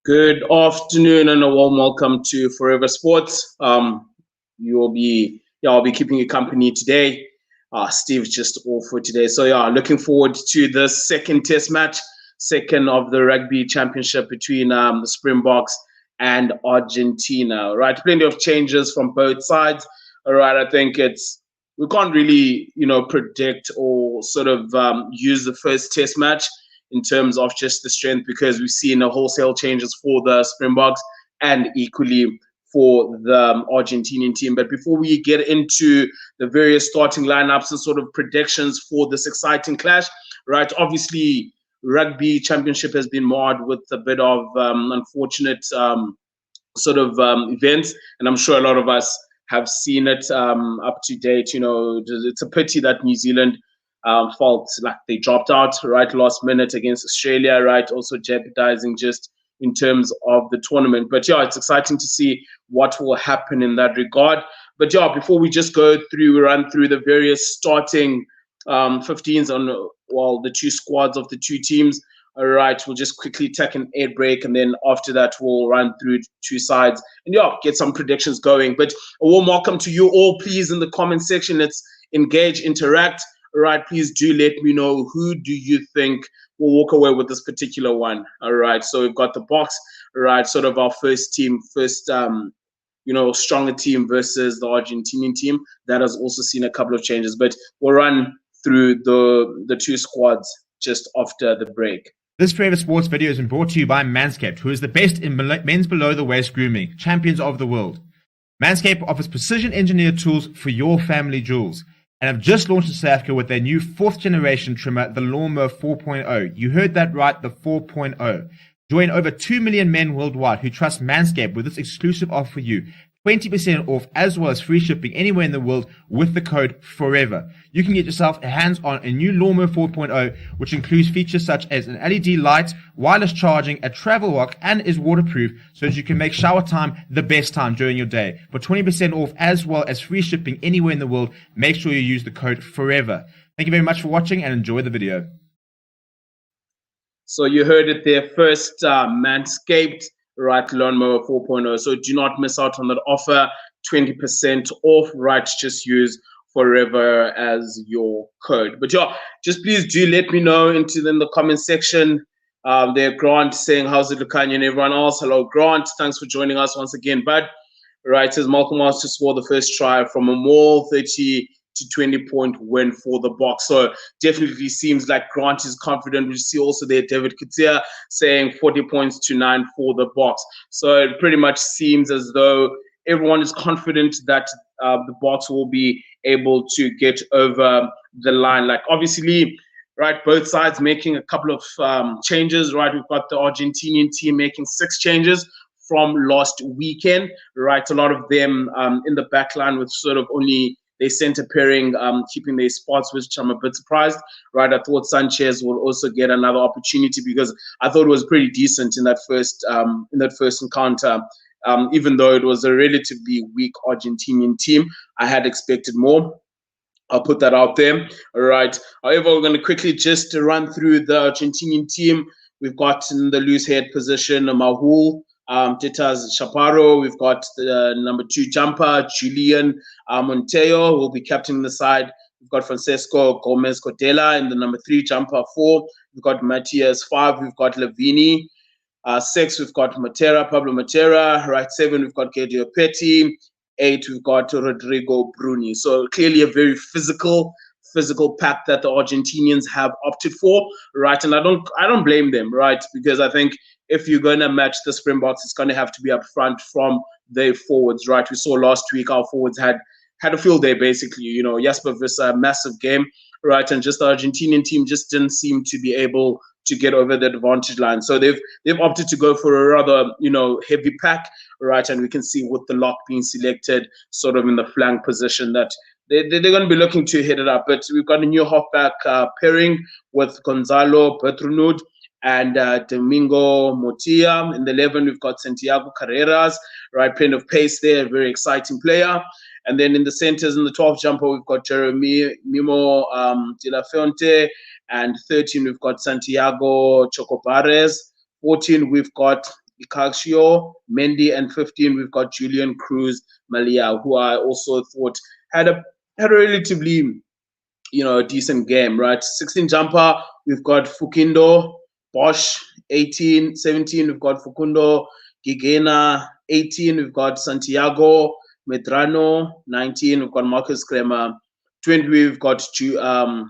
Good afternoon and a warm welcome to Forever Sports. I'll be keeping you company today. Steve's just off for today, so looking forward to the second Test match, second of the Rugby Championship between the Springboks and Argentina. Right, plenty of changes from both sides. All right, I think we can't really predict or sort of use the first Test match in terms of just the strength, because we've seen a wholesale changes for the Springboks and equally for the Argentinian team. But before we get into the various starting lineups and sort of predictions for this exciting clash, right, obviously Rugby Championship has been marred with a bit of unfortunate events, and I'm sure a lot of us have seen it up to date. It's a pity that New Zealand felt like they dropped out right last minute against Australia, right? Also jeopardizing just in terms of the tournament. But it's exciting to see what will happen in that regard. But before we just run through the various starting 15s on the two squads of the two teams. All right, we'll just quickly take an ad break, and then after that we'll run through two sides and get some predictions going. But a warm welcome to you all. Please, in the comment section, let's engage, interact. All right, please do let me know who do you think will walk away with this particular one. All right, so we've got the box, all right, sort of our first stronger team versus the Argentinian team that has also seen a couple of changes. But we'll run through the two squads just after the break. This Forever Sports video has been brought to you by Manscaped, who is the best in men's below-the-waist grooming, champions of the world. Manscaped offers precision-engineered tools for your family jewels, and have just launched in South Africa with their new 4th-generation trimmer, the Lawnmower 4.0. You heard that right, the 4.0. Join over 2 million men worldwide who trust Manscaped with this exclusive offer for you. 20% off as well as free shipping anywhere in the world with the code FOREVER. You can get yourself a hands on a new Lawnmower 4.0, which includes features such as an LED light, wireless charging, a travel lock, and is waterproof so that you can make shower time the best time during your day. For 20% off as well as free shipping anywhere in the world, make sure you use the code FOREVER. Thank you very much for watching and enjoy the video. So you heard it there first, Manscaped, right, Lawnmower 4.0. So do not miss out on that offer. 20% off, right? Just use FOREVER as your code. But just please do let me know in the comment section. There, Grant saying, how's it, Lukanya, and everyone else? Hello, Grant. Thanks for joining us once again, bud. Right, says Malcolm wants to score the first try from a more 30 to 20-point win for the Boks. So definitely seems like Grant is confident. We see also there David Katia saying 40 points to 9 for the Boks. So it pretty much seems as though everyone is confident that the Boks will be able to get over the line. Like, obviously, right, both sides making a couple of changes, right? We've got the Argentinian team making 6 changes from last weekend, right? A lot of them in the back line with sort of only their center pairing keeping their spots, which I'm a bit surprised, right? I thought Sanchez will also get another opportunity because I thought it was pretty decent in that first encounter. Even though it was a relatively weak Argentinian team, I had expected more. I'll put that out there. All right. However, we're going to quickly just run through the Argentinian team. We've got in the loose head position Mahul, Tetas Chaparro. We've got the number 2 jumper, Julian Montejo, will be captaining the side. We've got Francesco Gomez Cordela in the number 3 jumper, 4. We've got Matias, 5. We've got Lavini. 6, we've got Pablo Matera. Right, 7, we've got Gadio Petty. 8, we've got Rodrigo Bruni. So clearly a very physical pack that the Argentinians have opted for, right? And I don't blame them, right? Because I think if you're going to match the Springboks, it's going to have to be up front from their forwards, right? We saw last week our forwards had a field day, basically. Jasper versus a massive game, right? And just the Argentinian team just didn't seem to be able to get over the advantage line. So they've opted to go for a rather, heavy pack, right? And we can see with the lock being selected sort of in the flank position that they're going to be looking to hit it up. But we've got a new halfback pairing with Gonzalo Bertranud and Domingo Motia. In the 11, we've got Santiago Carreras, right? Plenty of pace there, very exciting player. And then in the centers, in the 12th jumper, we've got Jeremy Mimo de la Fuente. And 13, we've got Santiago Chocobares. 14, we've got Icaccio, Mendy, and 15 we've got Julian Cruz Malia, who I also thought had a relatively decent game, right? 16 jumper, we've got Fukindo, Bosch, 18, 17, we've got Fukundo, Gigena, 18, we've got Santiago, Medrano, 19, we've got Marcus Kremer, 20, we've got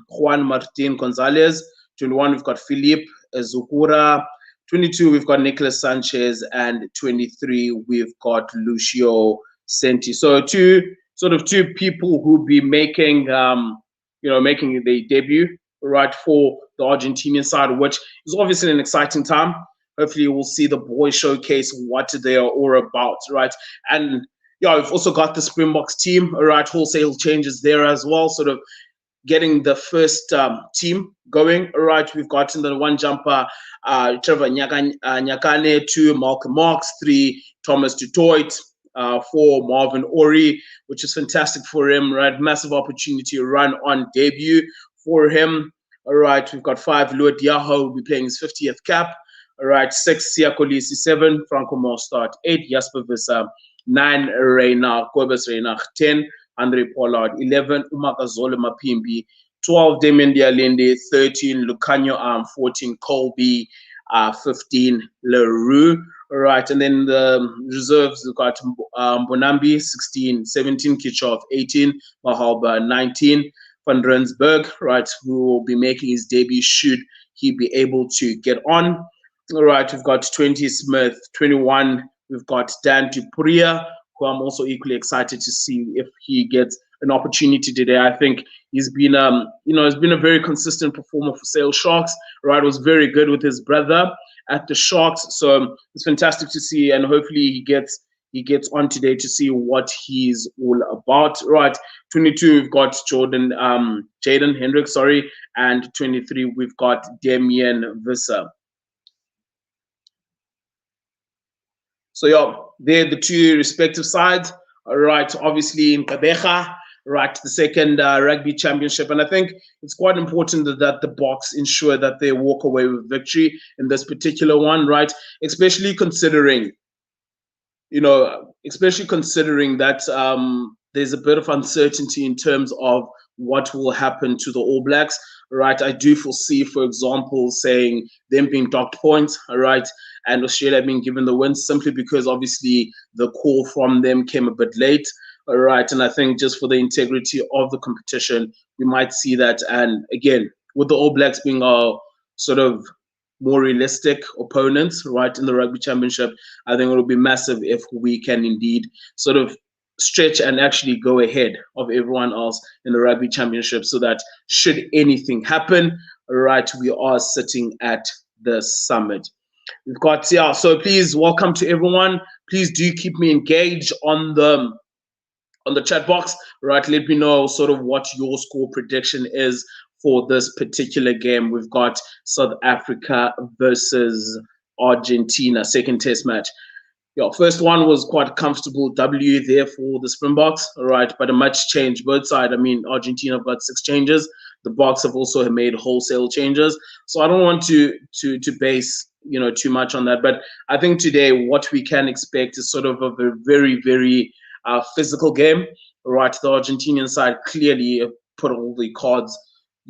Juan Martin Gonzalez, 21, we've got Philippe Zukura, 22, we've got Nicolas Sanchez, and 23, we've got Lucio Senti. So two people who'll be making making their debut, right, for the Argentinian side, which is obviously an exciting time. Hopefully, we'll see the boys showcase what they are all about, right? And we've also got the Springboks team, all right, wholesale changes there as well, sort of getting the first team going, all right. We've got in the one jumper, Trevor Nyakane, 2, Malcolm Marks, 3, Thomas Dutoit, 4, Marvin Ori, which is fantastic for him, right? Massive opportunity to run on debut for him. All right, we've got 5, Lua Diaho will be playing his 50th cap. All right, 6, Siakolisi, 7, Franco Mostart, 8, Jasper Visser, 9, Reina, Kobus Reina, 10, Andre Pollard, 11, Umakazole Mapimbi, 12, Damien Dialende, 13, Lucanio Arm, 14, Colby, 15, LaRue. All right, and then the reserves, we've got Bonambi, 16, 17, Kitchoff, 18, Mahalba, 19, Van Rensburg, right, who will be making his debut should he be able to get on. All right, we've got 20, Smith, 21, we've got Dan Dupuria, who I'm also equally excited to see if he gets an opportunity today. I think he's been, he's been a very consistent performer for Sale Sharks. Right, was very good with his brother at the Sharks, so it's fantastic to see, and hopefully he gets on today to see what he's all about. Right, 22 we've got Jaden Hendrick, and 23 we've got Damien Visser. So they're the two respective sides. All right, obviously in Kabeja, right, the second rugby championship. And I think it's quite important that the Boks ensure that they walk away with victory in this particular one, right? Especially considering that there's a bit of uncertainty in terms of what will happen to the All Blacks, right? I do foresee, for example, saying them being docked points, all right, and Australia being given the win simply because obviously the call from them came a bit late, all right, and I think just for the integrity of the competition, we might see that. And again, with the All Blacks being our sort of more realistic opponents, right, in the Rugby Championship, I think it will be massive if we can indeed sort of stretch and actually go ahead of everyone else in the Rugby Championship, so that should anything happen, right, we are sitting at the summit. We've got, so please, welcome to everyone. Please do keep me engaged on the chat box, right? Let me know sort of what your score prediction is for this particular game. We've got South Africa versus Argentina, second test match. First one was quite a comfortable W there for the Springboks, all right, but a much change both sides. I mean, Argentina have got 6 changes. The Boks have also made wholesale changes. So I don't want to base, too much on that. But I think today what we can expect is sort of a very, very physical game, right? The Argentinian side clearly put all the cards,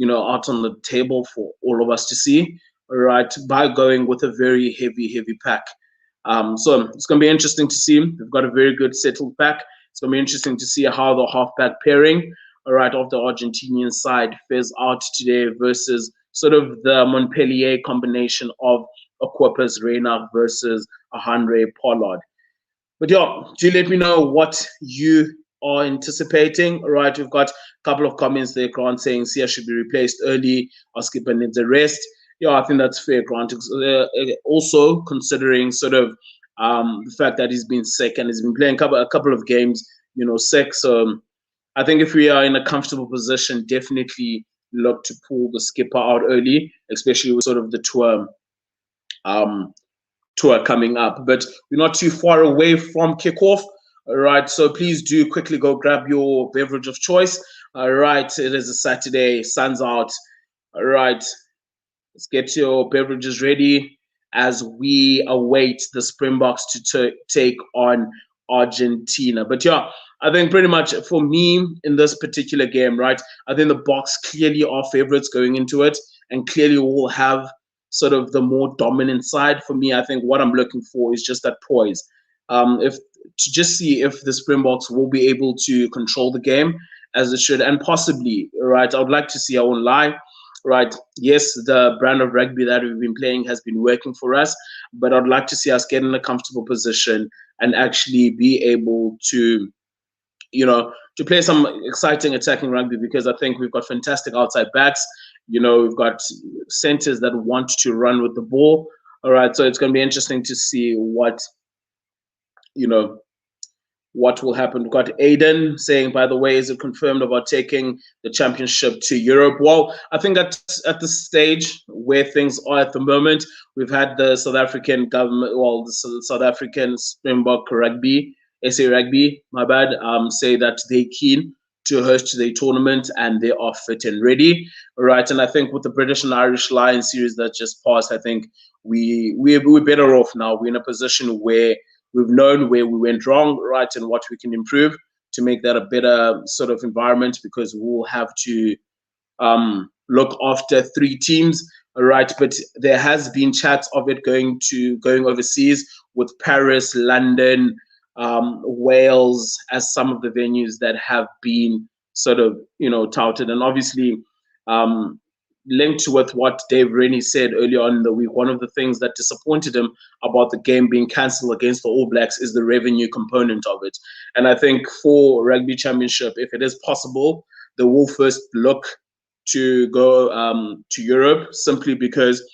out on the table for all of us to see, all right, by going with a very heavy pack. So it's going to be interesting to see. They've got a very good settled pack. It's going to be interesting to see how the halfback pairing, all right, of the Argentinian side fares out today versus sort of the Montpellier combination of Aquapus Reina versus Andre Pollard. But do let me know what you are anticipating. All right, we've got a couple of comments there, Grant, saying Sia should be replaced early, or skipper needs a rest. I think that's fair, Grant. Also considering sort of the fact that he's been sick and he's been playing a couple of games, sick. So I think if we are in a comfortable position, definitely look to pull the skipper out early, especially with sort of the tour coming up. But we're not too far away from kickoff. All right, so please do quickly go grab your beverage of choice. All right, it is a Saturday, sun's out. All right, let's get your beverages ready as we await the Springboks to take on Argentina. But yeah, I think pretty much for me in this particular game, right, I think the Boks clearly are favorites going into it and clearly will have sort of the more dominant side. For me, I think what I'm looking for is just that poise. If to just see if the Springboks will be able to control the game as it should, and possibly, right, I would like to see, I won't lie, right, yes, the brand of rugby that we've been playing has been working for us, but I'd like to see us get in a comfortable position and actually be able to, to play some exciting attacking rugby, because I think we've got fantastic outside backs. We've got centers that want to run with the ball. All right, so it's going to be interesting to see what will happen. We've got Aiden saying, by the way, is it confirmed about taking the championship to Europe? Well, I think at the stage where things are at the moment, we've had the South African government, the South African Springbok Rugby, SA Rugby, my bad, say that they're keen to host the tournament and they are fit and ready, right? And I think with the British and Irish Lions series that just passed, I think we're better off now. We're in a position where we've known where we went wrong, right, and what we can improve to make that a better sort of environment, because we'll have to look after 3 teams, right? But there has been chats of it going overseas with Paris, London, Wales as some of the venues that have been sort of, touted. And obviously, linked with what Dave Rennie said earlier on in the week, one of the things that disappointed him about the game being cancelled against the All Blacks is the revenue component of it. And I think for Rugby Championship, if it is possible, they will first look to go to Europe, simply because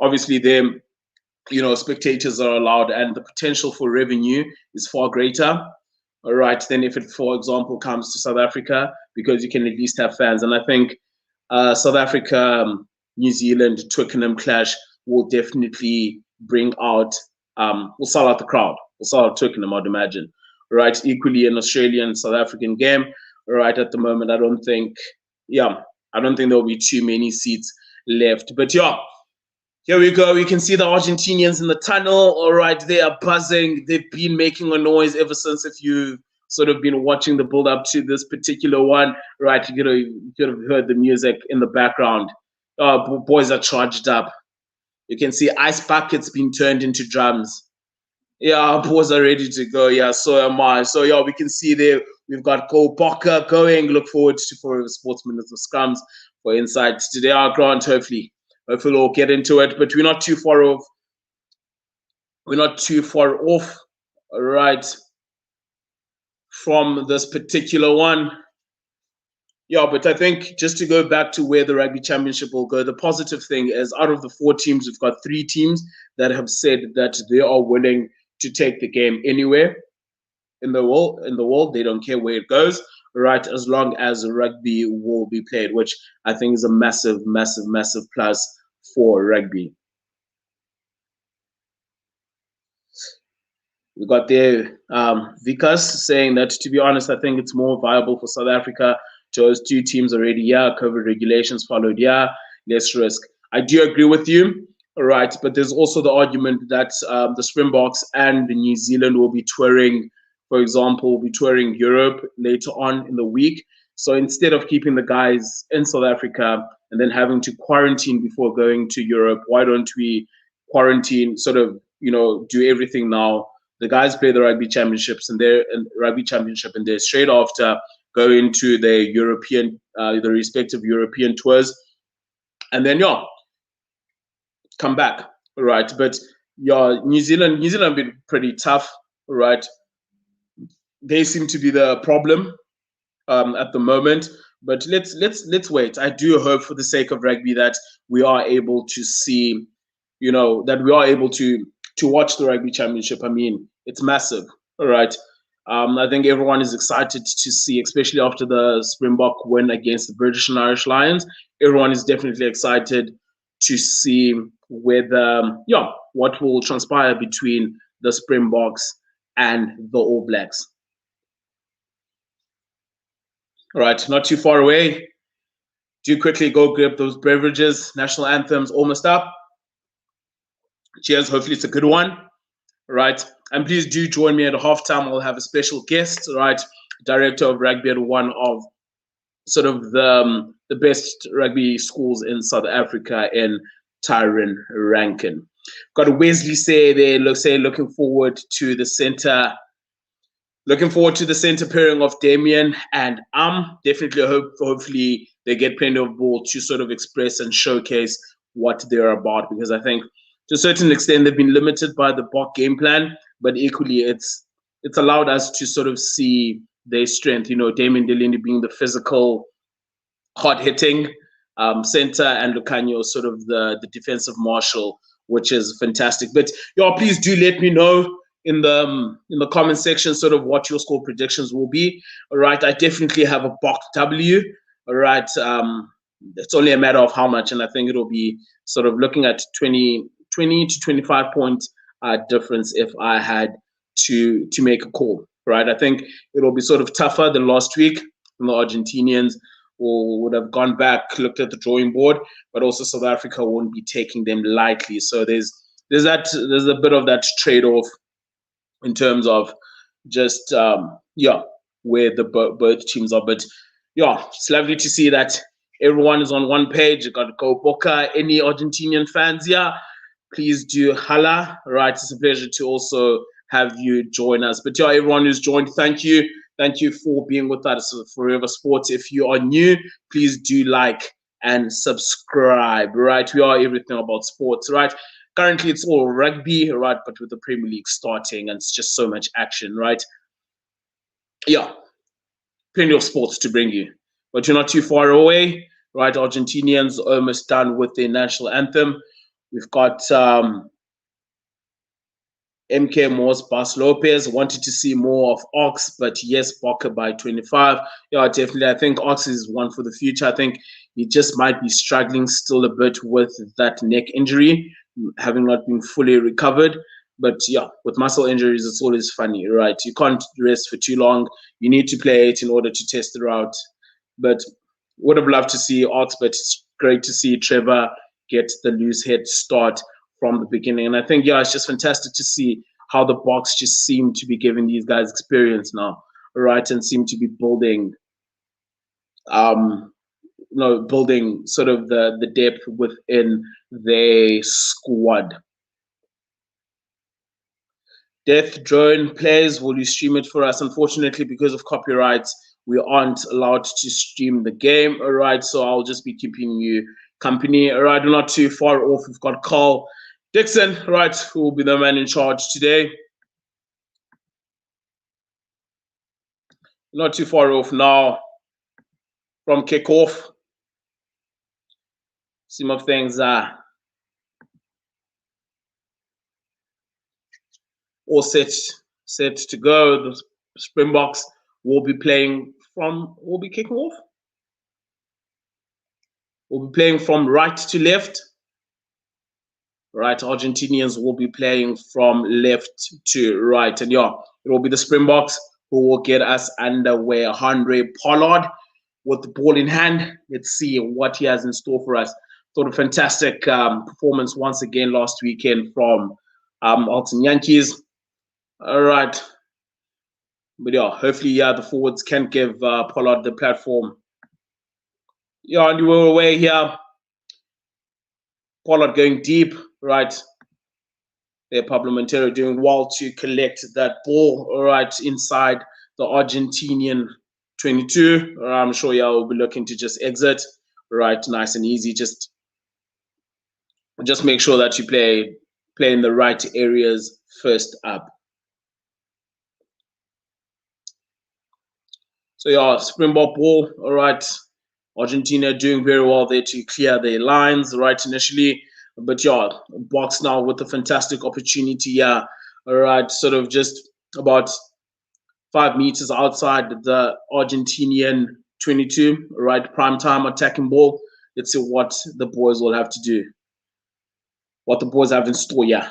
obviously them, spectators are allowed and the potential for revenue is far greater, all right, than if it, for example, comes to South Africa, because you can at least have fans. And I think South Africa, New Zealand, Twickenham clash will definitely bring out, will sell out the crowd. Will sell out Twickenham, I'd imagine. Right. Equally, an Australian South African game. Right at the moment, I don't think there'll be too many seats left. But yeah, here we go. You can see the Argentinians in the tunnel. All right, they are buzzing. They've been making a noise ever since. If you've sort of been watching the build up to this particular one, right, you could have heard the music in the background. Boys are charged up. You can see ice buckets being turned into drums. Yeah, boys are ready to go. Yeah, so am I. So yeah, we can see there we've got Cole Bocker going. Look forward to for sportsmen of scrums for insights today. Our grant, hopefully we'll get into it, but we're not too far off. We're not too far off, right, from this particular one. Yeah, but I think just to go back to where the Rugby Championship will go, the positive thing is out of the 4 teams, we've got 3 teams that have said that they are willing to take the game anywhere in the world. They don't care where it goes, right, as long as rugby will be played, which I think is a massive, massive, massive plus for rugby. We got there Vikas saying that, to be honest, I think it's more viable for South Africa to host 2 teams already. Yeah, COVID regulations followed. Yeah, less risk. I do agree with you, right? But there's also the argument that the Springboks and New Zealand will be touring, for example, will be touring Europe later on in the week. So instead of keeping the guys in South Africa and then having to quarantine before going to Europe, why don't we quarantine, sort of, do everything now? The guys play the rugby championships and they're straight after go into their European, the respective European tours, and then come back, right? But New Zealand have been pretty tough, right? They seem to be the problem at the moment. But let's wait. I do hope, for the sake of rugby, that we are able to see, that we are able to watch the Rugby Championship. I mean, it's massive, all right? I think everyone is excited to see, especially after the Springbok win against the British and Irish Lions. Everyone is definitely excited to see whether, what will transpire between the Springboks and the All Blacks. All right, not too far away. Do quickly go grab those beverages. National anthem's almost up. Cheers. Hopefully it's a good one. Right. And please do join me at halftime. I'll have a special guest, right? Director of rugby at one of sort of the best rugby schools in South Africa in Tyrone Ranken. Got Wesley say there, looking forward to the center. Looking forward to the center pairing of Damien and definitely hopefully they get plenty of ball to sort of express and showcase what they're about, because I think to a certain extent they've been limited by the Bok game plan, but equally it's allowed us to sort of see their strength. You know, Damien Delaney being the physical, hard hitting center, and Lucanio sort of the defensive marshal, which is fantastic. But y'all, please do let me know in the comment section sort of what your score predictions will be. All right, I definitely have a Bok W. All right, it's only a matter of how much, and I think it'll be sort of looking at 20 to 25 point difference if I had to make a call. Right, I think it'll be sort of tougher than last week, and the Argentinians would have gone back, looked at the drawing board, but also South Africa won't be taking them lightly. So there's a bit of that trade-off in terms of just where the both teams are. But yeah, it's lovely to see that everyone is on one page. You got Go Boca. Any Argentinian fans here, please do holla. Right, it's a pleasure to also have you join us. But yeah, everyone who's joined, thank you. Thank you for being with us for Forever Sports. If you are new, please do like and subscribe, right? We are everything about sports, right? Currently, it's all rugby, right? But with the Premier League starting, and it's just so much action, right? Yeah, plenty of sports to bring you. But you're not too far away, right? Argentinians almost done with their national anthem. We've got MK Morse, Bas Lopez. Wanted to see more of Ox, but yes, Boca by 25. Yeah, definitely. I think Ox is one for the future. I think he just might be struggling still a bit with that neck injury, having not been fully recovered. But yeah, with muscle injuries, it's always funny, right? You can't rest for too long. You need to play it in order to test it out. But would have loved to see Ox, but it's great to see Trevor get the loose head start from the beginning. And I think, yeah, it's just fantastic to see how the Boks just seem to be giving these guys experience now, right? And seem to be building, building sort of the depth within their squad. Death Drone Plays, will you stream it for us? Unfortunately, because of copyrights, we aren't allowed to stream the game, all right? So I'll just be keeping you company, all right? We're not too far off. We've got Carl Dixon, right, who will be the man in charge today. Not too far off now from kickoff. Some of things are all set to go. The Springboks will be playing will be kicking off. We'll be playing from right to left. Right, Argentinians will be playing from left to right. And yeah, it will be the Springboks who will get us underway. Andre Pollard with the ball in hand. Let's see what he has in store for us. Sort of fantastic performance once again last weekend from Alton Yankees. All right. But yeah, hopefully, the forwards can give Pollard the platform. Yeah, and we're away here. Pollard going deep, right? There, Pablo Montero doing well to collect that ball, all right, inside the Argentinian 22. I'm sure we'll be looking to just exit, right? Nice and easy. Just make sure that you play in the right areas first up. So yeah, Springbok ball, all right. Argentina doing very well there to clear their lines, right, initially. But yeah, Boks now with a fantastic opportunity here. All right, sort of just about 5 meters outside the Argentinian 22, right, prime time attacking ball. Let's see what the boys will have to do. What the boys have in store here.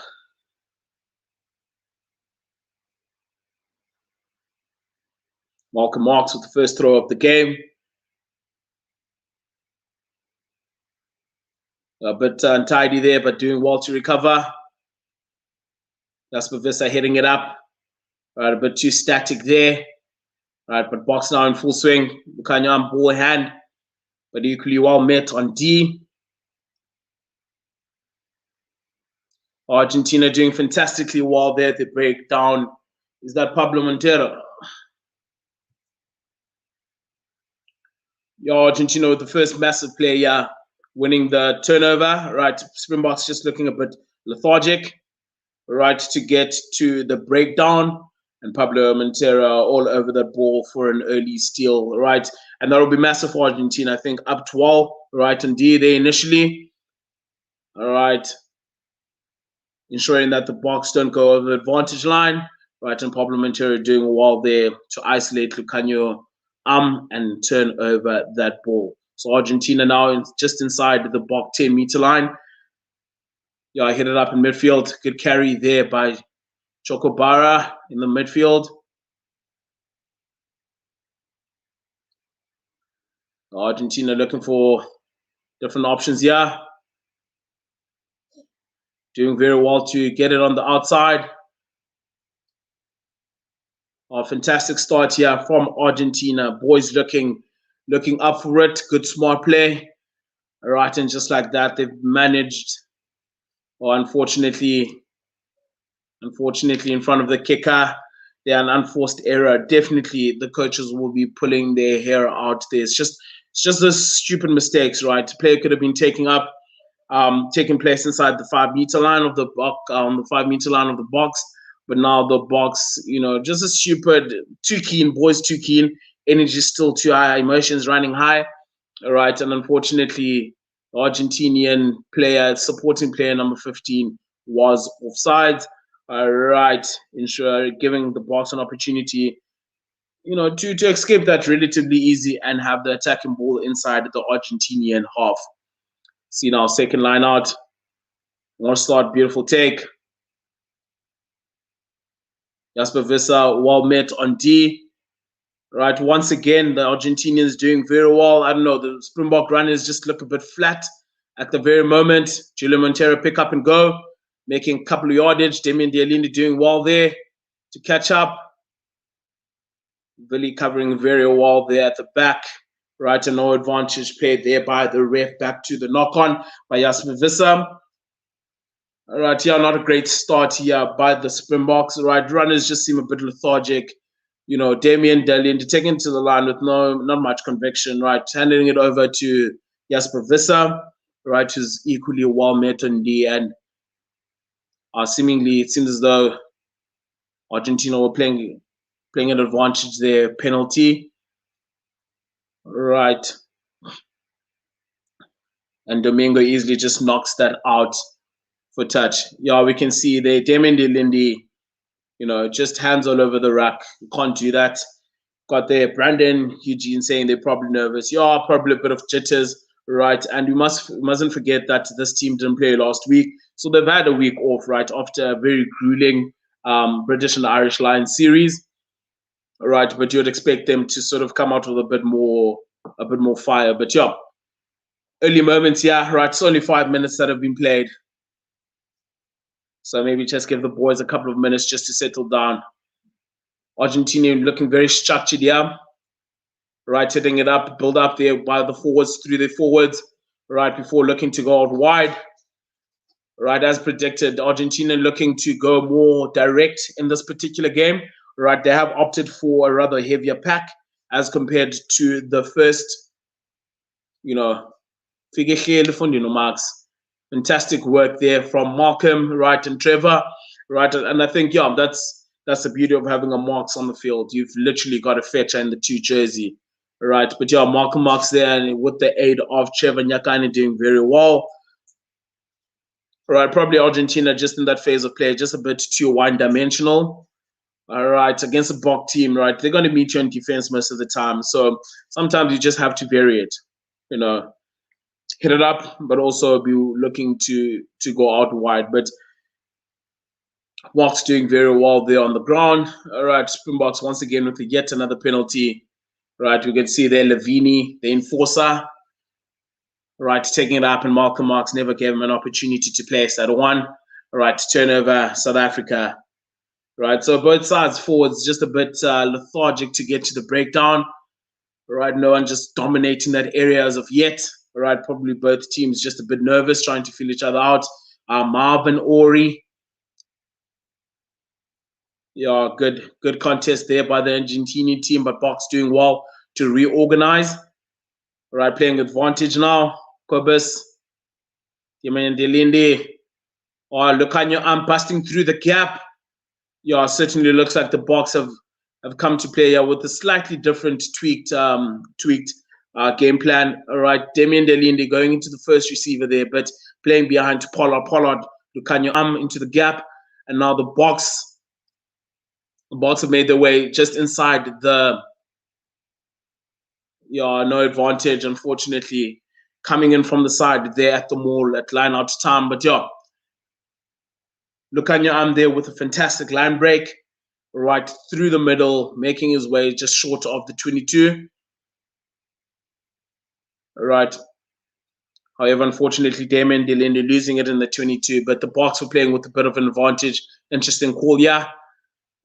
Malcolm Marks with the first throw of the game. A bit untidy there, but doing well to recover. Jasper Visser hitting it up. Right, a bit too static there. Right, but Boks now in full swing. Bukanyam ball hand, but equally well met on D. Argentina doing fantastically well there. The breakdown is that Pablo Montero. Argentina with the first massive player winning the turnover. Right, Springboks just looking a bit lethargic. Right, to get to the breakdown. And Pablo Montero all over the ball for an early steal. Right, and that will be massive for Argentina. I think up 12. Right, on D there initially. All right. Ensuring that the Boks don't go over the advantage line, right? And Pablo Montero doing well there to isolate Lucanio and turn over that ball. So Argentina now just inside the Boks 10-meter line. Yeah, hit it up in midfield. Good carry there by Chocobara in the midfield. Argentina looking for different options here. Doing very well to get it on the outside. Fantastic start here from Argentina. Boys looking up for it. Good smart play. All right, and just like that, they've managed, unfortunately, in front of the kicker, they're an unforced error. Definitely, the coaches will be pulling their hair out there. It's just those stupid mistakes, right? The player could have been taking place inside the 5-meter line of the box, the 5-meter line of the box. But now the Boks, just a stupid, too keen, boys too keen, energy still too high, emotions running high. All right, and unfortunately, the Argentinian player, supporting player number 15, was offside. All right, giving the Boks an opportunity, to escape that relatively easy and have the attacking ball inside the Argentinian half. See now, second line out. More start, beautiful take. Jasper Visser, well met on D. Right, once again, the Argentinians doing very well. I don't know, the Springbok runners just look a bit flat at the very moment. Julio Montero pick up and go, making a couple of yardage. Damian Dialini doing well there to catch up. Billy covering very well there at the back. Right, and no advantage played there by the ref. Back to the knock-on by Jasper Visser. All right, yeah, not a great start here by the Springboks. Right, runners just seem a bit lethargic. Damian Dalian taking it to the line with not much conviction. Right, handing it over to Jasper Visser. Right, who's equally well met on D, and seemingly it seems as though Argentina were playing an advantage there. Penalty. Right, and Domingo easily just knocks that out for touch. Yeah, we can see there, Damien DeLindy, just hands all over the rack. You can't do that. Got there, Brandon Eugene saying they're probably nervous. Yeah, probably a bit of jitters, right? And we mustn't forget that this team didn't play last week. So they've had a week off, right, after a very grueling British and Irish Lions series. Right, but you'd expect them to sort of come out with a bit more fire. But yeah, early moments, yeah, right. It's only 5 minutes that have been played. So maybe just give the boys a couple of minutes just to settle down. Argentina looking very structured here. Right, setting it up, build up there by the forwards, through the forwards, right, before looking to go out wide. Right, as predicted, Argentina looking to go more direct in this particular game. Right, they have opted for a rather heavier pack as compared to the first, Marks. Fantastic work there from Malcolm, right, and Trevor, right, and I think, yeah, that's the beauty of having a Marks on the field. You've literally got a fetcher in the 2 jersey, right, but yeah, Malcolm Marks there, and with the aid of Trevor Nyakane doing very well. Right, probably Argentina just in that phase of play, just a bit too one-dimensional. All right, against a Boks team, right, they're going to meet you in defense most of the time, so sometimes you just have to vary it, hit it up, but also be looking to go out wide. But Boks doing very well there on the ground. All right, Springboks once again with yet another penalty. Right, we can see there Levini, the enforcer. Right, taking it up, and Malcolm Marks never gave him an opportunity to place that one. All right, turnover, South Africa. right? So both sides forwards just a bit lethargic to get to the breakdown, right? No one just dominating that area as of yet, right? Probably both teams just a bit nervous, trying to feel each other out. Marvin Ori, yeah, good contest there by the Argentinian team, but Box doing well to reorganize. Right, playing advantage now. Kobus, Delinde. Oh, look on your arm busting through the gap. Yeah, certainly looks like the Box have come to play here with a slightly different tweaked game plan. All right, Damian Delinde going into the first receiver there, but playing behind to Pollard. Pollard, Lucanio arm into the gap, and now the Box have made their way just inside the. Yeah, no advantage, unfortunately, coming in from the side there at the mall at line out time. But yeah, Lucanio arm there with a fantastic line break right through the middle, making his way just short of the 22. Right. However, unfortunately, Damien Delinde losing it in the 22, but the Box were playing with a bit of an advantage. Interesting call, yeah.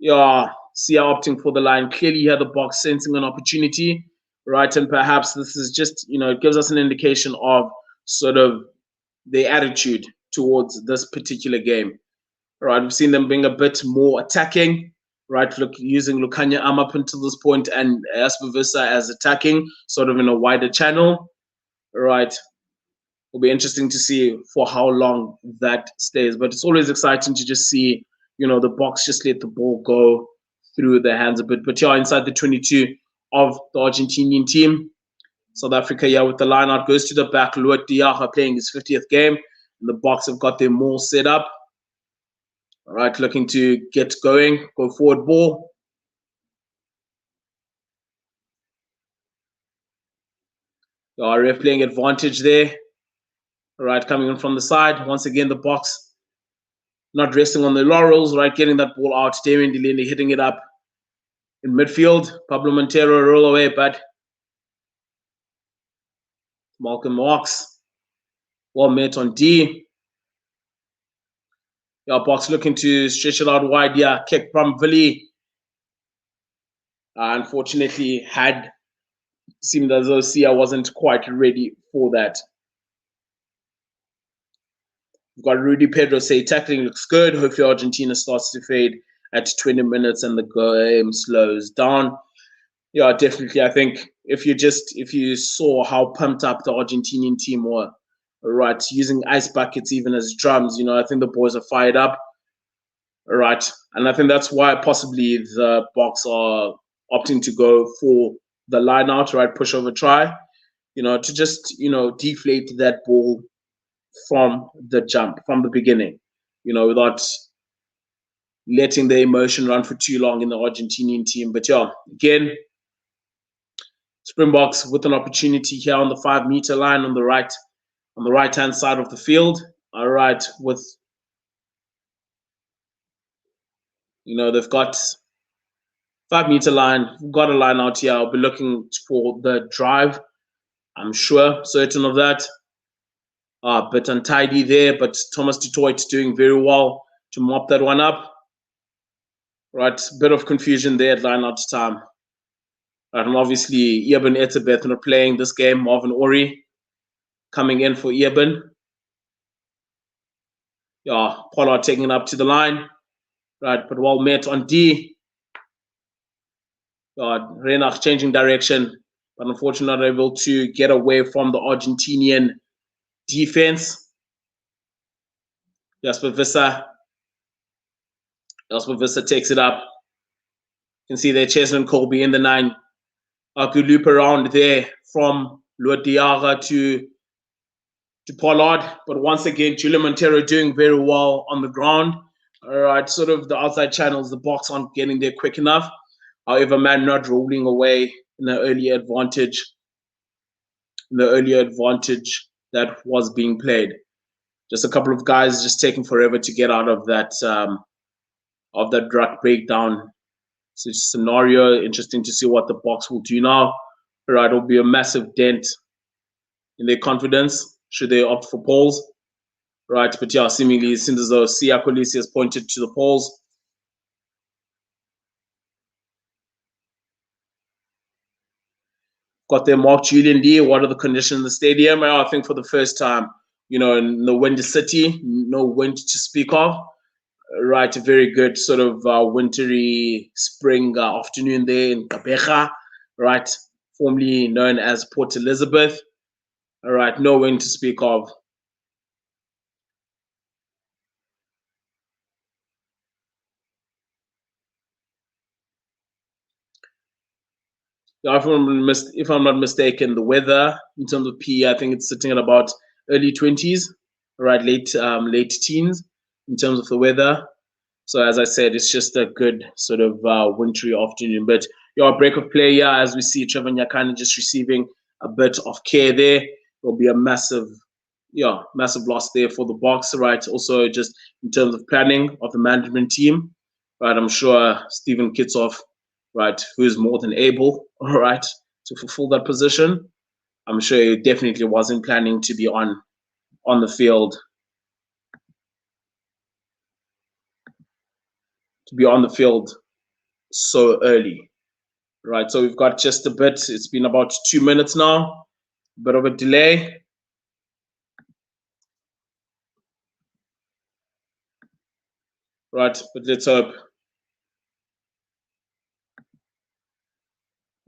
Sia opting for the line. Clearly here the Box sensing an opportunity, right? And perhaps this is just, it gives us an indication of sort of their attitude towards this particular game. Right, we've seen them being a bit more attacking, right? Using Lucania Am up until this point and Aspervisa as attacking, sort of in a wider channel, right? It'll be interesting to see for how long that stays. But it's always exciting to just see, the Box just let the ball go through their hands a bit. But yeah, inside the 22 of the Argentinian team, South Africa, yeah, with the line out, goes to the back. Luat Diaga playing his 50th game. And the Box have got their maul set up. All right, looking to get going, go forward ball. Ref playing advantage there. All right, coming in from the side. Once again, the Box not resting on the laurels, right? Getting that ball out. Damien Delinde hitting it up in midfield. Pablo Montero roll away, but Malcolm Marks well met on D. Box looking to stretch it out wide. Yeah, kick from Villi. Unfortunately, seemed as though Sia wasn't quite ready for that. We've got Rudy Pedro say tackling looks good. Hopefully Argentina starts to fade at 20 minutes and the game slows down. Yeah, definitely. I think if you saw how pumped up the Argentinian team were, right, using ice buckets even as drums, I think the boys are fired up. Right. And I think that's why possibly the Box are opting to go for the line out, right, push over try, to just, deflate that ball from the jump, from the beginning, without letting the emotion run for too long in the Argentinian team. But yeah, again, Springboks with an opportunity here on the 5-meter line on the right-hand side of the field. All right, with they've got 5-meter line, got a line out here. I'll be looking for the drive. I'm certain of that. Bit untidy there, but Thomas du Toit doing very well to mop that one up. Right, bit of confusion there at line out time. Right, and obviously Eben Etzebeth not playing this game. Marvin Ori coming in for Eben. Yeah, Pollard taking it up to the line. Right, but well met on D. Renach changing direction, but unfortunately not able to get away from the Argentinian defense. Jasper Visser takes it up. You can see there Cheslin Colby in the 9. Good loop around there from Luadiaga to Pollard. But once again, Julio Montero doing very well on the ground. All right, sort of the outside channels, the Box aren't getting there quick enough. However, man, not rolling away in the earlier advantage. That was being played. Just a couple of guys just taking forever to get out of that drug breakdown scenario. Interesting to see what the Box will do now. All right, it'll be a massive dent in their confidence should they opt for polls. Right, but yeah, seemingly it seems as though Sia Kolisi has pointed to the polls. got their Mark Julian D. What are the conditions in the stadium? I think for the first time, in the windy city, no wind to speak of. Right, a very good sort of wintry spring afternoon there in Kabeja, right, formerly known as Port Elizabeth. All right, no wind to speak of. If I'm not mistaken, the weather in terms of PE, I think it's sitting at about early 20s, right, late teens in terms of the weather. So as I said, it's just a good sort of wintry afternoon. But a break of play, as we see Trevor Nyakane just receiving a bit of care there. There'll be a massive loss there for the Boks, right? Also, just in terms of planning of the management team, right? I'm sure Stephen Kitsoff, right, who is more than able, all right, to fulfill that position. I'm sure he definitely wasn't planning to be on the field. So early, right? So we've got just a bit. It's been about 2 minutes now. A bit of a delay. Right, but let's hope.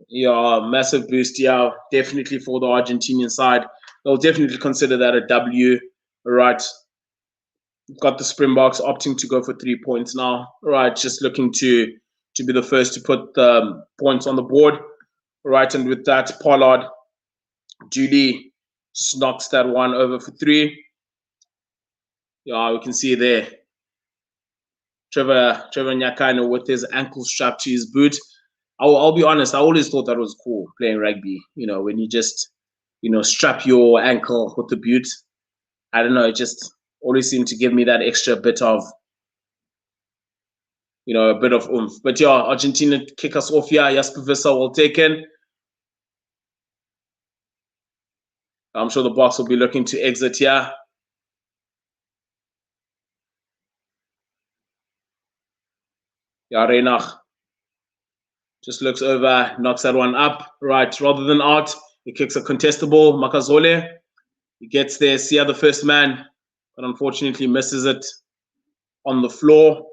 Massive boost, definitely for the Argentinian side. They'll definitely consider that a W, right? We've got the Springboks opting to go for 3 points now, right? Just looking to be the first to put the points on the board, right? And with that, Pollard duly knocks that one over for 3. We can see there. Trevor Nyakane with his ankle strapped to his boot. I'll be honest, I always thought that was cool playing rugby. When you just, strap your ankle with the boot. I don't know, it just always seemed to give me that extra bit of, a bit of oomph. But Argentina kick us off here. Jasper Visser will take in. I'm sure the Boks will be looking to exit here. Reinach just looks over, knocks that one up, right, rather than out. He kicks a contestable, Makazole. He gets there, Sia the first man, but unfortunately misses it on the floor.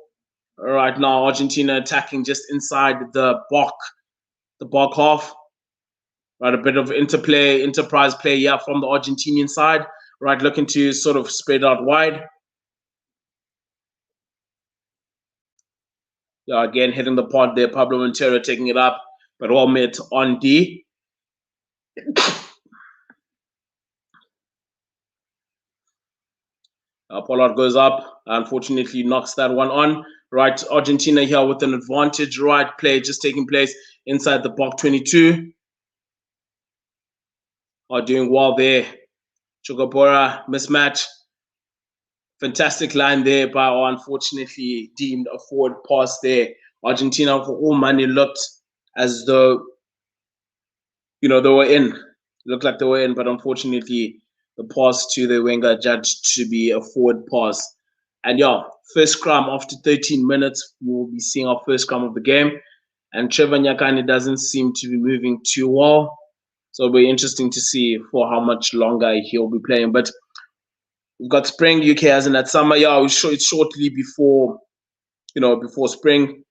All right, now Argentina attacking just inside the Bok half. Right, a bit of enterprise play here from the Argentinian side. Right, looking to sort of spread out wide. Again, hitting the pod there. Pablo Montero taking it up, but well met on D. Pollard goes up. Unfortunately, knocks that one on. Right, Argentina here with an advantage. Right, play just taking place inside the Bok 22. Are doing well there. Chugabora mismatch. Fantastic line there by unfortunately deemed a forward pass there. Argentina for all money looked as though, they were in. Looked like they were in, but unfortunately the pass to the winger judged to be a forward pass. And first scrum after 13 minutes, we will be seeing our first scrum of the game. And Trevor Nyakane doesn't seem to be moving too well. So it'll be interesting to see for how much longer he'll be playing. But we've got spring. UK hasn't had summer. It's shortly before, before spring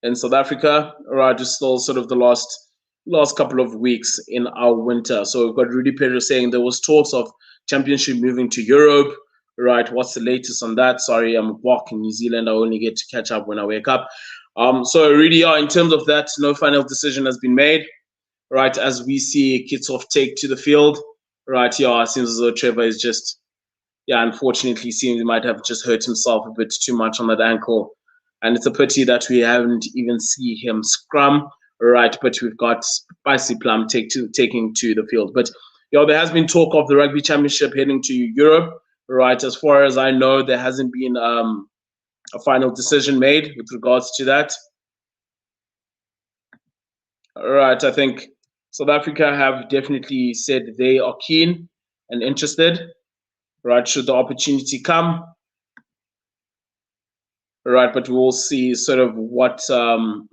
in South Africa. Right, just still sort of the last couple of weeks in our winter. So we've got Rudy Perez saying there was talks of championship moving to Europe. Right, what's the latest on that? Sorry, I'm back in New Zealand. I only get to catch up when I wake up. So really, in terms of that, no final decision has been made. Right, as we see Kitsoff take to the field. Right, it seems as though Trevor is just, unfortunately, seems he might have just hurt himself a bit too much on that ankle. And it's a pity that we haven't even seen him scrum. Right, but we've got Spicy Plum taking to the field. But there has been talk of the Rugby Championship heading to Europe. Right, as far as I know, there hasn't been a final decision made with regards to that. All right, I think South Africa have definitely said they are keen and interested. Right, should the opportunity come. Right, but we'll see sort of what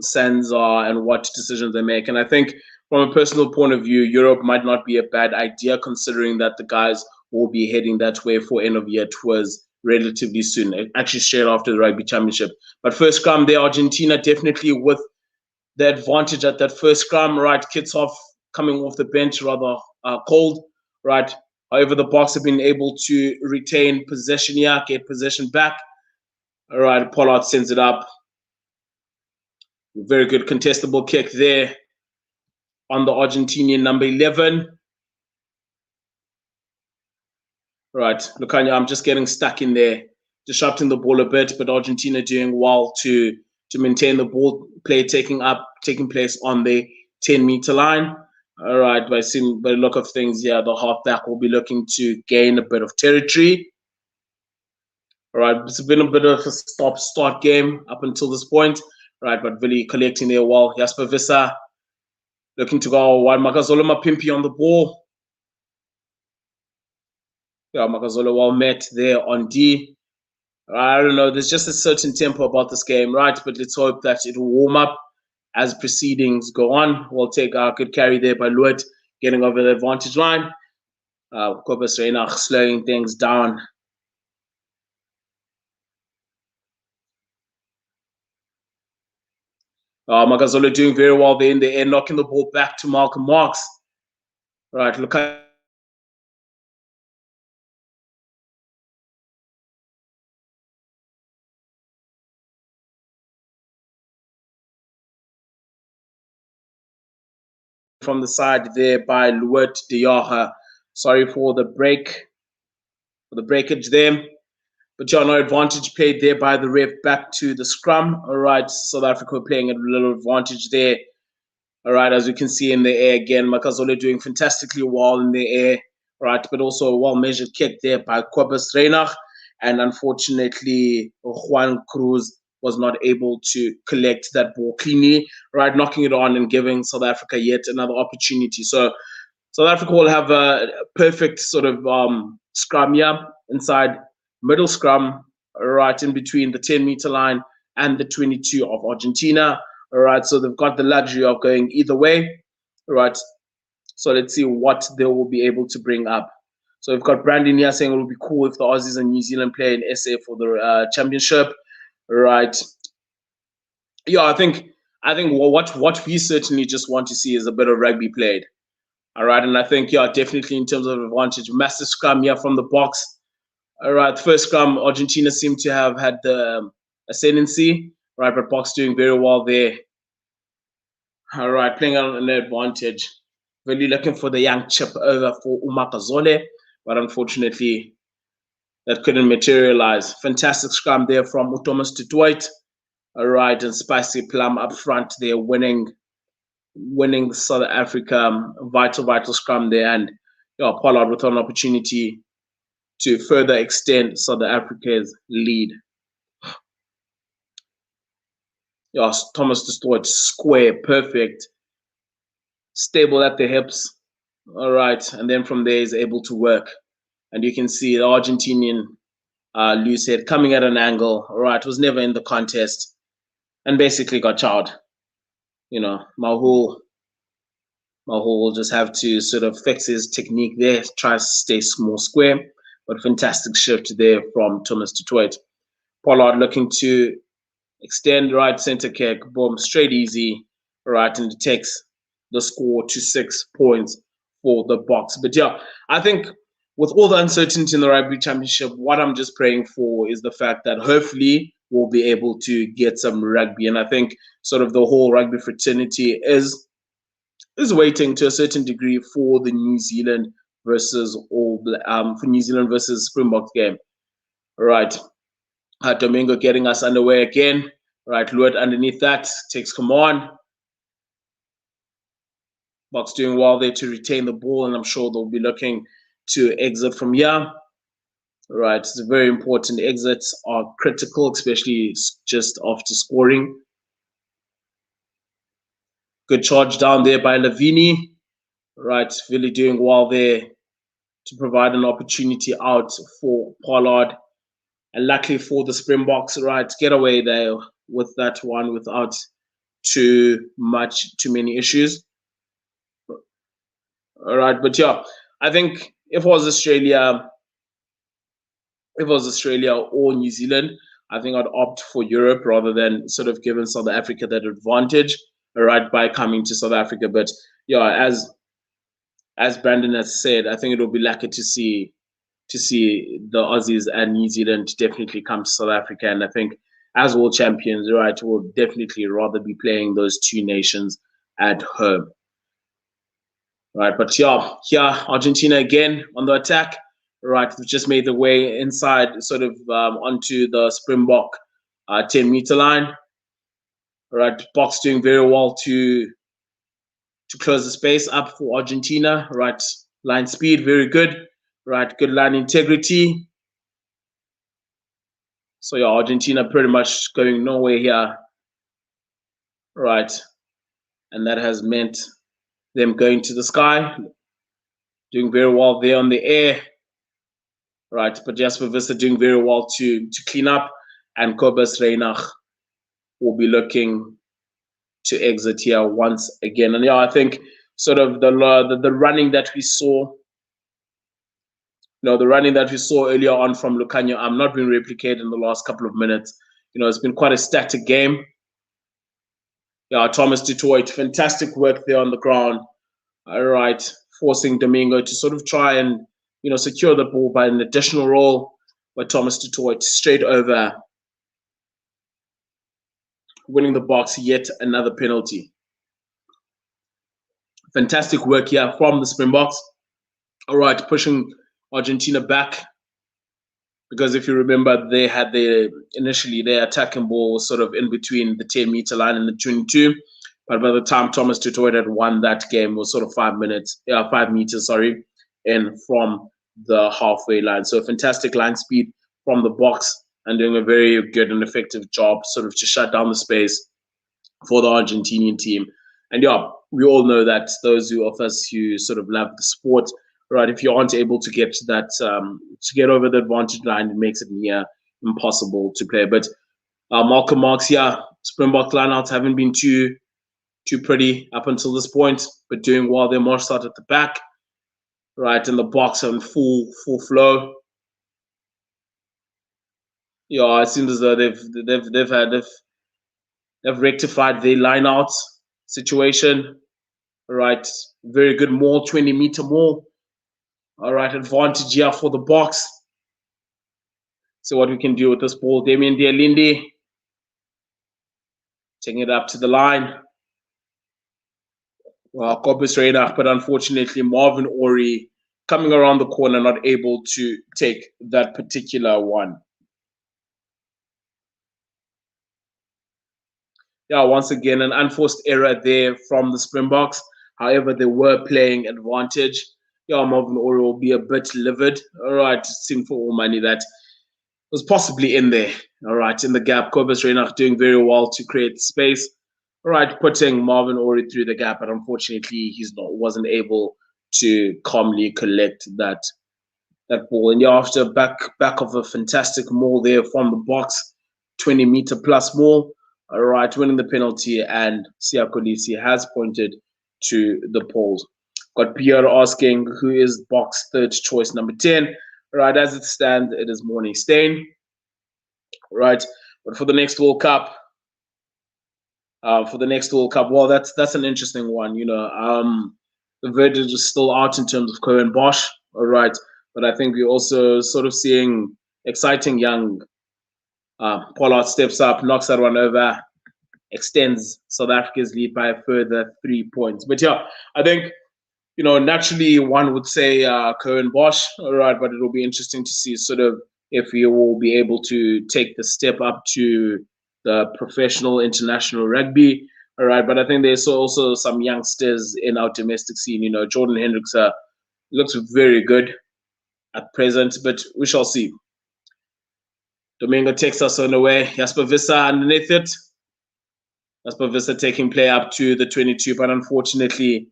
sands are and what decisions they make. And I think from a personal point of view, Europe might not be a bad idea considering that the guys will be heading that way for end of year tours relatively soon, actually straight after the Rugby Championship. But first scrum there, Argentina definitely with the advantage at that first scrum, right? Kits off coming off the bench rather cold, right? However, the Boks have been able to retain possession here, get possession back. All right, Pollard sends it up. Very good contestable kick there on the Argentinian number 11. Right, Lucania, I'm just getting stuck in there, disrupting the ball a bit, but Argentina doing well to maintain the ball play taking place on the 10-meter line. All right, by the look of things, yeah, the halfback will be looking to gain a bit of territory. All right, it's been a bit of a stop-start game up until this point. Right, but really collecting there well. Jasper Visser looking to go wide. Makazole Mapimpi on the ball. Yeah, Makazole well met there on D. I don't know. There's just a certain tempo about this game, right? But let's hope that it will warm up as proceedings go on. We'll take a good carry there by Luet, getting over the advantage line. Kobus Reinach slowing things down. Makazole doing very well there in the air, knocking the ball back to Malcolm Marks. Right, look at from the side there by Luet Diaha. Sorry for the breakage there. But yeah, no advantage played there by the ref back to the scrum. All right, South Africa playing a little advantage there. All right, as you can see in the air again, Makazole doing fantastically well in the air. Right, but also a well-measured kick there by Kobus Reinach. And unfortunately, Juan Cruz was not able to collect that ball cleanly, right, knocking it on and giving South Africa yet another opportunity. So South Africa will have a perfect sort of scrum here inside middle scrum, right in between the 10-meter line and the 22 of Argentina. All right, so they've got the luxury of going either way. All right, so let's see what they will be able to bring up. So we've got Brandon here saying it would be cool if the Aussies and New Zealand play in SA for the championship. All right. Yeah, I think what we certainly just want to see is a bit of rugby played. All right, and I think, yeah, definitely in terms of advantage, massive scrum here from the Boks. All right, first scrum, Argentina seem to have had the ascendancy, right, but Boks doing very well there. All right, playing on an advantage. Really looking for the young chip over for Umakazole, but unfortunately, that couldn't materialize. Fantastic scrum there from Thomas to Dwight. All right, and Spicy Plum up front there, winning South Africa, vital scrum there, and Pollard with an opportunity to further extend South Africa's lead. Thomas destroyed square, perfect, stable at the hips. All right, and then from there he's able to work, and you can see the Argentinian loose head coming at an angle. All right, was never in the contest, and basically got chowed. Mahul will just have to sort of fix his technique there, try to stay more square, but fantastic shift there from Thomas to Tweet. Pollard looking to extend right center kick, boom, straight easy, right, and it takes the score to 6 points for the Boks. But yeah, I think with all the uncertainty in the Rugby Championship, what I'm just praying for is the fact that hopefully we'll be able to get some rugby. And I think sort of the whole rugby fraternity is waiting to a certain degree for the New Zealand versus Springboks game. All right. Domingo getting us underway again. Right, Lord underneath that takes command. Boks doing well there to retain the ball, and I'm sure they'll be looking to exit from here. Right, it's very important. Exits are critical, especially just after scoring. Good charge down there by Lavini. Right, really doing well there to provide an opportunity out for Pollard. And luckily for the Springboks, right, get away there with that one without too many issues. All right, but yeah, I think if it was Australia or New Zealand, I think I'd opt for Europe rather than sort of giving South Africa that advantage, all right, by coming to South Africa. But yeah, as Brandon has said, I think it will be lucky to see the Aussies and New Zealand definitely come to South Africa. And I think as world champions, right, we'll definitely rather be playing those two nations at home. Right, but yeah, Argentina again on the attack. Right, they've just made the way inside, sort of onto the Springbok 10-meter line. Right, Box doing very well to close the space up for Argentina. Right, line speed, very good. Right, good line integrity. So yeah, Argentina pretty much going nowhere here. Right, and that has meant them going to the sky, doing very well there on the air. Right, but Jasper Vista doing very well to clean up, and Kobus Reinach will be looking to exit here once again. And yeah, I think sort of the running that we saw, the running that we saw earlier on from Lucanio, I'm not being replicated in the last couple of minutes. It's been quite a static game. Yeah, Thomas du Toit, fantastic work there on the ground. All right, forcing Domingo to sort of try and secure the ball by an additional roll, but Thomas du Toit straight over, winning the box, yet another penalty. Fantastic work here from the Springboks. All right, pushing Argentina back, because if you remember, they had initially their attacking ball was sort of in between the 10-meter line and the 22. But by the time Thomas du Toit had won that game, was sort of 5 meters, in from the halfway line. So fantastic line speed from the box and doing a very good and effective job sort of to shut down the space for the Argentinian team. And yeah, we all know that those of us who sort of love the sport, right, if you aren't able to get to that, to get over the advantage line, it makes it near impossible to play. But Malcolm Marx here, Springbok lineouts haven't been too pretty up until this point, but doing well. They're more start at the back, right, in the box on full flow. Yeah, it seems as though they've rectified their lineout situation. Right, very good maul, 20-meter maul. All right, advantage here for the box. So what we can do with this ball, Damien Dialindi taking it up to the line. Well, Kobus Reinach, but unfortunately Marvin Ori coming around the corner, not able to take that particular one. Yeah, once again, an unforced error there from the Springboks. However, they were playing advantage. Yeah, Marvin Ori will be a bit livid. All right, seemed for all money that was possibly in there. All right, in the gap. Kobus Reinach doing very well to create space. All right, putting Marvin Ori through the gap, but unfortunately wasn't able to calmly collect that ball. And yeah, after back of a fantastic maul there from the box, 20-meter plus maul. All right, winning the penalty, and Siya Kolisi has pointed to the polls. Got Pierre asking who is box third choice number 10. All right, as it stands, it is Morning Stain. Right, but for the next World Cup, well, that's an interesting one. The verdict is still out in terms of Cohen Bosch. All right, but I think we're also sort of seeing exciting young. Pollard steps up, knocks that one over, extends South Africa's lead by a further 3 points. But yeah, I think, naturally one would say Cohen Bosch, all right, but it'll be interesting to see sort of if he will be able to take the step up to the professional international rugby, all right. But I think there's also some youngsters in our domestic scene. Jordan Hendricks looks very good at present, but we shall see. Domingo takes us on the way. Jasper Visser underneath it. Jasper Visser taking play up to the 22, but unfortunately,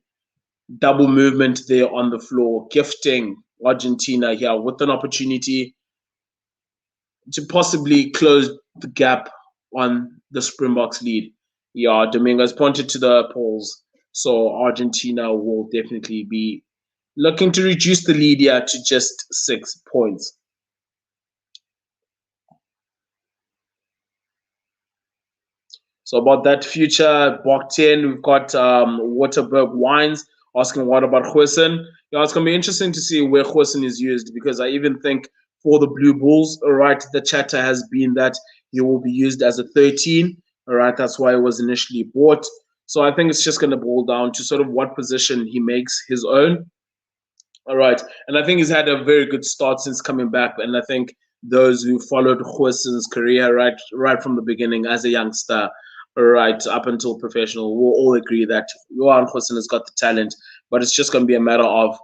double movement there on the floor, gifting Argentina here with an opportunity to possibly close the gap on the Springboks lead. Yeah, Domingo has pointed to the polls, so Argentina will definitely be looking to reduce the lead here to just 6 points. So about that future, block 10, we've got Waterberg Wines asking what about Goosen. Yeah, it's going to be interesting to see where Goosen is used, because I even think for the Blue Bulls, all right, the chatter has been that he will be used as a 13. All right, that's why it was initially bought. So I think it's just going to boil down to sort of what position he makes his own. All right, and I think he's had a very good start since coming back, and I think those who followed Goosen's career right from the beginning as a youngster, right up until professional, will all agree that Johan Goosen has got the talent, but it's just going to be a matter of,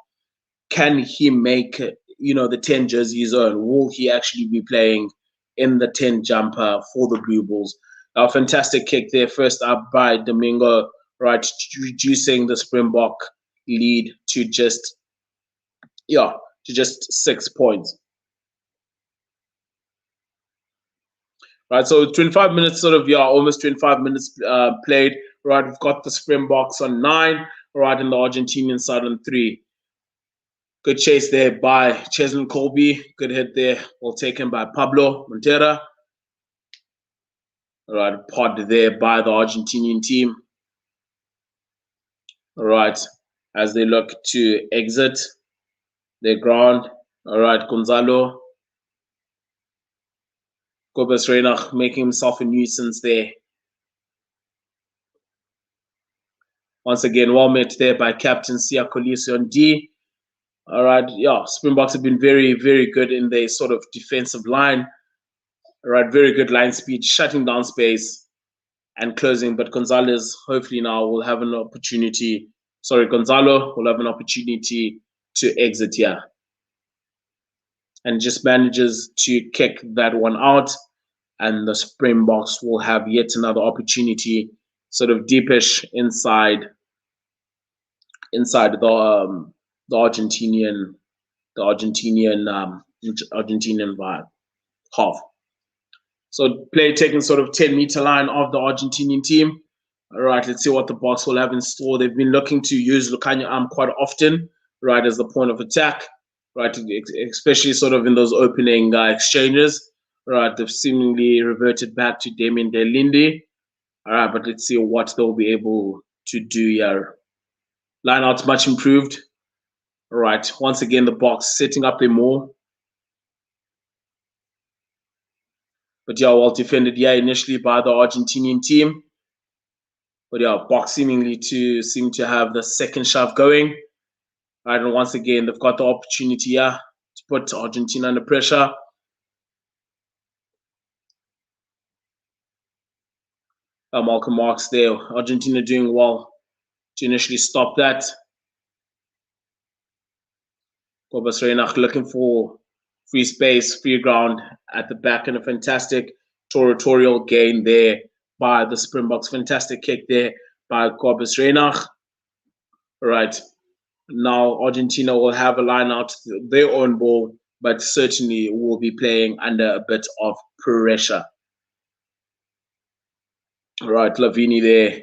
can he make the 10 jersey his own? Will he actually be playing in the 10 jumper for the Blue Bulls? A fantastic kick there, first up by Domingo, right, reducing the Springbok lead to just 6 points. Right, so 25 minutes, almost 25 minutes played. Right, we've got the Springboks on 9, right, and the Argentinian side on 3. Good chase there by Cheslin Colby. Good hit there, well taken by Pablo Montera. All right, pod there by the Argentinian team. All right, as they look to exit their ground. All right, Gonzalo Kobus Reinach making himself a nuisance there. Once again, well met there by Captain Sia Kolisi on D. All right, Springboks have been very, very good in their sort of defensive line. All right, very good line speed, shutting down space and closing. But Gonzalo hopefully now will have an opportunity. Gonzalo will have an opportunity to exit here. And just manages to kick that one out. And the Springboks will have yet another opportunity, sort of deepish inside the Argentinian half. So play taking sort of 10-meter line of the Argentinian team. All right, let's see what the Boks will have in store. They've been looking to use Lukanya Arm quite often, right, as the point of attack, right, especially sort of in those opening exchanges. Right, they've seemingly reverted back to Damien Delinde. All right, but let's see what they'll be able to do here. Lineout's much improved. All right, once again, the Boks setting up a more. But well defended initially by the Argentinian team. But Boks seem to have the second shove going. All right, and once again, they've got the opportunity here to put Argentina under pressure. Malcolm Marks there. Argentina doing well to initially stop that. Kobus Reinach looking for free space, free ground at the back, and a fantastic territorial gain there by the Springboks. Fantastic kick there by Kobus Reinach. All right. Now Argentina will have a line out their own ball, but certainly will be playing under a bit of pressure. All right, Lavini there,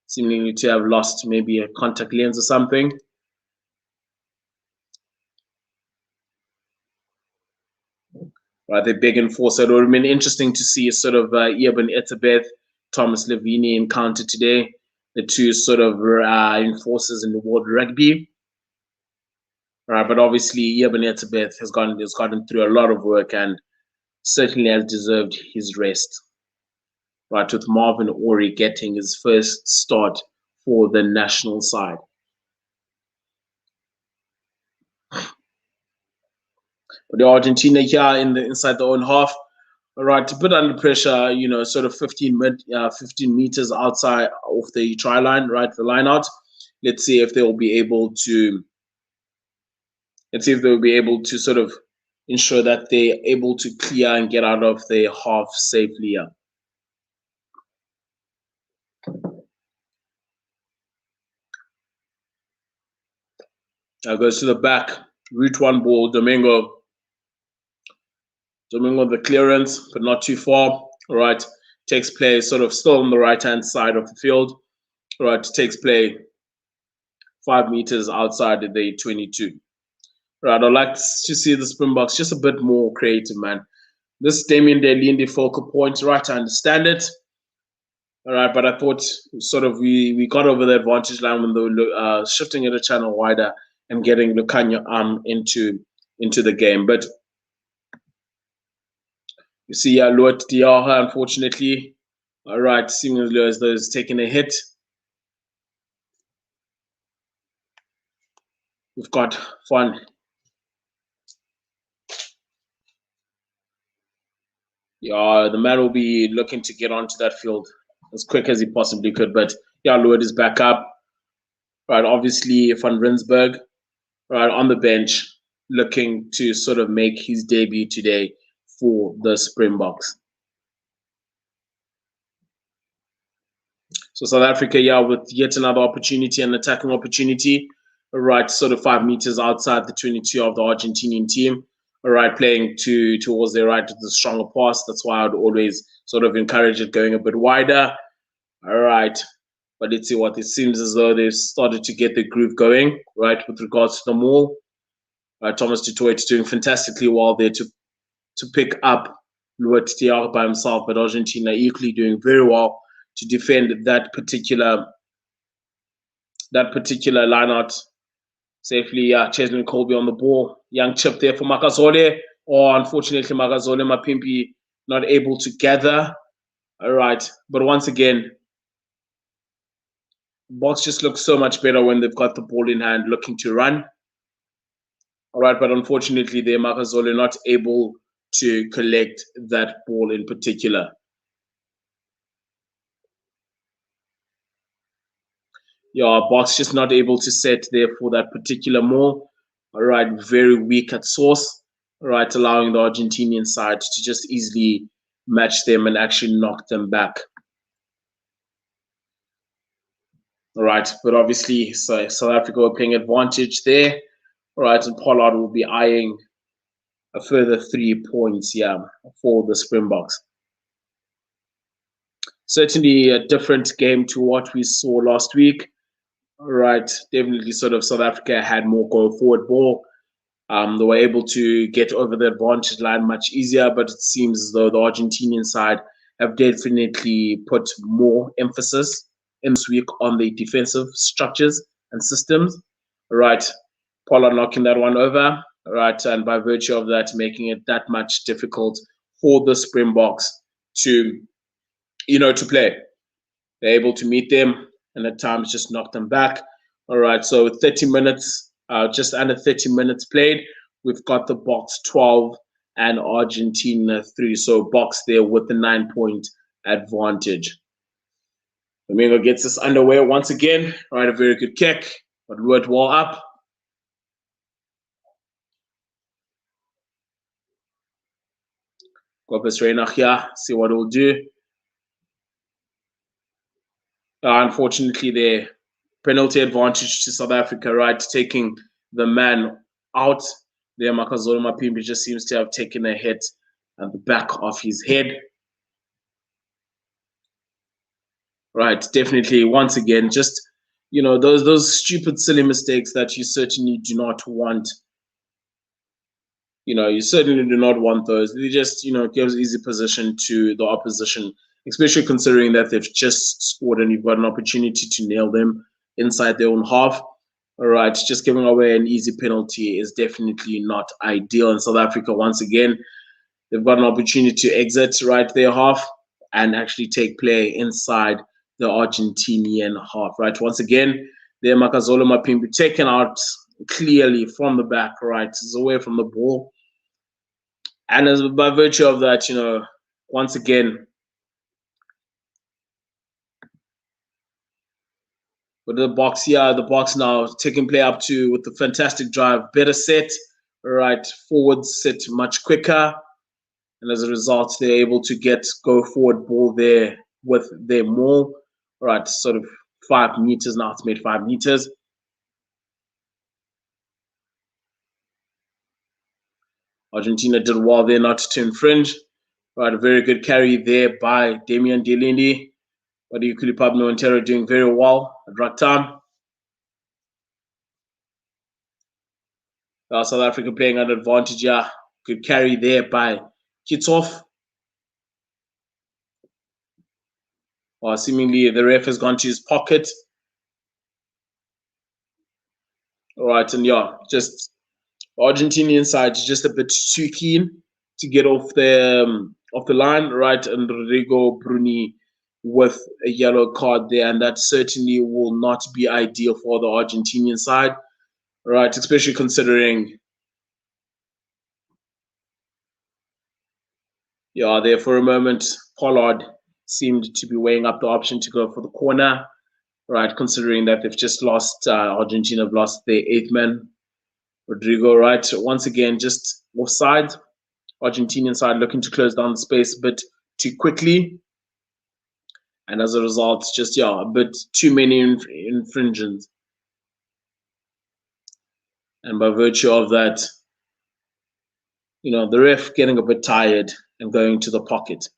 seemingly to have lost maybe a contact lens or something. Right, they're big enforcer. It would have been interesting to see sort of Eben Etzebeth, Thomas Lavini encounter today. The two sort of enforcers in the world rugby. Right, but obviously Eben Etzebeth has gotten through a lot of work and certainly has deserved his rest. Right, with Marvin Ori getting his first start for the national side. But the Argentina here inside their own half, all right, to put under pressure, sort of 15 meters outside of the try line, right, the line out. Let's see if they'll be able to. Let's see if they'll be able to sort of ensure that they're able to clear and get out of their half safely here. Now goes to the back, route one ball, Domingo the clearance, but not too far. All right, takes play sort of still on the right-hand side of the field. All right, takes play 5 meters outside the 22. Right, I'd like to see the Springboks just a bit more creative, man. This Damian Delindi focal point, right, I understand it. All right, but I thought sort of we got over the advantage line when they were shifting it a channel wider and getting Lukanya into the game. But you see, Luat Diaha, unfortunately, all right, seemingly as though he's taking a hit. We've got fun. Yeah, the man will be looking to get onto that field as quick as he possibly could. But yeah, Luat is back up. Right, obviously Van Rensburg, right, on the bench, looking to sort of make his debut today for the Springboks. So South Africa, yeah, with yet another opportunity, an attacking opportunity, right, sort of 5 meters outside the 22 of the Argentinian team, all right, playing towards their right with the stronger pass. That's why I'd always sort of encourage it going a bit wider. All right, but let's see what it seems as though they've started to get the groove going, right, with regards to the maul. Thomas Dutoit doing fantastically well there to pick up Luat Tiago by himself, but Argentina equally doing very well to defend that particular lineout safely. Cheslin Colby on the ball. Young chip there for Makazole. Oh, unfortunately, Makazole Mapimpi not able to gather. All right, but once again, Box just looks so much better when they've got the ball in hand, looking to run. All right, but unfortunately, there Makazole not able to collect that ball in particular. Yeah, Box just not able to set there for that particular maul. All right, very weak at source. All right, allowing the Argentinian side to just easily match them and actually knock them back. All right, but obviously, so South Africa were playing advantage there. All right, and Pollard will be eyeing a further 3 points, yeah, for the Springboks. Certainly a different game to what we saw last week. All right, definitely sort of South Africa had more go forward ball. They were able to get over the advantage line much easier, but it seems as though the Argentinian side have definitely put more emphasis in this week on the defensive structures and systems. All right, Pollard knocking that one over. All right, and by virtue of that, making it that much difficult for the Springboks to play. They're able to meet them and at times just knock them back. All right, so 30 minutes, just under 30 minutes played. We've got the Boks 12 and Argentina 3. So Boks there with the 9-point advantage. Domingo gets us underway once again. All right, a very good kick, but lured well up. Gopes Reynach here, see what it'll do. Unfortunately, the penalty advantage to South Africa, right? Taking the man out there. Makazole Mapimpi just seems to have taken a hit at the back of his head. Right, definitely. Once again, just those stupid, silly mistakes that you certainly do not want. You certainly do not want those. They just gives easy position to the opposition, especially considering that they've just scored and you've got an opportunity to nail them inside their own half. All right, just giving away an easy penalty is definitely not ideal. In South Africa, once again, they've got an opportunity to exit right their half and actually take play inside the Argentinian half. Right, once again, there Makazole Mapimpi taken out clearly from the back, right, is away from the ball. And as by virtue of that, once again, with the Boks here, the Boks now taking play up to with the fantastic drive, better set, right, forward set much quicker. And as a result, they're able to go forward ball there with their maul, right, sort of 5 meters now. It's made 5 meters. Argentina did well there not to infringe. Right, a very good carry there by Damian Delindi. But equally Pablo Montero doing very well at right time. South Africa playing an advantage. Yeah, good carry there by kickoff. Seemingly the ref has gone to his pocket. All right, and yeah, just Argentinian side is just a bit too keen to get off the line, right? And Rodrigo Bruni with a yellow card there, and that certainly will not be ideal for the Argentinian side, right? Especially considering, yeah, there for a moment, Pollard seemed to be weighing up the option to go for the corner, right? Considering that they've just lost, Argentina have lost their 8th man, Rodrigo, right? Once again, just offside. Argentinian side looking to close down the space a bit too quickly. And as a result, just, yeah, a bit too many infringements. And by virtue of that, the ref getting a bit tired and going to the pocket.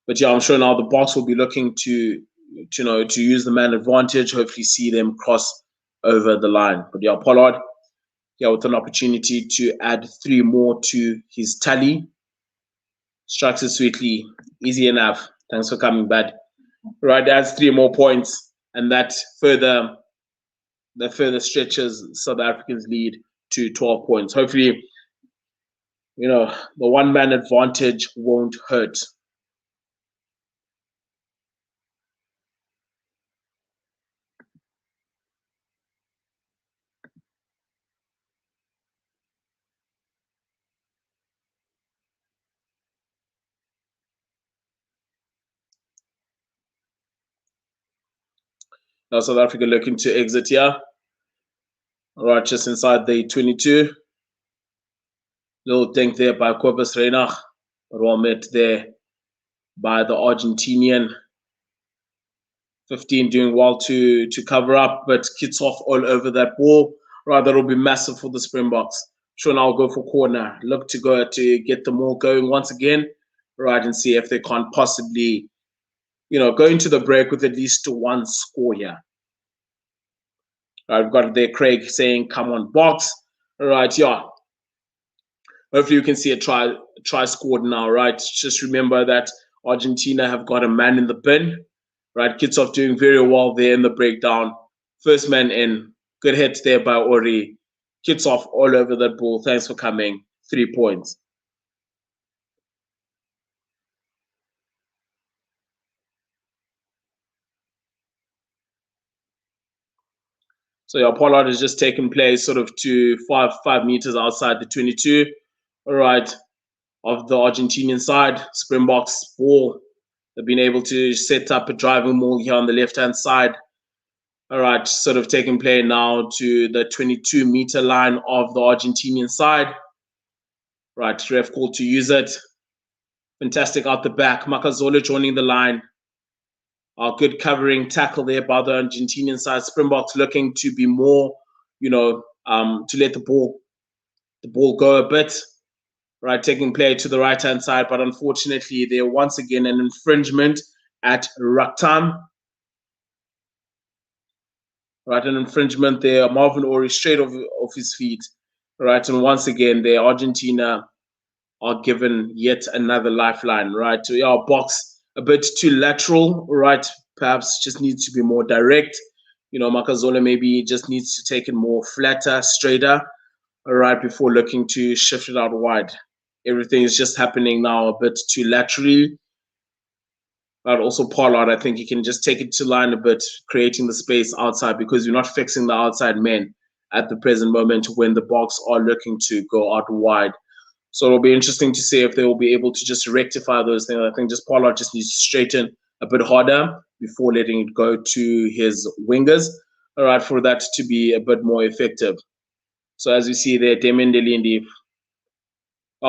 But yeah, I'm sure now the box will be looking to use the man advantage, hopefully see them cross over the line. But yeah, Pollard, yeah, with an opportunity to add 3 more to his tally. Strikes it sweetly, easy enough. Thanks for coming back. Right, adds 3 more points, and that further stretches South Africa's lead to 12 points. Hopefully, the one-man advantage won't hurt. Now South Africa looking to exit here. All right, just inside the 22. Little dink there by Cobus Reinach, but well met there by the Argentinian. 15 doing well to cover up, but kicks off all over that ball. Right, that'll be massive for the Springboks. Sure, now I'll go for corner. Look to go to get them all going once again. Right, and see if they can't possibly, go into the break with at least 1 score here. Right, we've got there Craig saying, "Come on, box." All right, yeah. Hopefully you can see a try scored now, right? Just remember that Argentina have got a man in the bin, right? Kitsov doing very well there in the breakdown. First man in. Good hits there by Ori. Kitsov all over that ball. Thanks for coming. 3 points. So yeah, Pollard has just taken place sort of to 5 meters outside the 22. All right. Of the Argentinian side, Springboks ball. They've been able to set up a driving maul here on the left-hand side. All right, sort of taking play now to the 22-meter line of the Argentinian side. Right, ref called to use it. Fantastic out the back. Makazole joining the line. Good covering tackle there by the Argentinian side. Springboks looking to be more, to let the ball go a bit. Right, taking play to the right-hand side, but unfortunately, there once again an infringement at ruck time. Right, an infringement there. Marvin Ori straight off his feet. Right, and once again, there Argentina are given yet another lifeline. Right, so yeah, box a bit too lateral. Right, perhaps just needs to be more direct. Makazole maybe just needs to take it more flatter, straighter. All right, before looking to shift it out wide. Everything is just happening now a bit too laterally. But also Pollard, I think he can just take it to line a bit, creating the space outside because you're not fixing the outside men at the present moment when the box are looking to go out wide. So it'll be interesting to see if they will be able to just rectify those things. I think just Pollard just needs to straighten a bit harder before letting it go to his wingers, all right, for that to be a bit more effective. So as you see there, Damian Delindi,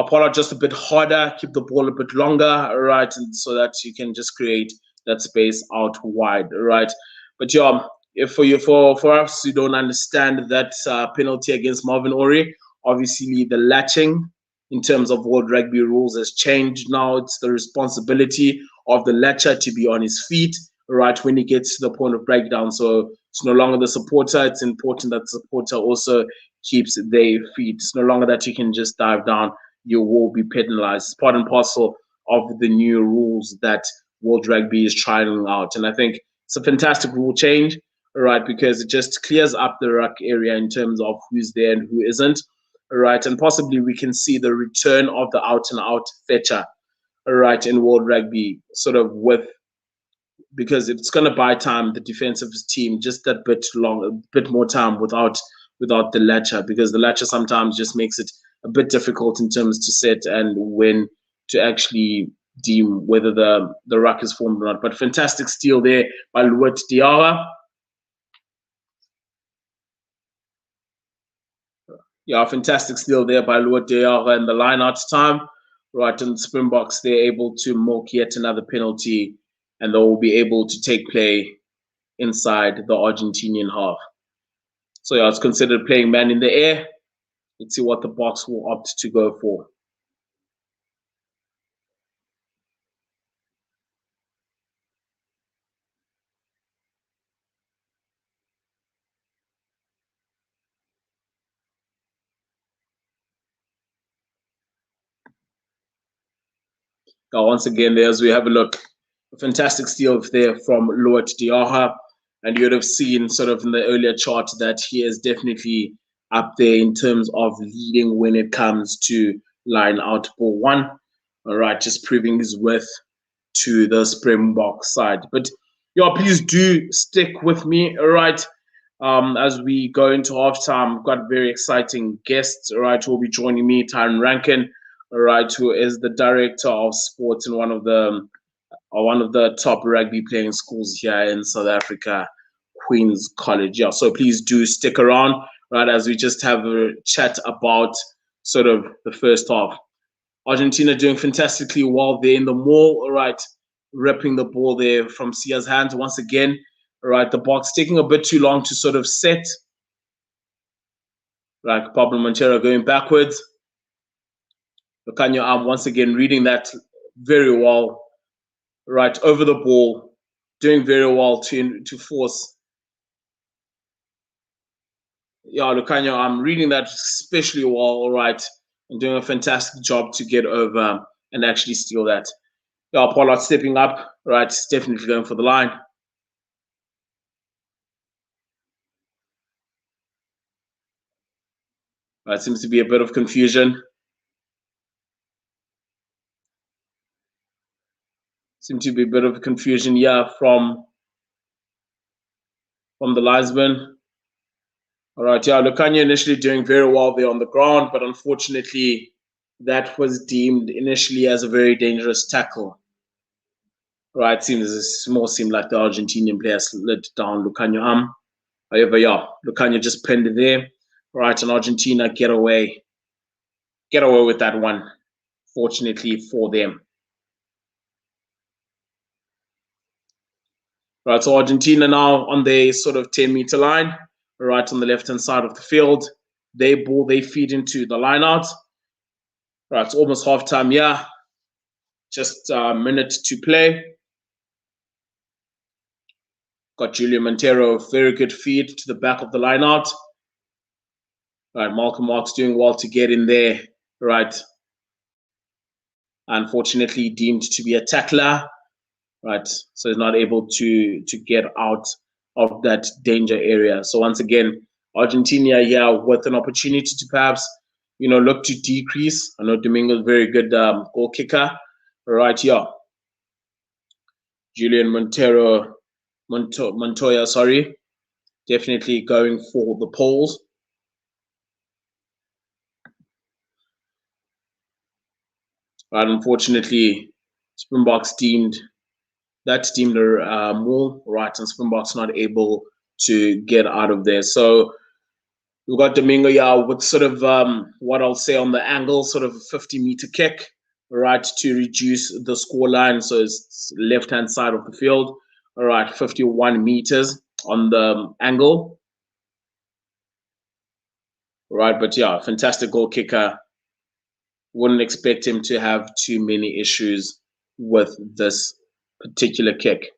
Pollard just a bit harder, keep the ball a bit longer, right, and so that you can just create that space out wide, right. But yeah, if for us who don't understand that penalty against Marvin Ori, obviously the latching in terms of World Rugby rules has changed now. It's the responsibility of the latcher to be on his feet, right, when he gets to the point of breakdown. So it's no longer the supporter. It's important that the supporter also keeps their feet. It's no longer that you can just dive down. You will be penalized. It's part and parcel of the new rules that World Rugby is trying out. And I think it's a fantastic rule change, right? Because it just clears up the ruck area in terms of who's there and who isn't, right? And possibly we can see the return of the out-and-out fetcher, right, in World Rugby, sort of with, because it's going to buy time the defensive team just a bit more time without the latcher, because the latcher sometimes just makes it a bit difficult in terms to set and when to actually deem whether the ruck is formed or not. But fantastic steal there by Luat Diarra. Yeah, fantastic steal there by Luat Diarra in the line out time. Right, and Springboks, they're able to milk yet another penalty, and they will be able to take play inside the Argentinian half. So yeah, it's considered playing man in the air. Let's see what the Boks will opt to go for. Once again, there as we have a look, a fantastic steal there from Luat Diarra. And you would have seen sort of in the earlier chart that he is definitely up there in terms of leading when it comes to line out ball one. All right, just proving his worth to the Springbok side. But yeah, please do stick with me, all right? As we go into halftime, we've got very exciting guests, all right, who will be joining me, Ranken, all right, who is the director of sports in one of the top rugby playing schools here in South Africa, Queen's College. Yeah, so please do stick around, right, as we just have a chat about sort of the first half. Argentina doing fantastically well there in the maul, all right, ripping the ball there from Sia's hands once again. All right, the Boks taking a bit too long to sort of set. Like Pablo Montero going backwards. Lucanio once again reading that very well, right, over the ball, doing very well to force. Yeah, Lucanio, I'm reading that especially well, all right, and doing a fantastic job to get over and actually steal that. Yeah, Pollard stepping up, right, he's definitely going for the line. Right, seems to be a bit of confusion. Seems to be a bit of confusion here from the linesman. All right, yeah, Lucanio initially doing very well there on the ground, but unfortunately, that was deemed initially as a very dangerous tackle. Right, seems like the Argentinian player slid down Lucanio arm. However, yeah, Lucanio just pinned it there. Right, and Argentina get away with that one, fortunately for them. Right, so Argentina now on their sort of 10-meter line, right on the left-hand side of the field. They feed into the line-out. Right, it's almost half-time, yeah. Just a minute to play. Got Julian Montero, very good feed to the back of the line-out. Right, Malcolm Marx doing well to get in there. Right. Unfortunately deemed to be a tackler. Right, so he's not able to get out of that danger area. So once again, Argentina here with an opportunity to perhaps, look to decrease. I know Domingo's very good goal kicker. Right here. Julian Montoya, sorry. Definitely going for the poles. Right, unfortunately, Springboks deemed a move, right, and Springboks not able to get out of there. So we've got Domingo with sort of what I'll say on the angle, sort of a 50-meter kick, right, to reduce the score line. So it's left-hand side of the field, all right, 51 meters on the angle. Right, but yeah, fantastic goal kicker. Wouldn't expect him to have too many issues with this particular kick.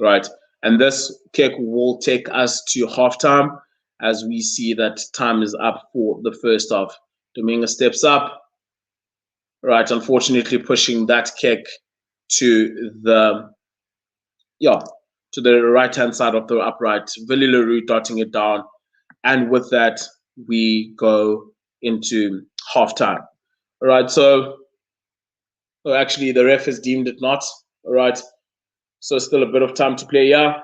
Right, and this kick will take us to halftime. as we see that time is up for the first half. Dominga steps up. Right, unfortunately pushing that kick to the right-hand side of the upright. Willie Leroux dotting it down. And with that, we go into halftime. All right, so actually the ref has deemed it not. All right, so still a bit of time to play here.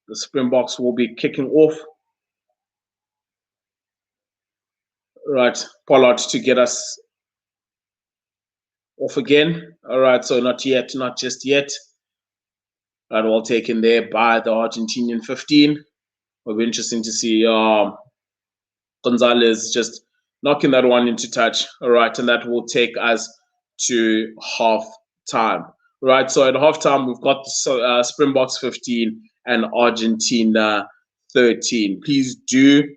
The Springboks will be kicking off. All right, Pollard to get us off again. All right, so not yet, not just yet. Right, well taken there by the Argentinian 15. It'll be interesting to see Gonzalez just knocking that one into touch. All right, and that will take us to half time. Right, so at halftime, we've got Springboks 15 and Argentina 13. Please do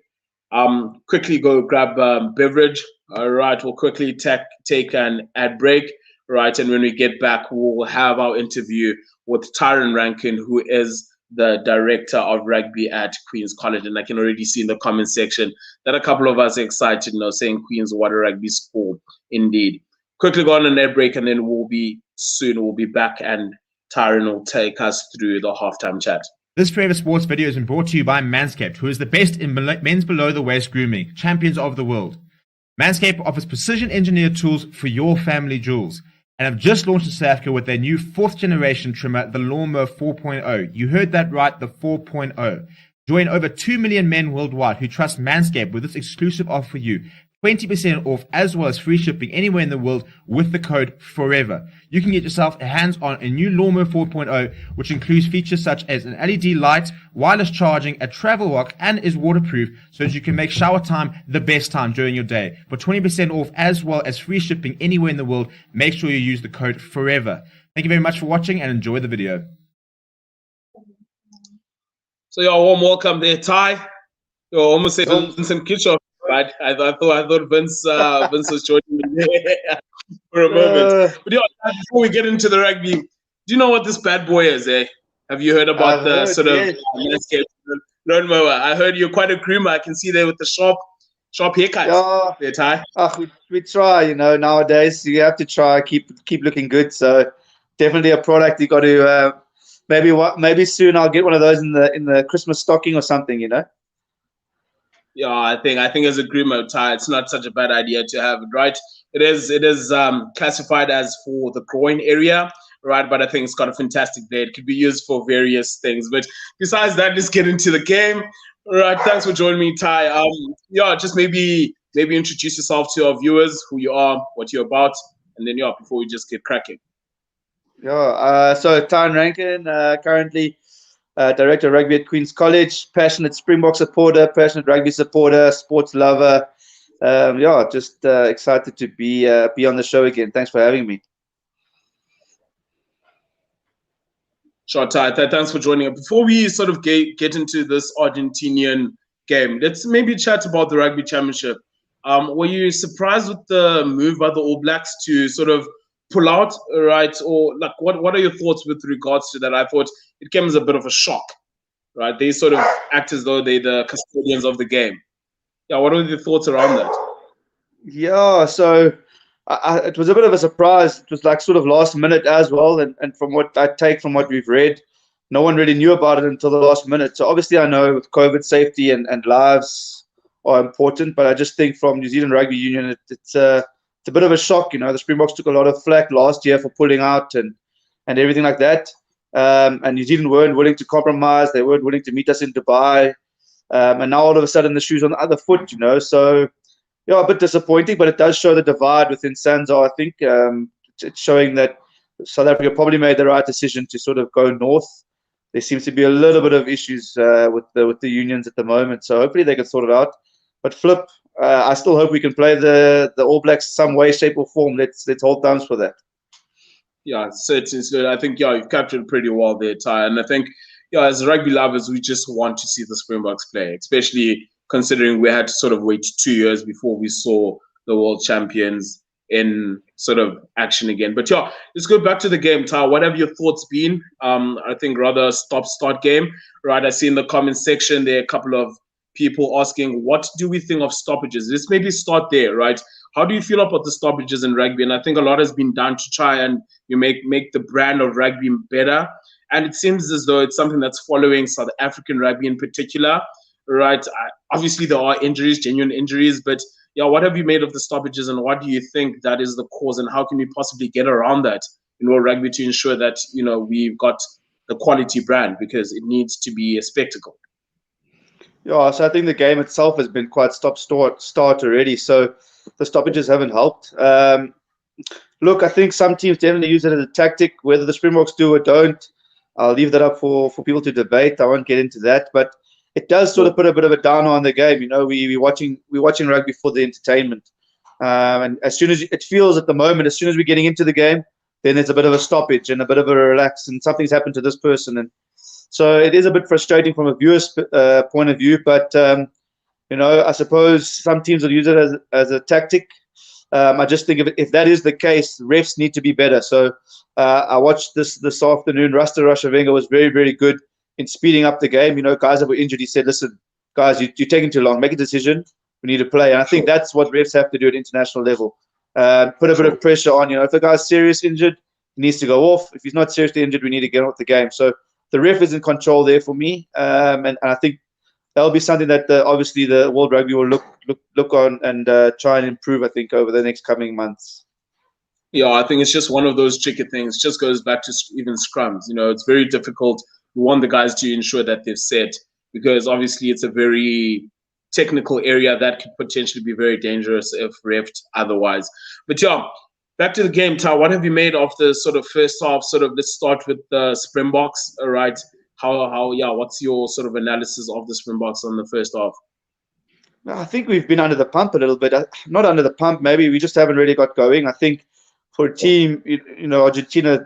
quickly go grab beverage. All right, we'll quickly take an ad break. Right, and when we get back, we'll have our interview with Ranken, who is the director of rugby at Queen's College. And I can already see in the comment section that a couple of us are excited, saying Queen's what a rugby school indeed. Quickly go on an ad break, and then we'll be back, and Tyron will take us through the halftime chat. This Forever Sports video has been brought to you by Manscaped, who is the best in men's below-the-waist grooming, champions of the world. Manscaped offers precision-engineered tools for your family jewels, and have just launched in South Africa with their new 4th-generation trimmer, the Lawnmower 4.0. You heard that right, the 4.0. Join over 2 million men worldwide who trust Manscaped with this exclusive offer for you. 20% off as well as free shipping anywhere in the world with the code FOREVER. You can get yourself hands-on a new Lawnmower 4.0, which includes features such as an LED light, wireless charging, a travel lock, and is waterproof so that you can make shower time the best time during your day. For 20% off as well as free shipping anywhere in the world, make sure you use the code FOREVER. Thank you very much for watching and enjoy the video. So warm welcome there, Ty. Almost said Vincent Kitchell. Right, I thought Vince was joining me for a moment. But before we get into the rugby, do you know what this bad boy is? Have you heard about landscape lawnmower? I heard you're quite a groomer. I can see there with the sharp haircut. Yeah, there, Ty. We try, nowadays you have to try keep looking good. So definitely a product you got to maybe soon I'll get one of those in the Christmas stocking or something, Yeah, I think as a groomer, Ty, it's not such a bad idea to have it, right? It is classified as for the groin area, right? But I think it's got a fantastic blade. It could be used for various things. But besides that, let's get into the game. All right, thanks for joining me, Ty. Just maybe introduce yourself to our viewers, who you are, what you're about, and then before we just get cracking. So Ty Ranken, currently Director of Rugby at Queen's College, passionate Springbok supporter, passionate rugby supporter, sports lover. Just excited to be on the show again. Thanks for having me. Sure, Ty. Thanks for joining us. Before we sort of get into this Argentinian game, let's maybe chat about the Rugby Championship. Were you surprised with the move by the All Blacks to sort of pull out, right? Or what are your thoughts with regards to that? I thought it came as a bit of a shock, right? They sort of act as though they're the custodians of the game. What are your thoughts around that? So it was a bit of a surprise. It was sort of last minute as well, and from what I take from what we've read, no one really knew about it until the last minute. So obviously I know with COVID, safety and lives are important, but I just think from New Zealand Rugby Union, it's a bit of a shock. The Springboks took a lot of flack last year for pulling out and everything like that. And New Zealand weren't willing to compromise. They weren't willing to meet us in Dubai. And now all of a sudden the shoe's on the other foot, So, a bit disappointing, but it does show the divide within SANZAAR. I think it's showing that South Africa probably made the right decision to sort of go north. There seems to be a little bit of issues with the unions at the moment. So hopefully they can sort it out. But Flip, I still hope we can play the All Blacks some way, shape, or form. Let's hold thumbs for that. Certainly. I think you've captured it pretty well there, Ty. And I think as rugby lovers, we just want to see the Springboks play, especially considering we had to sort of wait 2 years before we saw the world champions in sort of action again. But let's go back to the game, Ty. What have your thoughts been? I think rather stop-start game, right? I see in the comment section there are a couple of people asking, what do we think of stoppages? Let's maybe start there, right? How do you feel about the stoppages in rugby? And I think a lot has been done to try and make the brand of rugby better. And it seems as though it's something that's following South African rugby in particular, right? Obviously, there are injuries, genuine injuries, but yeah, what have you made of the stoppages, and what do you think that is the cause, and how can we possibly get around that in World Rugby to ensure that we've got the quality brand, because it needs to be a spectacle? Yeah, so I think the game itself has been quite stop-start already, so the stoppages haven't helped. Look, I think some teams definitely use it as a tactic. Whether the Springboks do or don't, I'll leave that up for people to debate. I won't get into that, but it does sort of put a bit of a downer on the game. We're watching rugby for the entertainment, and as soon as it feels at the moment, as soon as we're getting into the game, then there's a bit of a stoppage and a bit of a relax, and something's happened to this person, and so it is a bit frustrating from a viewer's point of view. But I suppose some teams will use it as a tactic. I just think if that is the case, refs need to be better. So I watched this afternoon. Rasta Rashavenga was very, very good in speeding up the game. Guys that were injured, he said, listen, guys, you're taking too long. Make a decision. We need to play. And I think that's what refs have to do at international level. Put a bit of pressure on. If the guy's serious injured, he needs to go off. If he's not seriously injured, we need to get off the game. So the ref is in control there for me. And I think that'll be something that obviously the World Rugby will look on and try and improve, I think, over the next coming months. Yeah, I think it's just one of those tricky things. It just goes back to even scrums. It's very difficult. We want the guys to ensure that they've set, because obviously it's a very technical area that could potentially be very dangerous if refed otherwise. But yeah, back to the game, Ty. What have you made of the sort of first half? Let's start with the Springboks, all right? What's your sort of analysis of the Springboks on the first half? I think we've been under the pump a little bit. Not under the pump, maybe we just haven't really got going. I think for a team, Argentina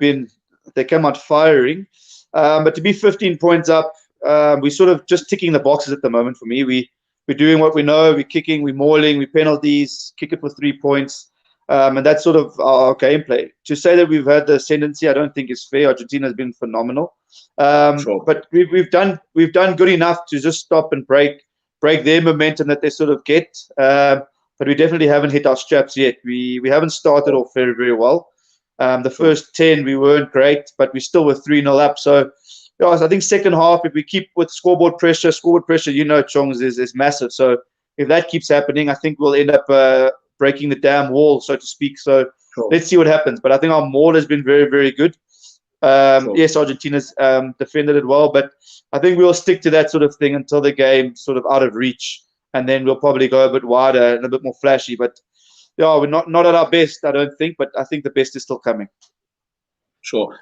they came out firing. But to be 15 points up, we're sort of just ticking the boxes at the moment for me. We're doing what we know. We're kicking, we're mauling, we penalties, kick it for 3 points. And that's sort of our gameplay. To say that we've had the ascendancy, I don't think is fair. Argentina has been phenomenal. But we've done good enough to just stop and break their momentum that they sort of get. But we definitely haven't hit our straps yet. We haven't started off very, very well. The first 10, we weren't great, but we still were 3-0 up. So, I think second half, if we keep with scoreboard pressure, Chongs is massive. So if that keeps happening, I think we'll end up breaking the damn wall, so to speak. So let's see what happens. But I think our maul has been very, very good. Yes, Argentina's defended it well, but I think we'll stick to that sort of thing until the game's sort of out of reach, and then we'll probably go a bit wider and a bit more flashy. But yeah, we're not at our best, I don't think, but I think the best is still coming. Sure.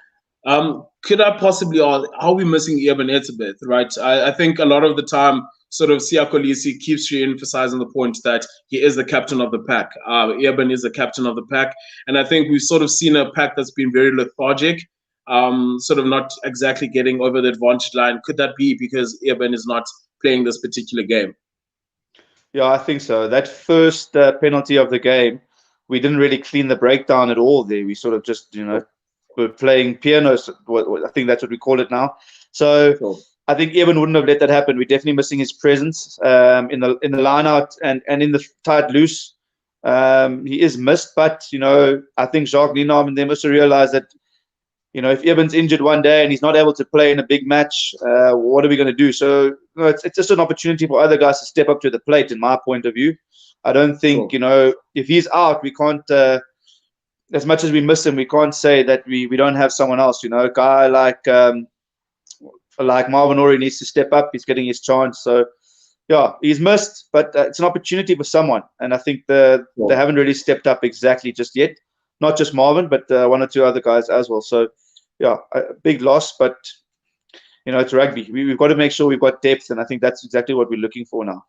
Could I possibly ask, are we missing Eben Etzebeth, right? I think a lot of the time, sort of Siya Kolisi keeps re-emphasizing the point that he is the captain of the pack. Eben is the captain of the pack. And I think we've sort of seen a pack that's been very lethargic, sort of not exactly getting over the advantage line. Could that be because Eben is not playing this particular game? Yeah, I think so. That first penalty of the game, we didn't really clean the breakdown at all there. We sort of just, we're playing pianos. I think that's what we call it now. So I think Eben wouldn't have let that happen. We're definitely missing his presence in the line out and in the tight loose. He is missed, but, I think Jacques Nienaam and they must have realized that, if Eben's injured one day and he's not able to play in a big match, what are we going to do? So it's just an opportunity for other guys to step up to the plate, in my point of view. I don't think, if he's out, we can't, as much as we miss him, we can't say that we don't have someone else. A guy like Marvin Ory needs to step up. He's getting his chance. So, yeah, he's missed, but it's an opportunity for someone. And I think they haven't really stepped up exactly just yet. Not just Marvin, but one or two other guys as well. So, yeah, a big loss, but, it's rugby. We've got to make sure we've got depth, and I think that's exactly what we're looking for now.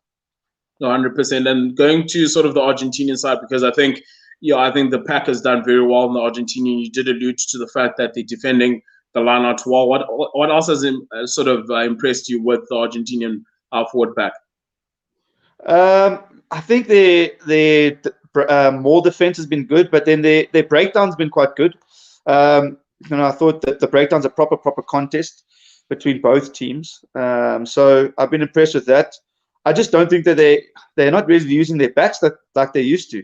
100%. And going to sort of the Argentinian side, because I think the pack has done very well in the Argentinian. You did allude to the fact that they're defending the line out well. What else has sort of impressed you with the Argentinian forward pack? I think their more defense has been good, but then their breakdown's been quite good. I thought that the breakdown's a proper contest between both teams. So I've been impressed with that. I just don't think that they're not really using their backs like they used to.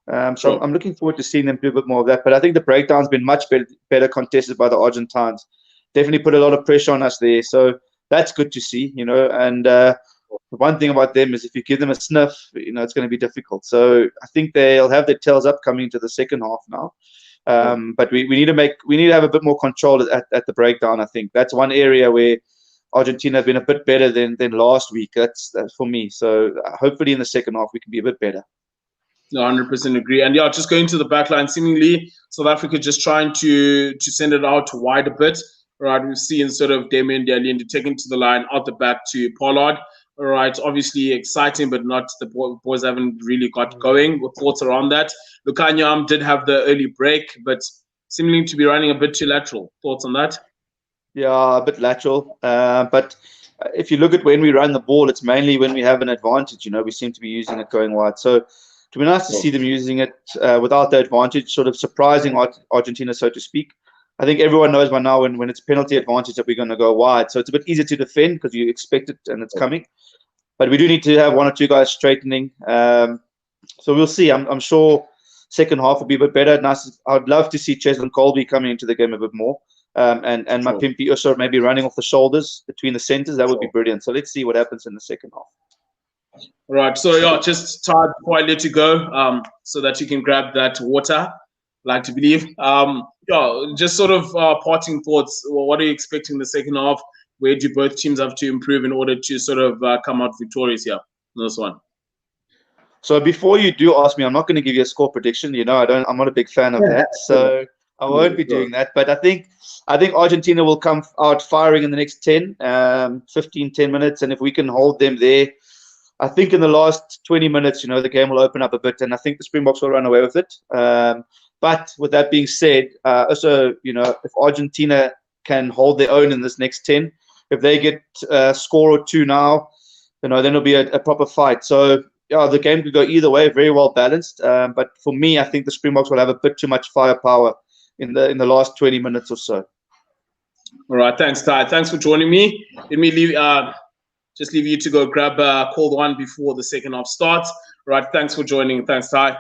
So Sure. I'm looking forward to seeing them do a bit more of that. But I think the breakdown's been much better contested by the Argentines. Definitely put a lot of pressure on us there. So that's good to see, And the one thing about them is if you give them a sniff, it's going to be difficult. So I think they'll have their tails up coming into the second half now. But we need to have a bit more control at the breakdown. I think that's one area where Argentina have been a bit better than last week. That's for me. So hopefully in the second half we can be a bit better. No, 100% agree. And yeah, just going to the back line, seemingly South Africa just trying to send it out wide a bit. Right, we've seen sort of Damian Daliende taken to the line out the back to Pollard. All right, obviously exciting, but not the boys haven't really got going. What thoughts around that? Lukanyam did have the early break, but seeming to be running a bit too lateral. Thoughts on that? Yeah, a bit lateral. But if you look at when we run the ball, it's mainly when we have an advantage. We seem to be using it going wide. So it would be nice to see them using it without the advantage, sort of surprising Argentina, so to speak. I think everyone knows by now when it's penalty advantage that we're going to go wide. So it's a bit easier to defend because you expect it and it's coming. But we do need to have one or two guys straightening. So we'll see. I'm sure second half will be a bit better. Nice. I'd love to see Cheslin Colby coming into the game a bit more. And my Pimpy also maybe running off the shoulders between the centers. That would be brilliant. So let's see what happens in the second half. Right. So yeah, just Todd, before I let you go, so that you can grab that water, like to believe. Yeah, just sort of parting thoughts. Well, what are you expecting in the second half? Where do both teams have to improve in order to sort of come out victorious here in this one? So before you do ask me, I'm not going to give you a score prediction. I'm not a big fan of that. So I won't be doing that. But I think Argentina will come out firing in the next 10 minutes. And if we can hold them there, I think in the last 20 minutes, the game will open up a bit. And I think the Springboks will run away with it. But with that being said, also, if Argentina can hold their own in this next 10, if they get a score or two now, then it'll be a proper fight. So, yeah, the game could go either way, very well balanced. But for me, I think the Springboks will have a bit too much firepower in the last 20 minutes or so. All right, thanks, Ty. Thanks for joining me. Let me just leave you to go grab cold one before the second half starts. All right, thanks for joining. Thanks, Ty.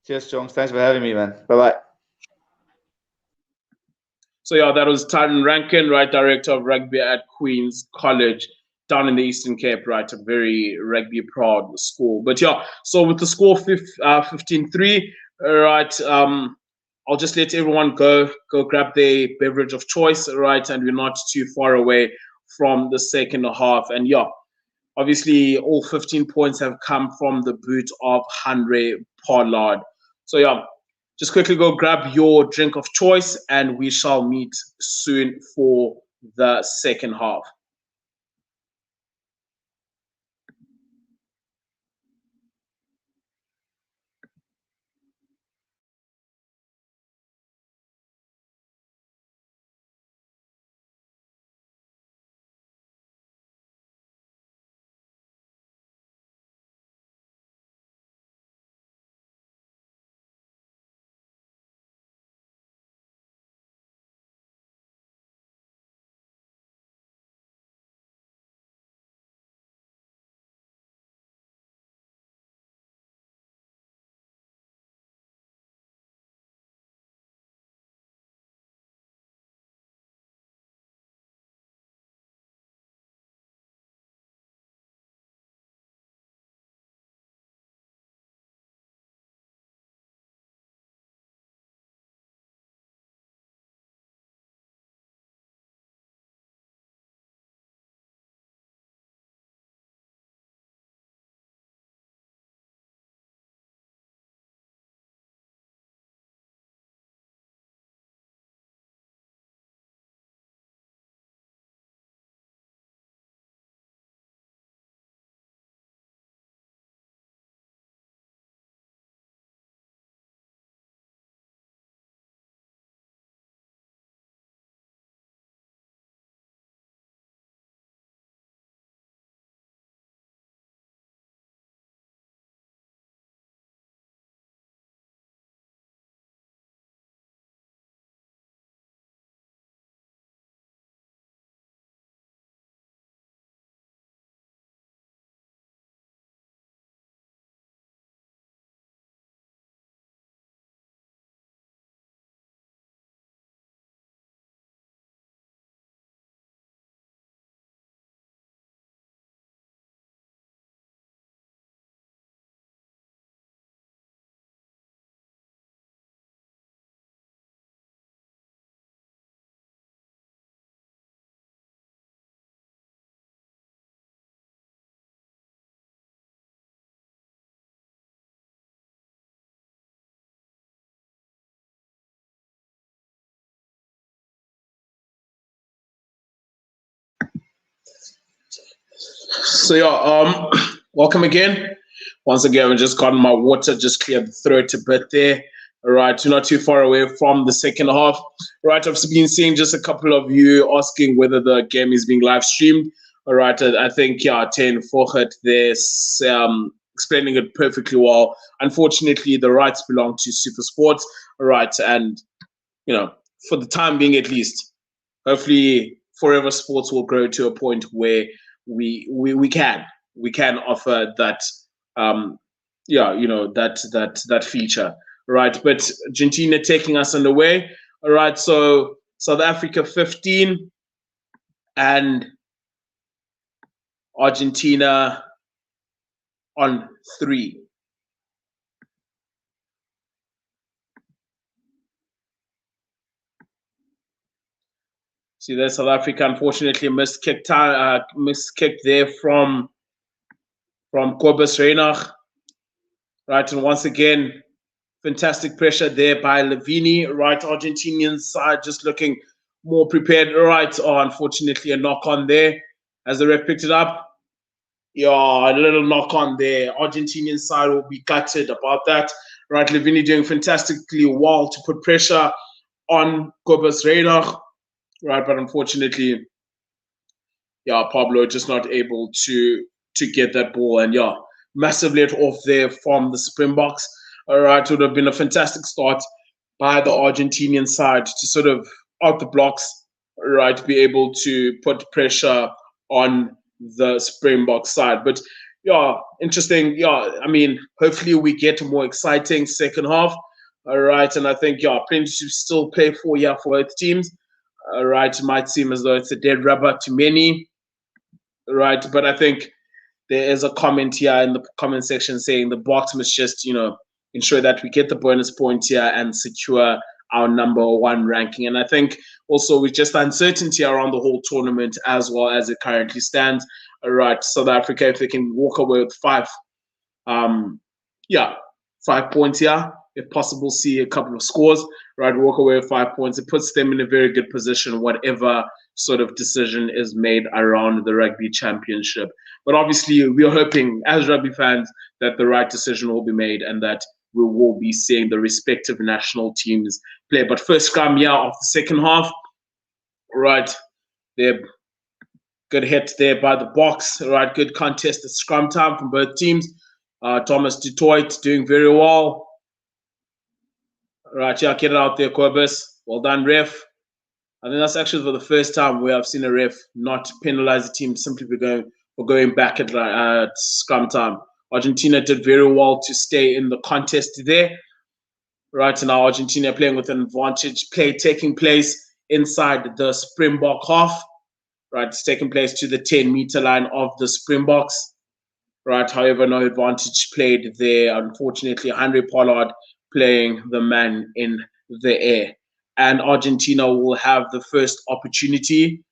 Cheers, Jones. Thanks for having me, man. Bye-bye. So, yeah, that was Tyron Ranken, right, director of rugby at Queen's College down in the Eastern Cape, right, a very rugby proud school. But, yeah, so with the score 15-3, right, I'll just let everyone go grab their beverage of choice, right, and we're not too far away from the second half. And, yeah, obviously all 15 points have come from the boot of Handré Pollard. So, yeah, just quickly go grab your drink of choice and we shall meet soon for the second half. So yeah, welcome again. Once again, I just got my water, just cleared the throat a bit there. All right, we're not too far away from the second half. All right, I've been seeing just a couple of you asking whether the game is being live streamed. All right, I think yeah, 10 Forget there, explaining it perfectly well. Unfortunately, the rights belong to Super Sports. All right, and you know, for the time being at least, hopefully Forever Sports will grow to a point where we can offer that that feature, right? But Argentina taking us underway. All right, so South Africa 15 and Argentina on 3. See, there's South Africa. Unfortunately, missed kick there from Kobus Reinach. Right, and once again, fantastic pressure there by Lavini. Right, Argentinian side just looking more prepared. Right, unfortunately, a knock on there as the ref picked it up. Yeah, a little knock on there. Argentinian side will be gutted about that. Right, Lavini doing fantastically well to put pressure on Kobus Reinach. Right, but unfortunately, yeah, Pablo just not able to get that ball, and yeah, massive let off there from the Springboks. All right, would have been a fantastic start by the Argentinian side to sort of out the blocks, right, be able to put pressure on the Springbok side. But yeah, interesting. Yeah, I mean, hopefully we get a more exciting second half. All right, and I think yeah, plenty to still play for for both teams. All right, it might seem as though it's a dead rubber to many, right? But I think there is a comment here in the comment section saying the Boks must just, ensure that we get the bonus point here and secure our number 1 ranking. And I think also with just uncertainty around the whole tournament as well as it currently stands, all right, South Africa, if they can walk away with 5 points here, if possible, see a couple of scores, right, walk away with 5 points. It puts them in a very good position, whatever sort of decision is made around the rugby championship. But obviously, we are hoping as rugby fans that the right decision will be made and that we will be seeing the respective national teams play. But first scrum, of the second half, right, there, good hit there by the Boks, right, good contest at scrum time from both teams. Thomas du Toit doing very well. Right, yeah, get it out there, Corbus. Well done, ref. I think that's actually for the first time where I've seen a ref not penalize the team simply for going back at scrum time. Argentina did very well to stay in the contest there. Right, and now Argentina playing with an advantage, play taking place inside the Springbok half. Right, it's taking place to the 10-meter line of the Springboks. Right, however, no advantage played there. Unfortunately, Henry Pollard playing the man in the air. And Argentina will have the first opportunity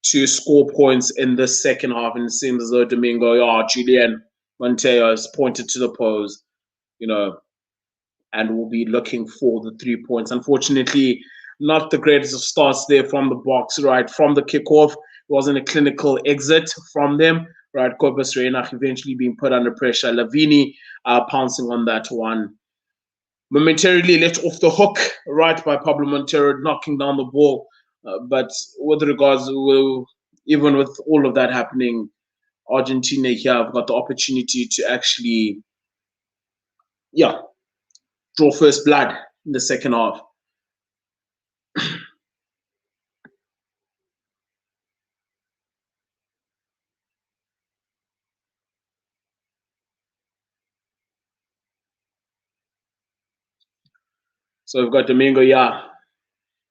to score points in the second half. And it seems as though Julian Monteo has pointed to the pose, and will be looking for the 3 points. Unfortunately, not the greatest of starts there from the Boks, right? From the kickoff, it wasn't a clinical exit from them, right? Kobus Reinach eventually being put under pressure. Lavini pouncing on that one. Momentarily let off the hook, right, by Pablo Montero, knocking down the ball. But with regards, even with all of that happening, Argentina here have got the opportunity to actually, draw first blood in the second half. So we've got Domingo,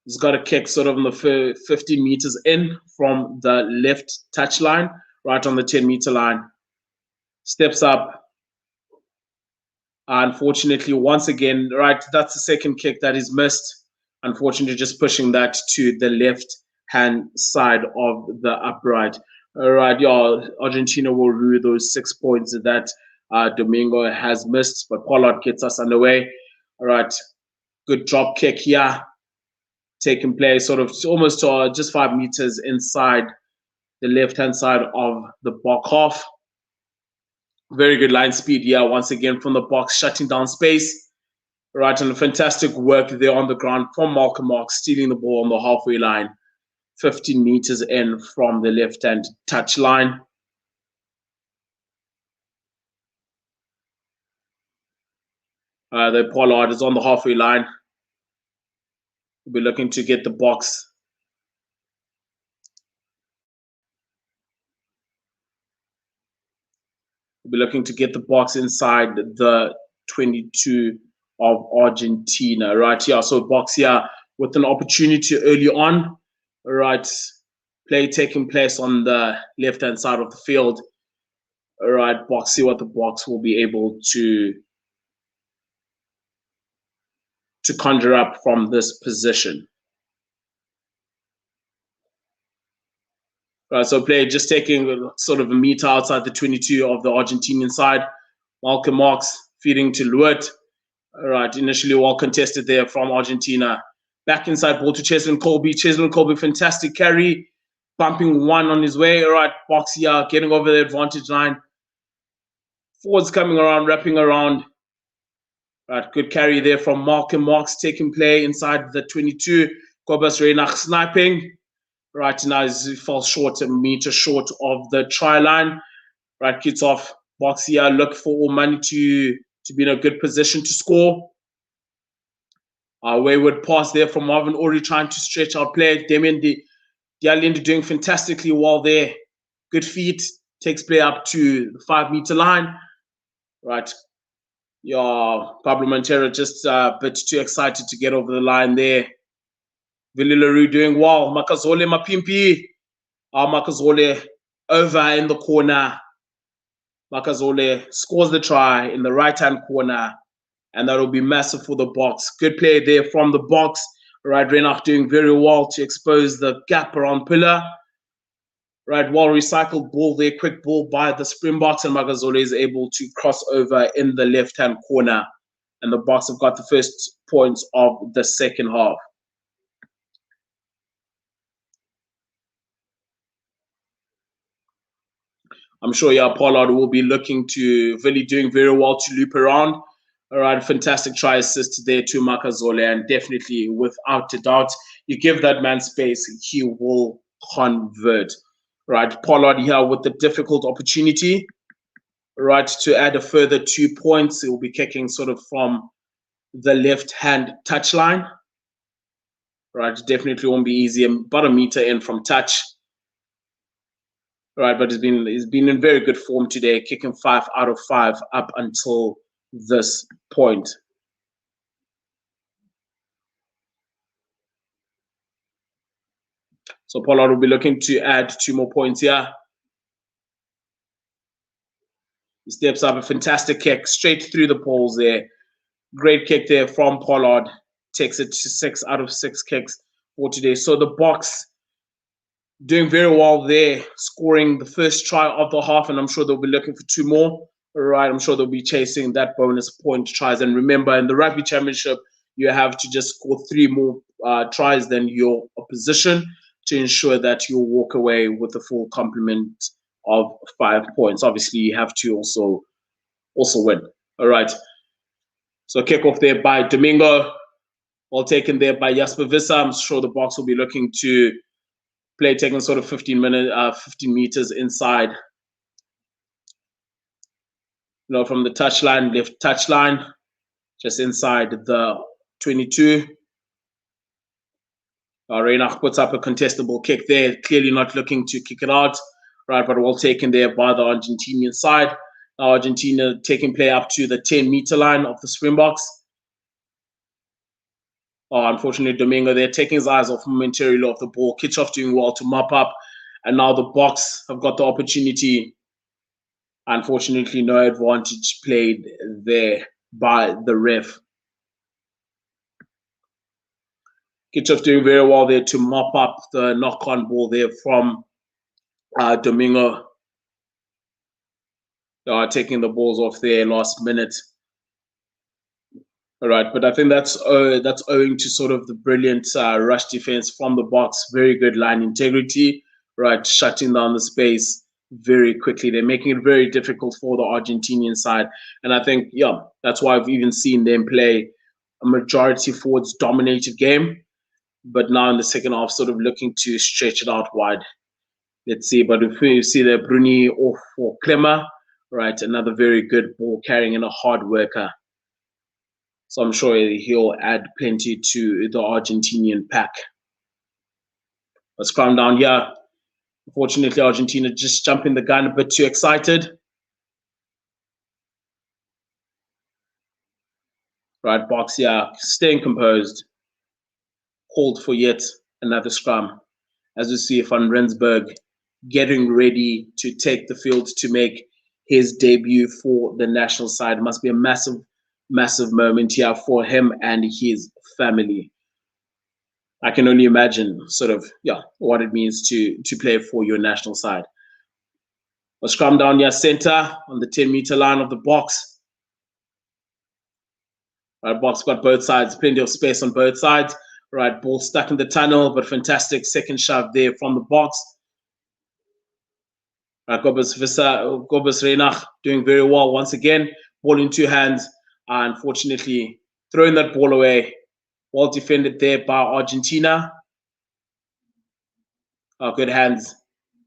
he's got a kick sort of in the 15 meters in from the left touch line, right on the 10-meter line. Steps up. Unfortunately, once again, right, that's the second kick that is missed. Unfortunately, just pushing that to the left-hand side of the upright. All right, Argentina will rue those 6 points that Domingo has missed, but Pollard gets us underway. All right, good drop kick here, taking place sort of almost just 5 meters inside the left-hand side of the box half. Very good line speed here, once again from the box, shutting down space. Right, and fantastic work there on the ground from Malcolm Marx, stealing the ball on the halfway line, 15 meters in from the left-hand touch line. The Pollard is on the halfway line. We'll be looking to get the box. We'll be looking to get the box inside the 22 of Argentina. Right here, so box here with an opportunity early on. Right, play taking place on the left-hand side of the field. All right, box, see what the box will be able to conjure up from this position. Right, so play just taking sort of a meter outside the 22 of the Argentinian side. Malcolm Marx feeding to Luet. All right, initially well contested there from Argentina. Back inside ball to Cheslin Colby. Cheslin Colby, fantastic carry. Bumping one on his way. All right, box here, getting over the advantage line. Forwards coming around, wrapping around. Right, good carry there from Malcolm Marx, taking play inside the 22. Kobus Reinach sniping. Right, now he falls short, a meter short of the try line. Right, kicks off. Box here, look for all money to be in a good position to score. Wayward pass there from Marvin Ori, trying to stretch out play. Damien Dialinde doing fantastically well there. Good feet, takes play up to the 5-meter line. Right. Pablo Montero just a bit too excited to get over the line there. Willie Leroux doing well. Makazole Mapimpi. Makazole over in the corner. Makazole scores the try in the right-hand corner, and that will be massive for the box. Good play there from the box. Right, Reinach doing very well to expose the gap around Pillar. Right, well recycled ball there, quick ball by the Springboks, and Makazole is able to cross over in the left-hand corner. And the Boks have got the first points of the second half. I'm sure Pollard will be looking to really doing very well to loop around. All right, fantastic try assist there to Makazole, and definitely, without a doubt, you give that man space, he will convert. Right, Pollard here with the difficult opportunity, right, to add a further 2 points. He will be kicking sort of from the left-hand touch line. Right, definitely won't be easy, about a meter in from touch. Right, but he's been in very good form today, kicking 5 out of 5 up until this point. So Pollard will be looking to add 2 more points here. He steps up, a fantastic kick straight through the poles there. Great kick there from Pollard. Takes it to 6 out of 6 kicks for today. So the Boks doing very well there, scoring the first try of the half, and I'm sure they'll be looking for 2 more. All right, I'm sure they'll be chasing that bonus point tries. And remember, in the Rugby Championship, you have to just score 3 more tries than your opposition to ensure that you'll walk away with a full complement of 5 points. Obviously, you have to also win. All right. So kickoff there by Domingo, well taken there by Jasper Visser. I'm sure the Boks will be looking to play, taking sort of 15 meters inside. From the touchline, left touchline, just inside the 22. Reinach puts up a contestable kick there, clearly not looking to kick it out, right? But well taken there by the Argentinian side. Argentina taking play up to the 10-meter line of the Springboks. Unfortunately, Domingo there taking his eyes off momentarily off the ball. Kitchoff doing well to mop up, and now the Boks have got the opportunity. Unfortunately, no advantage played there by the ref. Kitchoff doing very well there to mop up the knock-on ball there from Domingo. Taking the balls off there last minute. All right, but I think that's owing to sort of the brilliant rush defense from the Boks. Very good line integrity. right, shutting down the space very quickly. They're making it very difficult for the Argentinian side. And I think, yeah, that's why I've even seen them play a majority forwards dominated game. But now in the second half, sort of looking to stretch it out wide. Let's see. But if we see the Bruni off for Clemmer, right, another very good ball carrying and a hard worker. So I'm sure he'll add plenty to the Argentinian pack. Let's calm down here. Unfortunately, Argentina just jumping the gun a bit too excited. Right, box here, staying composed. Called for yet another scrum. As we see Van Rensburg getting ready to take the field to make his debut for the national side. It must be a massive, massive moment here for him and his family. I can only imagine sort of, what it means to play for your national side. A scrum down here center on the 10-meter line of the box. Right, box got both sides, plenty of space on both sides. Right, ball stuck in the tunnel, but fantastic second shove there from the box. Right, Gobus Reinach doing very well once again. Ball in two hands. Unfortunately, throwing that ball away. Well defended there by Argentina. Good hands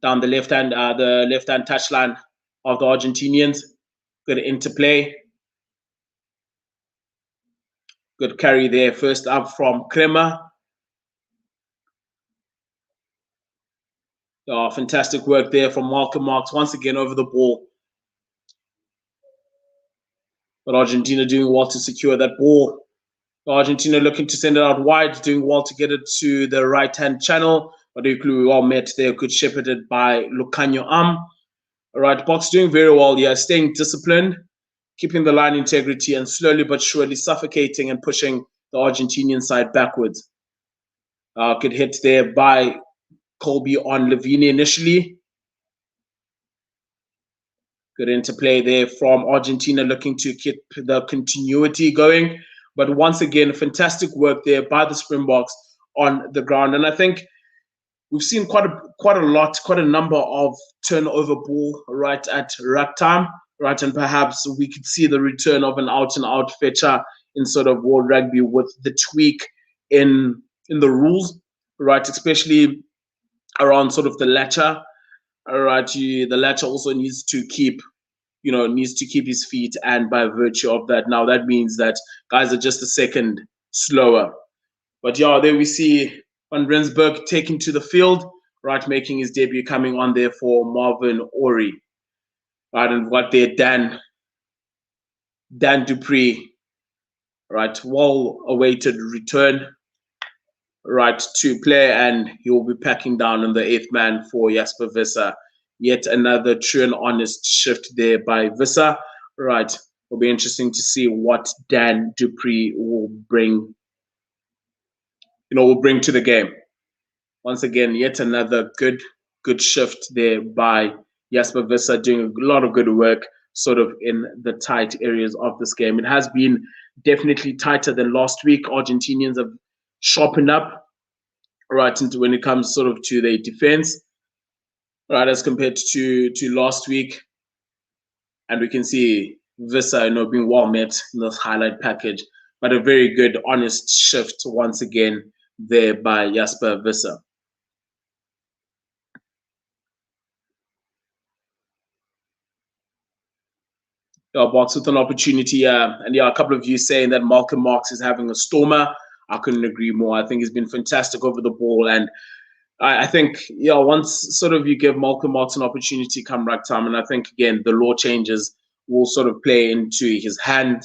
down the left hand touchline of the Argentinians. Good interplay. Good carry there. First up from Kremer. Fantastic work there from Malcolm Marx once again over the ball. But Argentina doing well to secure that ball. Argentina looking to send it out wide, doing well to get it to the right-hand channel. But equally well met there, good shepherded by Lucanio All right, box doing very well here, staying disciplined, keeping the line integrity, and slowly but surely suffocating and pushing the Argentinian side backwards. Good hit there by Colby on Levine initially. Good interplay there from Argentina, looking to keep the continuity going. But once again, fantastic work there by the Springboks on the ground. And I think we've seen quite a number of turnover ball right at ruck time, right? And perhaps we could see the return of an out-and-out fetcher in sort of World Rugby with the tweak in the rules, right? Especially around sort of the latcher, right? The latcher also needs to keep his feet, and by virtue of that, now that means that guys are just a second slower. But yeah, there we see Van Rensburg taking to the field, right, making his debut, coming on there for Marvin Ori. Right, and what there, Dan Dupree, right, well-awaited return, right, to play, and he will be packing down on the 8th man for Jasper Visser. Yet another true and honest shift there by Visser. Right, it'll be interesting to see what Dan Dupree will bring to the game. Once again, yet another good shift there by Jasper Visser, doing a lot of good work sort of in the tight areas of this game. It has been definitely tighter than last week. Argentinians have sharpened up, right, into when it comes sort of to their defense, right, as compared to last week. And we can see Visser, being well met in this highlight package, but a very good, honest shift once again there by Jasper Visser. Box with an opportunity, and a couple of you saying that Malcolm Marx is having a stormer. I couldn't agree more. I think he's been fantastic over the ball, and I think once sort of you give Malcolm Marx an opportunity come ruck time, and I think again the law changes will sort of play into his hand.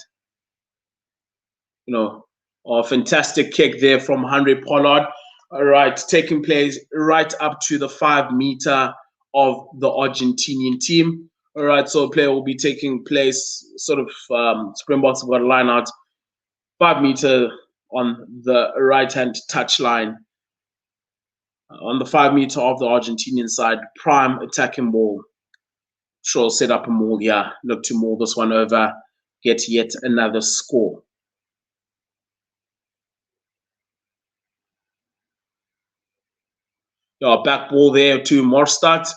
A fantastic kick there from Henry Pollard. All right, taking place right up to the 5 meter of the Argentinian team. All right, so a player will be taking place sort of Springboks have got a line out 5 meter on the right-hand touch line. On the 5 meter of the Argentinian side, prime attacking ball. Sure, set up a maul, look to maul this one over, get yet another score. Back ball there to Morstadt.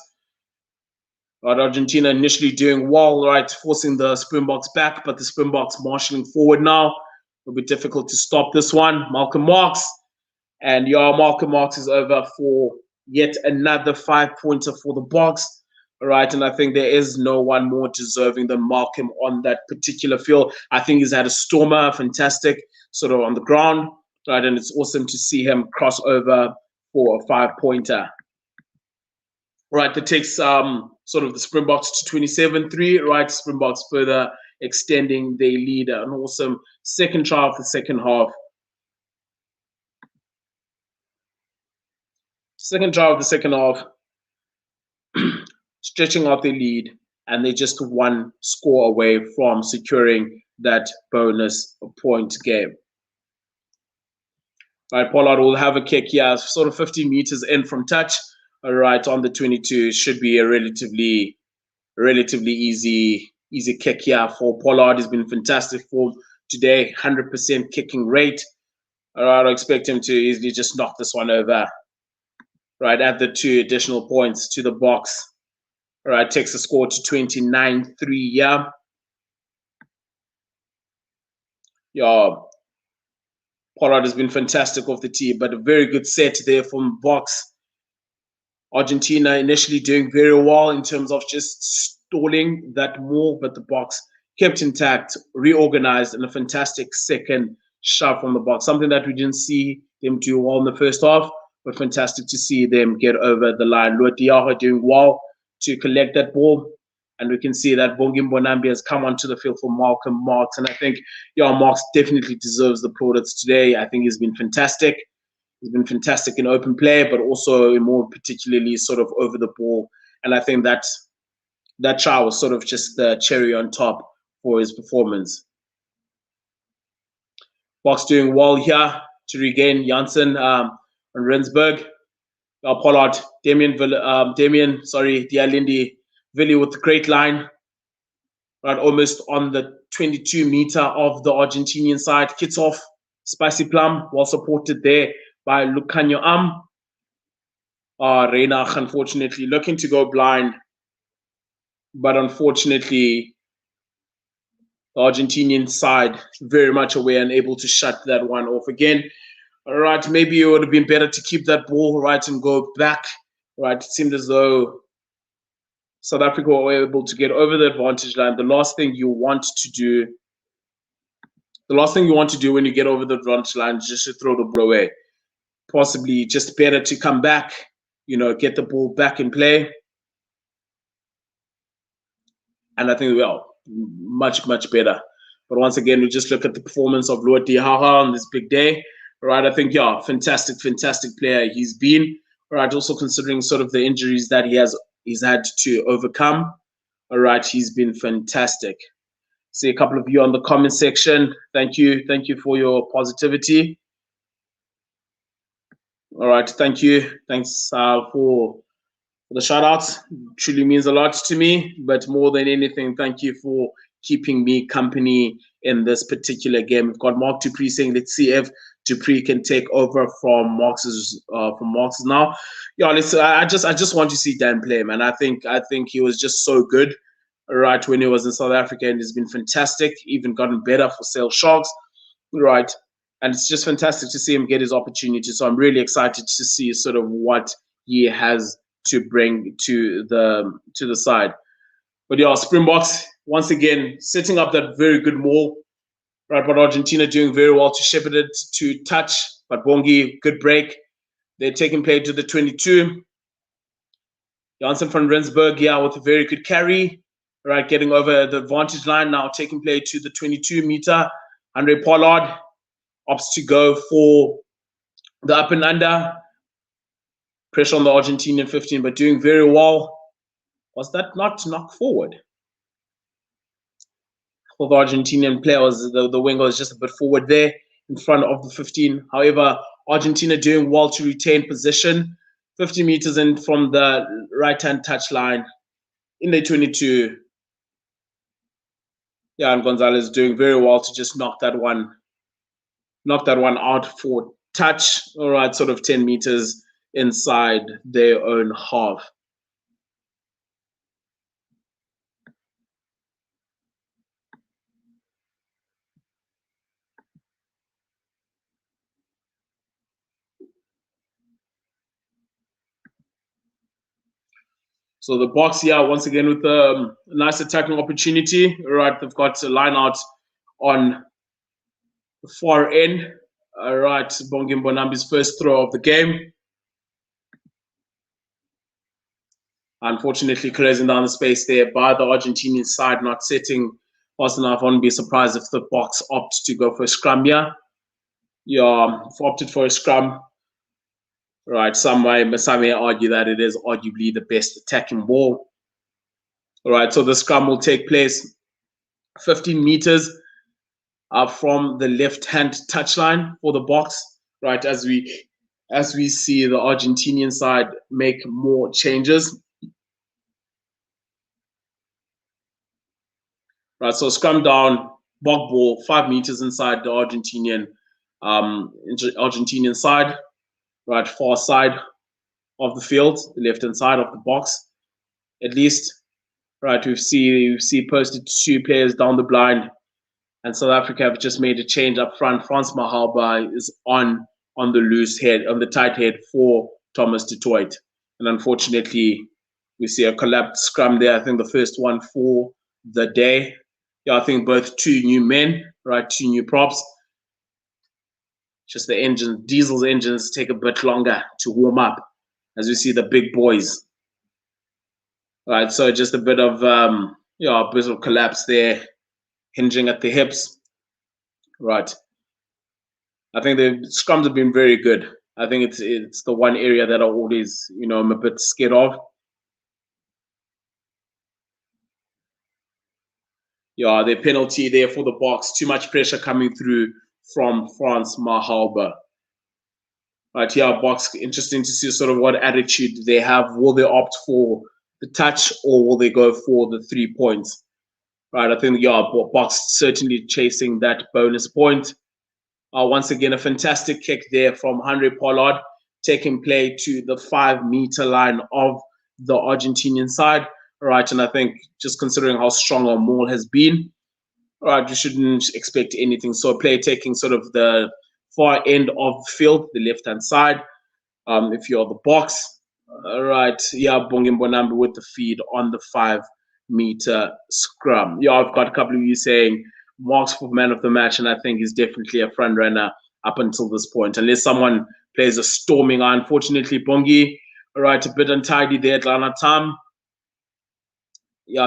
Right, Argentina initially doing well, right, forcing the Springboks back, but the Springboks marshalling forward now. It'll be difficult to stop this one. Malcolm Marx. And Malcolm Marx is over for yet another 5-pointer for the Boks. All right, and I think there is no one more deserving than Malcolm on that particular field. I think he's had a stormer, fantastic, sort of on the ground, right, and it's awesome to see him cross over for a 5-pointer. Right, that takes sort of the Springboks to 27-3, right? Springboks further extending their lead. An awesome second try of the second half. Second try of the second half, stretching out their lead, and they're just one score away from securing that bonus point game. Right, Pollard will have a kick here, sort of 50 meters in from touch. All right, on the 22, should be a relatively easy kick here for Pollard. He's been fantastic for today, 100% kicking rate. All right, I expect him to easily just knock this one over. Right, add the 2 additional points to the Boks. All right, takes the score to 29-3. Pollard has been fantastic off the tee, but a very good set there from Boks. Argentina initially doing very well in terms of just stalling that move, but the Boks kept intact, reorganized, and a fantastic second shot from the Boks. Something that we didn't see them do well in the first half, but fantastic to see them get over the line. Luatiaho doing well to collect that ball, and we can see that Bongi Mbonambi has come onto the field for Malcolm Marx, and I think Marx definitely deserves the plaudits today. I think he's been fantastic. He's been fantastic in open play, but also more particularly sort of over the ball. And I think that try was sort of just the cherry on top for his performance. Boks doing well here to regain Janssen on Rensburg. Pollard, Dialindi Villi with the great line. Right, almost on the 22-meter of the Argentinian side. Kickoff, Spicy Plum, well supported there by Lucanio Reina, unfortunately, looking to go blind. But unfortunately, the Argentinian side very much aware and able to shut that one off again. All right, maybe it would have been better to keep that ball right and go back. Right, it seemed as though South Africa were able to get over the advantage line. The last thing you want to do when you get over the advantage line is just to throw the ball away. Possibly just better to come back, get the ball back in play. And I think, much, much better. But once again, we just look at the performance of Luatiaho on this big day. Right, I think, fantastic player he's been. Right, also considering sort of the injuries that he's had to overcome. All right, he's been fantastic. See a couple of you on the comment section. Thank you for your positivity. All right, thank you. Thanks for the shout outs. Truly means a lot to me, but more than anything, thank you for keeping me company in this particular game. We've got Mark Dupree saying, let's see if Dupree can take over from Marx's now. I just want to see Dan play, man. I think he was just so good, right, when he was in South Africa, and he's been fantastic, even gotten better for Sale Sharks, right? And it's just fantastic to see him get his opportunity. So I'm really excited to see sort of what he has to bring to the side. But Springboks, once again, setting up that very good maul. Right, but Argentina doing very well to shepherd it to touch. But Bongi, good break. They're taking play to the 22. Janssen van Rensburg, with a very good carry. Right, getting over the advantage line now, taking play to the 22-meter. Andre Pollard opts to go for the up and under. Pressure on the Argentinian 15, but doing very well. Was that not knock forward? For the Argentinian player, the winger was just a bit forward there in front of the 15. However, Argentina doing well to retain position. 50 meters in from the right-hand touch line in the 22. And Gonzalez doing very well to just knock that one out for touch. All right, sort of 10 meters inside their own half. So the Boks here, once again, with a nice attacking opportunity. Right, they've got a line out on the far end. All right, Bongi Mbonambi's first throw of the game. Unfortunately, closing down the space there by the Argentinian side, not setting fast enough. I wouldn't be surprised if the Boks opt to go for a scrum here. Yeah, opted for a scrum. Right, some may argue that it is arguably the best attacking ball. All right, so the scrum will take place 15 meters from the left-hand touchline for the Boks. Right, as we see the Argentinian side make more changes. Right, so scrum down, bog ball, 5 meters inside the Argentinian side. Right, far side of the field, the left-hand side of the box, at least. Right, we see posted 2 players down the blind, and South Africa have just made a change up front. Frans Mahalba is on the loose head, on the tight head for Thomas du Toit, and unfortunately, we see a collapsed scrum there. I think the first one for the day. Yeah, I think both 2 new men, right, 2 new props. Just the engine, Diesel's engines take a bit longer to warm up, as we see the big boys. Right, so just a bit of a bit of collapse there, hinging at the hips. Right. I think the scrums have been very good. I think it's the one area that I always, I'm a bit scared of. Yeah, the penalty there for the Boks. Too much pressure coming through from Frans Mahalba. Right, here, Boks, interesting to see sort of what attitude they have. Will they opt for the touch or will they go for the 3 points? Right, I think, Boks certainly chasing that bonus point. Once again, a fantastic kick there from Henry Pollard, taking play to the 5-meter line of the Argentinian side. Right, and I think just considering how strong our maul has been, right, you shouldn't expect anything. So play taking sort of the far end of the field, the left-hand side. If you're the Boks, right, Bongi Mbonambi with the feed on the 5-meter scrum. I've got a couple of you saying marks for man of the match, and I think he's definitely a front runner up until this point, unless someone plays a storming eye. Unfortunately, Bongi, right, a bit untidy there at Lana Tam.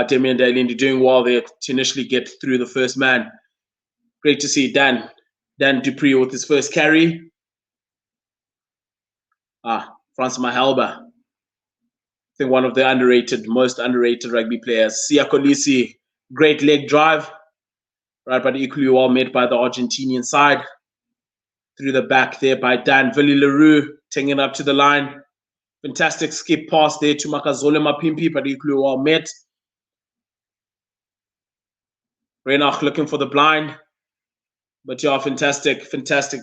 Damian Dailindi doing well there to initially get through the first man. Great to see Dan Dupree with his first carry. Frans Mahalba. I think one of the most underrated rugby players. Siya Kolisi, great leg drive. Right, but equally well made by the Argentinian side. Through the back there by Dan. Willie Leroux taking it up to the line. Fantastic skip pass there to Makazole Mapimpi, but equally well met. Reinach looking for the blind. But fantastic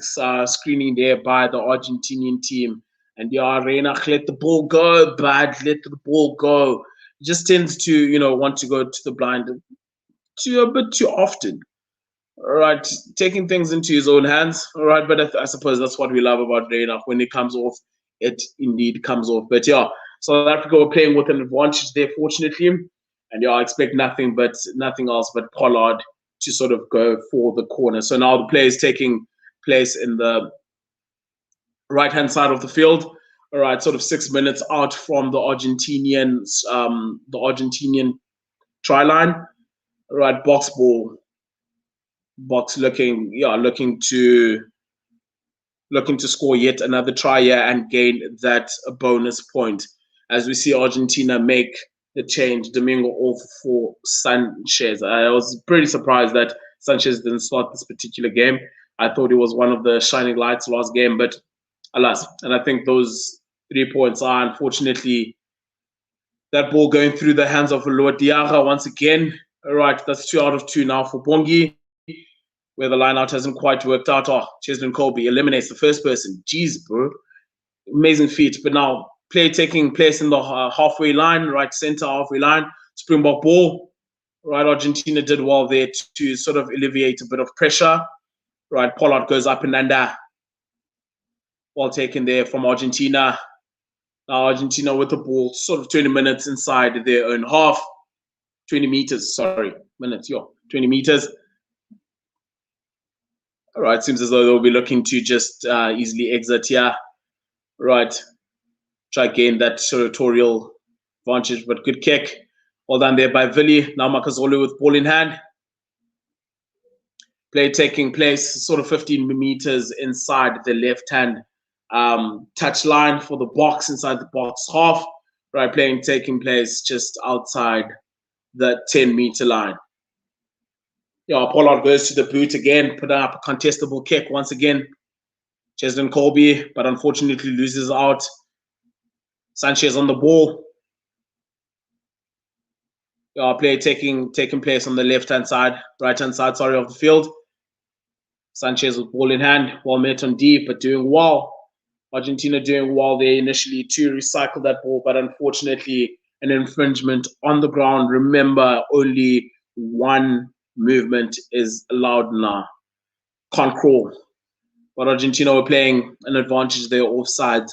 screening there by the Argentinian team. And Reinach let the ball go, let the ball go. He just tends to, want to go to the blind a bit too often. All right, taking things into his own hands. All right, but I suppose that's what we love about Reinach. When it comes off, it indeed comes off. But South Africa were playing with an advantage there, fortunately. And I expect nothing else but Pollard to sort of go for the corner. So now the play is taking place in the right-hand side of the field. All right, sort of 6 minutes out from the Argentinian try line. All right, box ball. Boks looking to score yet another try here and gain that bonus point. As we see Argentina make the change, Domingo off for Sanchez. I was pretty surprised that Sanchez didn't start this particular game. I thought he was one of the shining lights last game, but alas. And I think those 3 points are unfortunately that ball going through the hands of Lord Diarra once again. All right, that's 2 out of 2 now for Bongi, where the lineout hasn't quite worked out. Cheslin Colby eliminates the first person. Jeez, bro. amazing feat. But now play taking place in the halfway line, right center halfway line, Springbok ball. Right, Argentina did well there to sort of alleviate a bit of pressure. Right, Pollard goes up and under. Ball taken there from Argentina. Now Argentina with the ball, sort of 20 minutes inside their own half. 20 meters, sorry, minutes, 20 meters. All right, seems as though they'll be looking to just easily exit here. Right, try gain that territorial advantage, but good kick. Well done there by Vili. Now Makazole with ball in hand. Play taking place sort of 15 meters inside the left-hand touch line for the box, inside the box half. Right, playing taking place just outside the 10-meter line. Yeah, Pollard goes to the boot again, put up a contestable kick once again. Cheslin Colby, but unfortunately loses out. Sanchez on the ball. Play taking place on the left-hand side, right-hand side, sorry, of the field. Sanchez with ball in hand, well met on deep, but doing well. Argentina doing well there initially to recycle that ball, but unfortunately an infringement on the ground. Remember, only one movement is allowed now. Can't crawl. But Argentina were playing an advantage there offside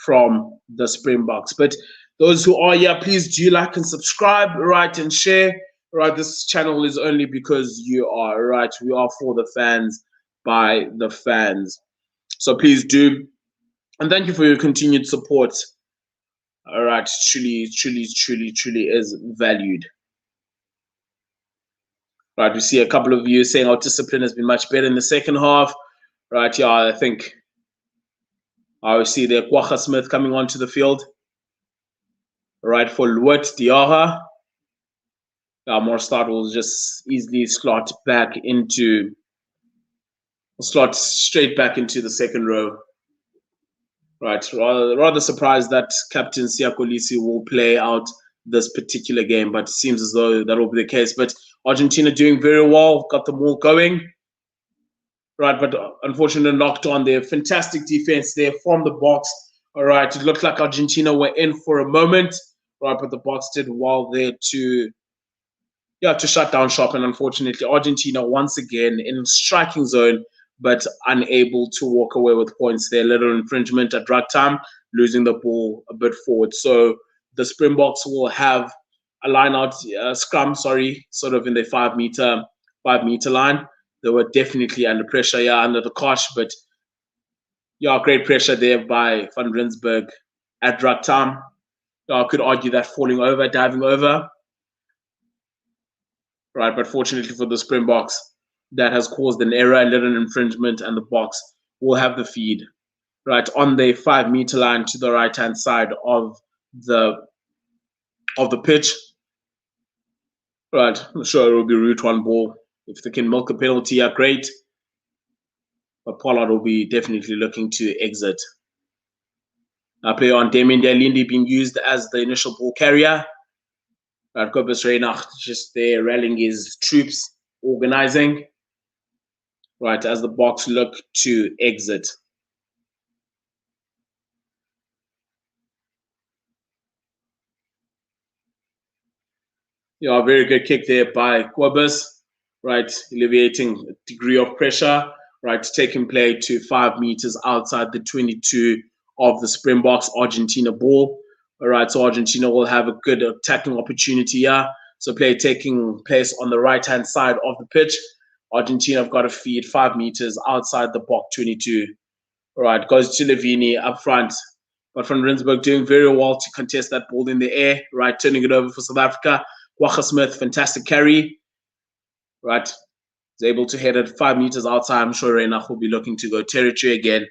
from the Springboks. But those who are here, please do like and subscribe, right, and share. Right, this channel is only because you are, right? We are for the fans, by the fans. So please do. And thank you for your continued support. All right, truly is valued. Right, we see a couple of you saying our discipline has been much better in the second half. Right, yeah, I think I see there Kwacha Smith coming onto the field. Right, for Luet Diarra. Morstad will just easily slot straight back into the second row. Right, rather surprised that Captain Siakolisi will play out this particular game, but it seems as though that will be the case. But Argentina doing very well, got them all going. Right, but unfortunately knocked on there. Fantastic defense there from the box. All right, it looked like Argentina were in for a moment. Right, but the box did well there to shut down shop. And unfortunately, Argentina once again in striking zone, but unable to walk away with points there. Little infringement at drag time, losing the ball a bit forward. So the Springboks will have a line out scrum, sort of in the 5 meter line. They were definitely under pressure, under the cosh, but great pressure there by Van Rensburg at drag time. I could argue that falling over, diving over. Right, but fortunately for the Springboks, that has caused an error, a little infringement, and the box will have the feed right on the 5 meter line to the right hand side of the pitch. Right, I'm sure it will be route one ball. If they can milk a penalty, great. But Pollard will be definitely looking to exit. Now player on Damien Dalindi being used as the initial ball carrier. Right, Kobus Reinach just there rallying his troops, organizing. Right, as the box look to exit. Very good kick there by Kobus. Right, alleviating a degree of pressure. Right, taking play to 5 meters outside the 22 of the Springboks Argentina ball. All right, so Argentina will have a good attacking opportunity here. So play taking place on the right-hand side of the pitch. Argentina have got a feed 5 meters outside the box 22. All right, goes to Levini up front. But Van Rensburg doing very well to contest that ball in the air. Right, turning it over for South Africa. Kwacha Smith, fantastic carry. Right, is able to head it 5 meters outside. I'm sure Reinach will be looking to go territory again.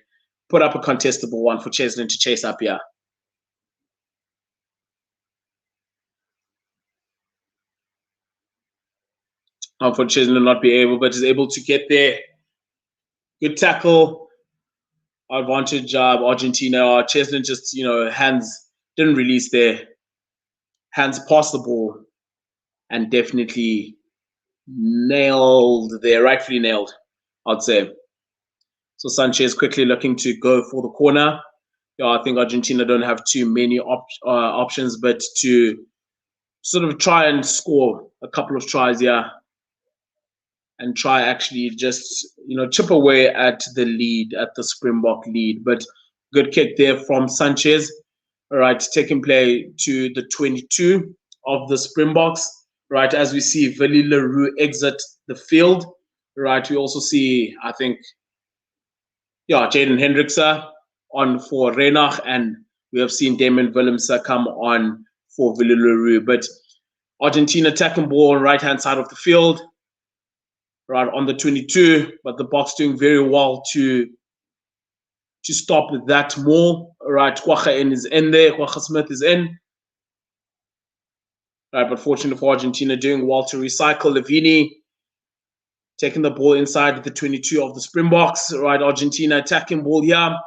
Put up a contestable one for Cheslin to chase up here. Unfortunately, not be able, but is able to get there. Good tackle. Advantage Argentina. Cheslin just, hands didn't release there. Hands past the ball and definitely nailed there, rightfully nailed, I'd say. So Sanchez quickly looking to go for the corner. yeah, I think Argentina don't have too many options, but to sort of try and score a couple of tries here and try actually just, chip away at the lead, at the Springbok lead. But good kick there from Sanchez. All right, taking play to the 22 of the Springboks. Right, as we see Willie Leroux exit the field. Right, we also see, I think, Jaden Hendrickse on for Reinach, and we have seen Damon Willemse come on for Willie Leroux. But Argentina attacking ball on right hand side of the field, right on the 22, but the Boks doing very well to stop that more. Right, Kwagga is in there, Kwagga Smith is in. Right, but fortunately for Argentina, doing well to recycle. Levini taking the ball inside the 22 of the Springboks. Right, Argentina attacking ball here.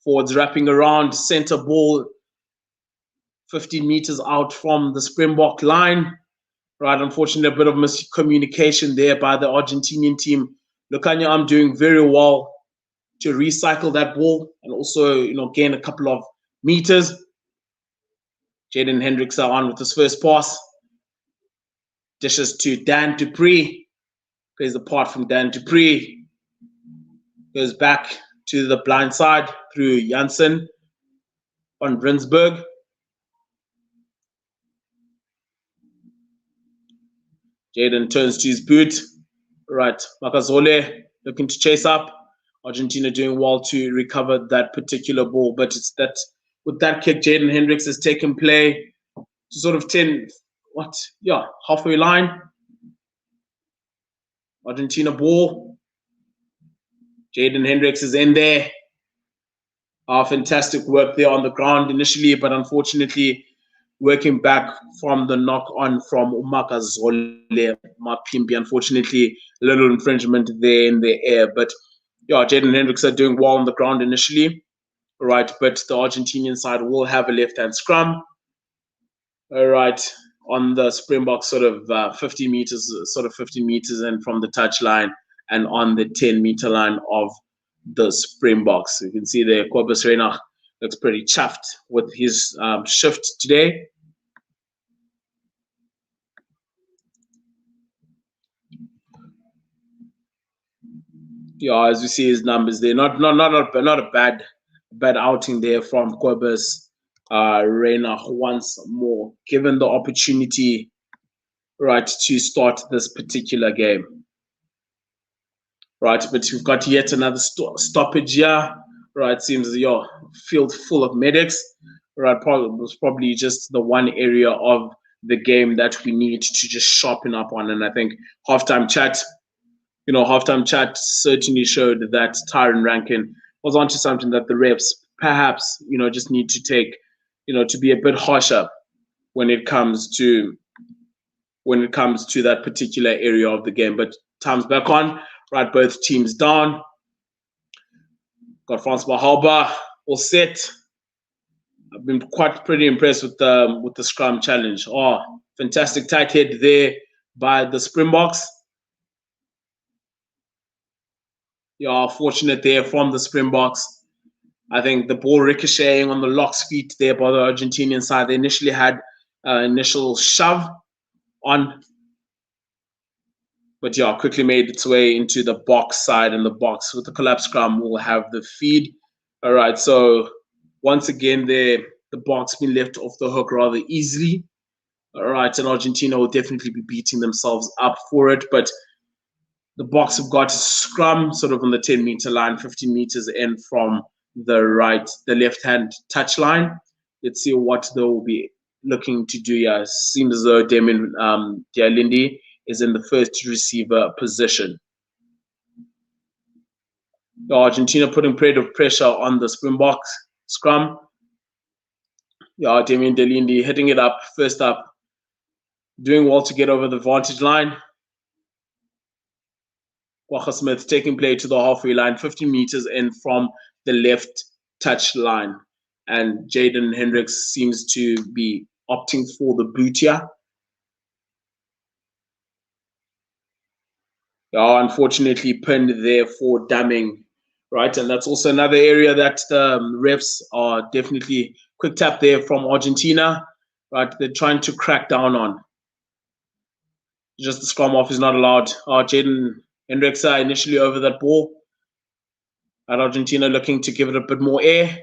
Forwards wrapping around, center ball 15 meters out from the Springbok line. Right, unfortunately, a bit of miscommunication there by the Argentinian team. Lukanya Am doing very well to recycle that ball and also, gain a couple of meters. Jaden Hendrickse on with his first pass. Dishes to Dan Dupree. Plays the part from Dan Dupree. Goes back to the blind side through Janssen on Brinsberg. Jaden turns to his boot. Right, Makazole looking to chase up. Argentina doing well to recover that particular ball, but it's that with that kick, Jaden Hendricks has taken play to sort of halfway line. Argentina ball. Jaden Hendricks is in there. Fantastic work there on the ground initially, but unfortunately, working back from the knock-on from Umakazole Mapimpi. Unfortunately, a little infringement there in the air, but Jaden Hendricks are doing well on the ground initially. Right, but the Argentinian side will have a left-hand scrum. All right, on the Springbok sort of 50 meters in from the touchline and on the 10-meter line of the Springboks. You can see there, Kobus Reinach looks pretty chuffed with his shift today. As we see his numbers there, not a bad outing there from Kobus Reinach once more, given the opportunity, right, to start this particular game. Right, but we've got yet another stoppage here. Right, seems field full of medics. Right, probably just the one area of the game that we need to just sharpen up on. And I think halftime chat certainly showed that Tyron Ranken was onto something that the refs perhaps, just need to take, to be a bit harsher when it comes to that particular area of the game. But time's back on. Right, both teams down. Got Francois Halba all set. I've been pretty impressed with the scrum challenge. Fantastic tight head there by the Springboks. Fortunate there from the Springboks. I think the ball ricocheting on the lock's feet there by the Argentinian side. They initially had initial shove on, but quickly made its way into the box side, and the box with the collapse scrum will have the feed. All right, so once again there, the Boks been left off the hook rather easily. All right, and Argentina will definitely be beating themselves up for it, but the Boks have got scrum sort of on the 10-meter line, 15 meters in from the left-hand touch line. Let's see what they will be looking to do here. Seems as though Damien Dialindi is in the first receiver position. Argentina putting pressure on the Springboks scrum. Damien Dialindi hitting it up, first up, doing well to get over the vantage line. Kwagga Smith taking play to the halfway line, 15 meters in from the left touch line. And Jaden Hendricks seems to be opting for the boot here. Unfortunately pinned there for damming right? And that's also another area that the refs are definitely quick tap there from Argentina, right? They're trying to crack down on. Just the scrum off is not allowed. Jaden Hendricks initially over that ball. At Argentina looking to give it a bit more air,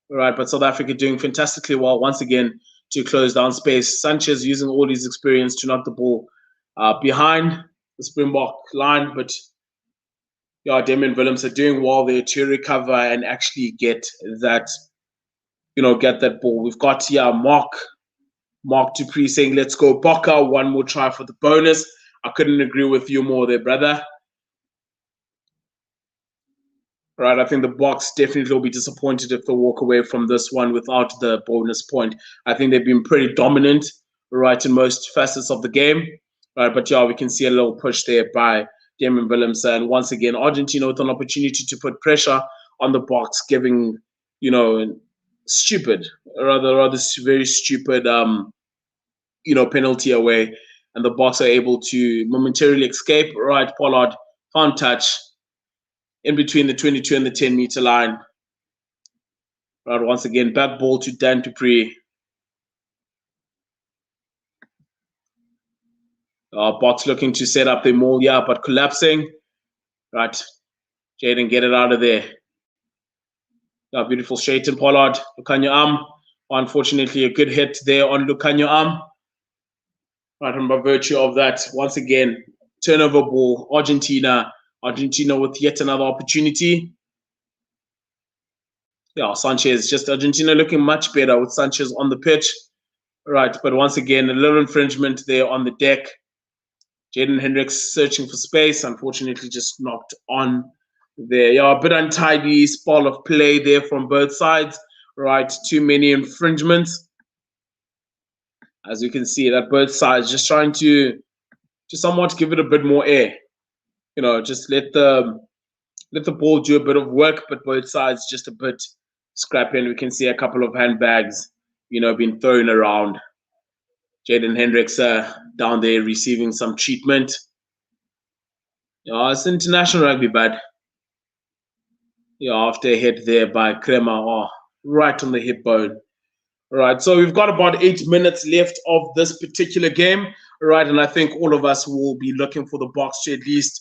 right? But South Africa doing fantastically well once again to close down space. Sanchez using all his experience to knock the ball behind the Springbok line, but yeah, Damian Willems are doing well there to recover and actually get that, get that ball. We've got Mark Dupree saying, "Let's go, Boca! One more try for the bonus." I couldn't agree with you more there, brother. Right, I think the Boks definitely will be disappointed if they walk away from this one without the bonus point. I think they've been pretty dominant, right, in most facets of the game. Right, but yeah, we can see a little push there by Damian Willems. And once again, Argentina with an opportunity to put pressure on the Boks, giving, rather very stupid, penalty away. And the Boks are able to momentarily escape. Right, Pollard can't touch. In between the 22 and the 10-meter line. Right, once again, back ball to Dan Dupree. Box looking to set up the maul, but collapsing. Right, Jaden, get it out of there. Beautiful straight in Pollard. Lucanio arm. Unfortunately, a good hit there on Lucanio arm. Right, and by virtue of that, once again, turnover ball, Argentina with yet another opportunity. Yeah, Sanchez, just Argentina looking much better with Sanchez on the pitch. Right, but once again, a little infringement there on the deck. Jaden Hendricks searching for space, unfortunately just knocked on there. Yeah, a bit untidy spell of play there from both sides. Right, too many infringements. As you can see, that both sides just trying to somewhat give it a bit more air. Just let the ball do a bit of work, but both sides just a bit scrappy. And we can see a couple of handbags, being thrown around. Jaden Hendricks down there receiving some treatment. Yeah, it's international rugby, bud. Yeah, after a hit there by Crema, right on the hip bone. All right, so we've got about 8 minutes left of this particular game. All right, and I think all of us will be looking for the Boks to at least,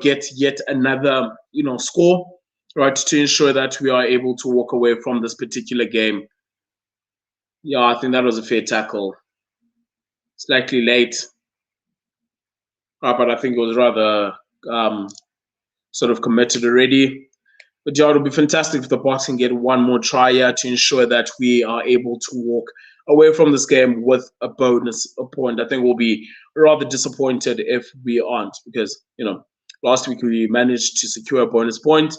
get yet another, score, right, to ensure that we are able to walk away from this particular game. Yeah, I think that was a fair tackle. Slightly late, but I think it was rather sort of committed already. But yeah, it'll be fantastic if the Boks can get one more try here to ensure that we are able to walk away from this game with a bonus point. I think we'll be rather disappointed if we aren't, because last week we managed to secure a bonus point,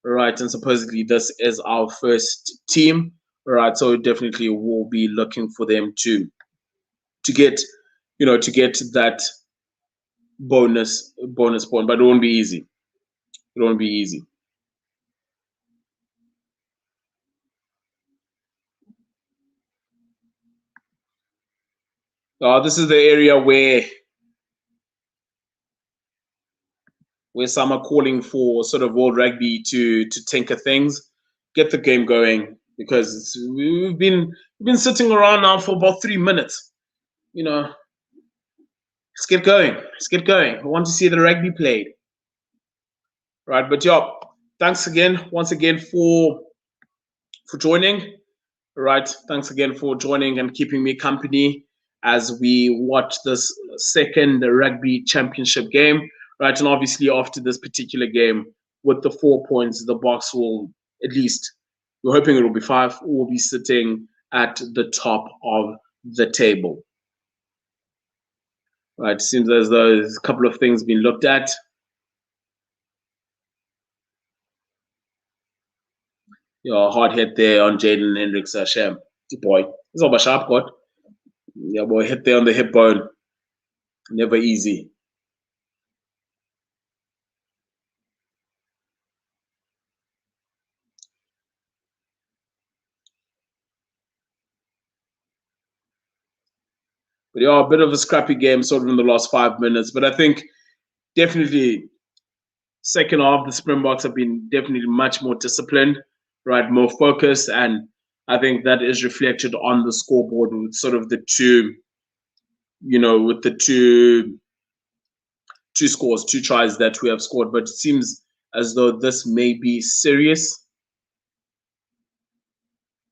right? And supposedly this is our first team, right? So definitely we'll be looking for them to get that bonus point, but it won't be easy. It won't be easy. This is the area where some are calling for sort of World Rugby to tinker things, get the game going, because we've been sitting around now for about 3 minutes. Let's get going. Let's get going. I want to see the rugby played. Right, but yeah, thanks again, once again, for joining. Right, thanks again for joining and keeping me company as we watch this second rugby championship game. Right, and obviously after this particular game, with the 4 points, the Boks will at least, we're hoping it will be 5, will be sitting at the top of the table. Right, seems as though there's a couple of things being looked at. Yeah, hard hit there on Jaden Hendricks, Shem. Boy, it's all a sharp cut. Yeah, boy, hit there on the hip bone. Never easy. But yeah, a bit of a scrappy game sort of in the last 5 minutes. But I think definitely second half, the Springboks have been definitely much more disciplined, right? More focused, and I think that is reflected on the scoreboard with sort of the two, with the two scores, 2 tries that we have scored. But it seems as though this may be serious.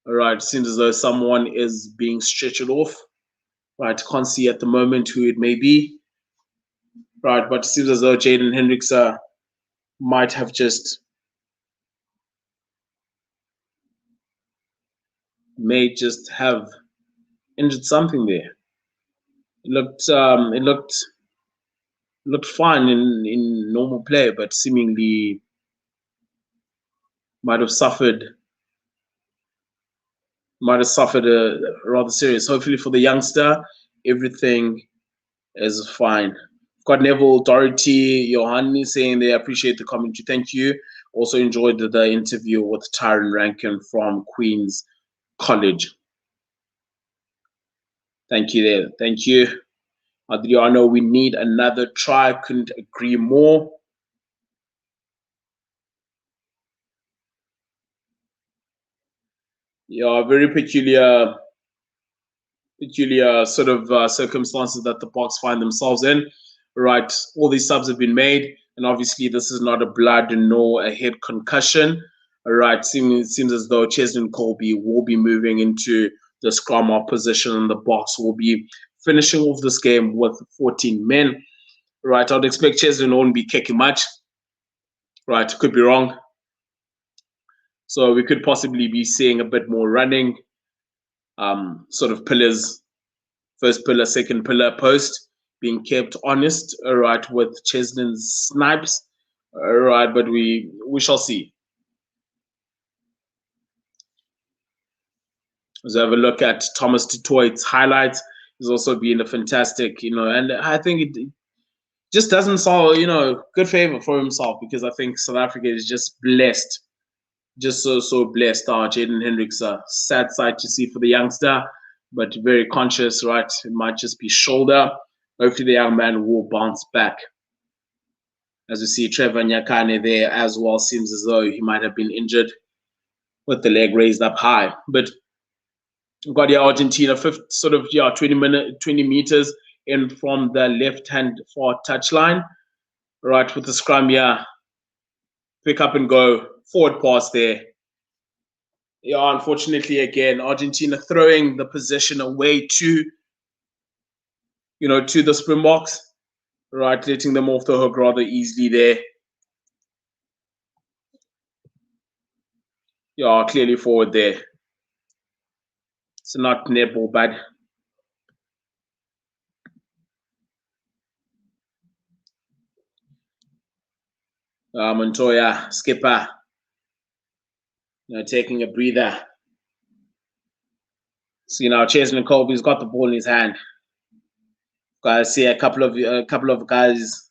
All right, it seems as though someone is being stretched off. Right, can't see at the moment who it may be. Right, but it seems as though Jaden Hendricks might have just have injured something there. It looked fine in normal play, but seemingly might have suffered a rather serious. Hopefully for the youngster, everything is fine. We've got Neville Doherty, Johanni saying they appreciate the commentary. Thank you. Also enjoyed the interview with Tyron Ranken from Queen's College. Thank you there. Thank you. Adriano, we need another try. Couldn't agree more. Yeah, very peculiar sort of circumstances that the Boks find themselves in. Right, all these subs have been made, and obviously this is not a blood nor a head concussion. All right, it seems as though Cheslin Colby will be moving into the scrum half position, and the Boks will be finishing off this game with 14 men. Right, I'd expect Cheslin won't be kicking much. Right, could be wrong. So we could possibly be seeing a bit more running, sort of pillars, first pillar, second pillar, post, being kept honest, all right, with Cheslin's snipes, all right, but we shall see. Let's have a look at Thomas Tutoit's highlights. He's also been a fantastic, and I think it just doesn't solve, good favor for himself, because I think South Africa is just blessed. Just so blessed. Jaden Hendricks, sad sight to see for the youngster, but very conscious, right? It might just be shoulder. Hopefully the young man will bounce back. As we see Trevor Nyakane there as well, seems as though he might have been injured with the leg raised up high. But we've got Argentina, 20 meters in from the left-hand far touchline. Right, with the scrum here. Pick up and go. Forward pass there. Yeah, unfortunately, again, Argentina throwing the position away to the Springboks. Right, letting them off the hook rather easily there. Yeah, clearly forward there. It's not netball bad. Montoya, skipper. Taking a breather. See now, Cheslin Colby's got the ball in his hand. I see a couple of guys.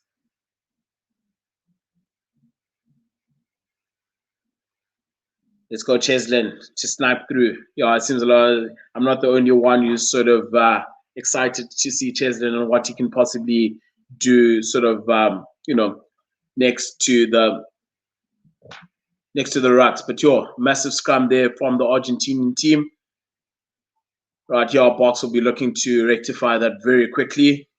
Let's go, Cheslin, to snipe through. Yeah, it seems a lot. I'm not the only one who's sort of excited to see Cheslin and what he can possibly do. Sort of, next to the rucks. But massive scrum there from the Argentinian team. Right, Boks will be looking to rectify that very quickly.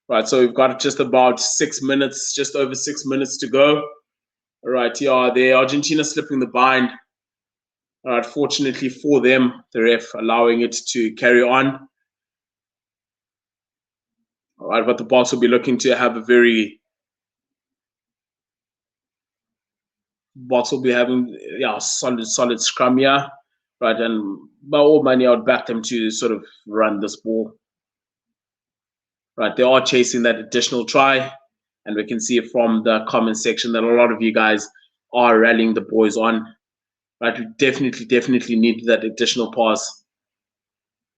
Right, so we've got just about 6 minutes, just over 6 minutes to go. All right, the Argentina slipping the bind. All right, fortunately for them, the ref allowing it to carry on. All right, but the Boks will be looking to have a very Boks will be having solid scrum here, right? And by all money, I would back them to sort of run this ball. Right, they are chasing that additional try, and we can see from the comment section that a lot of you guys are rallying the boys on. Right, we definitely need that additional pass.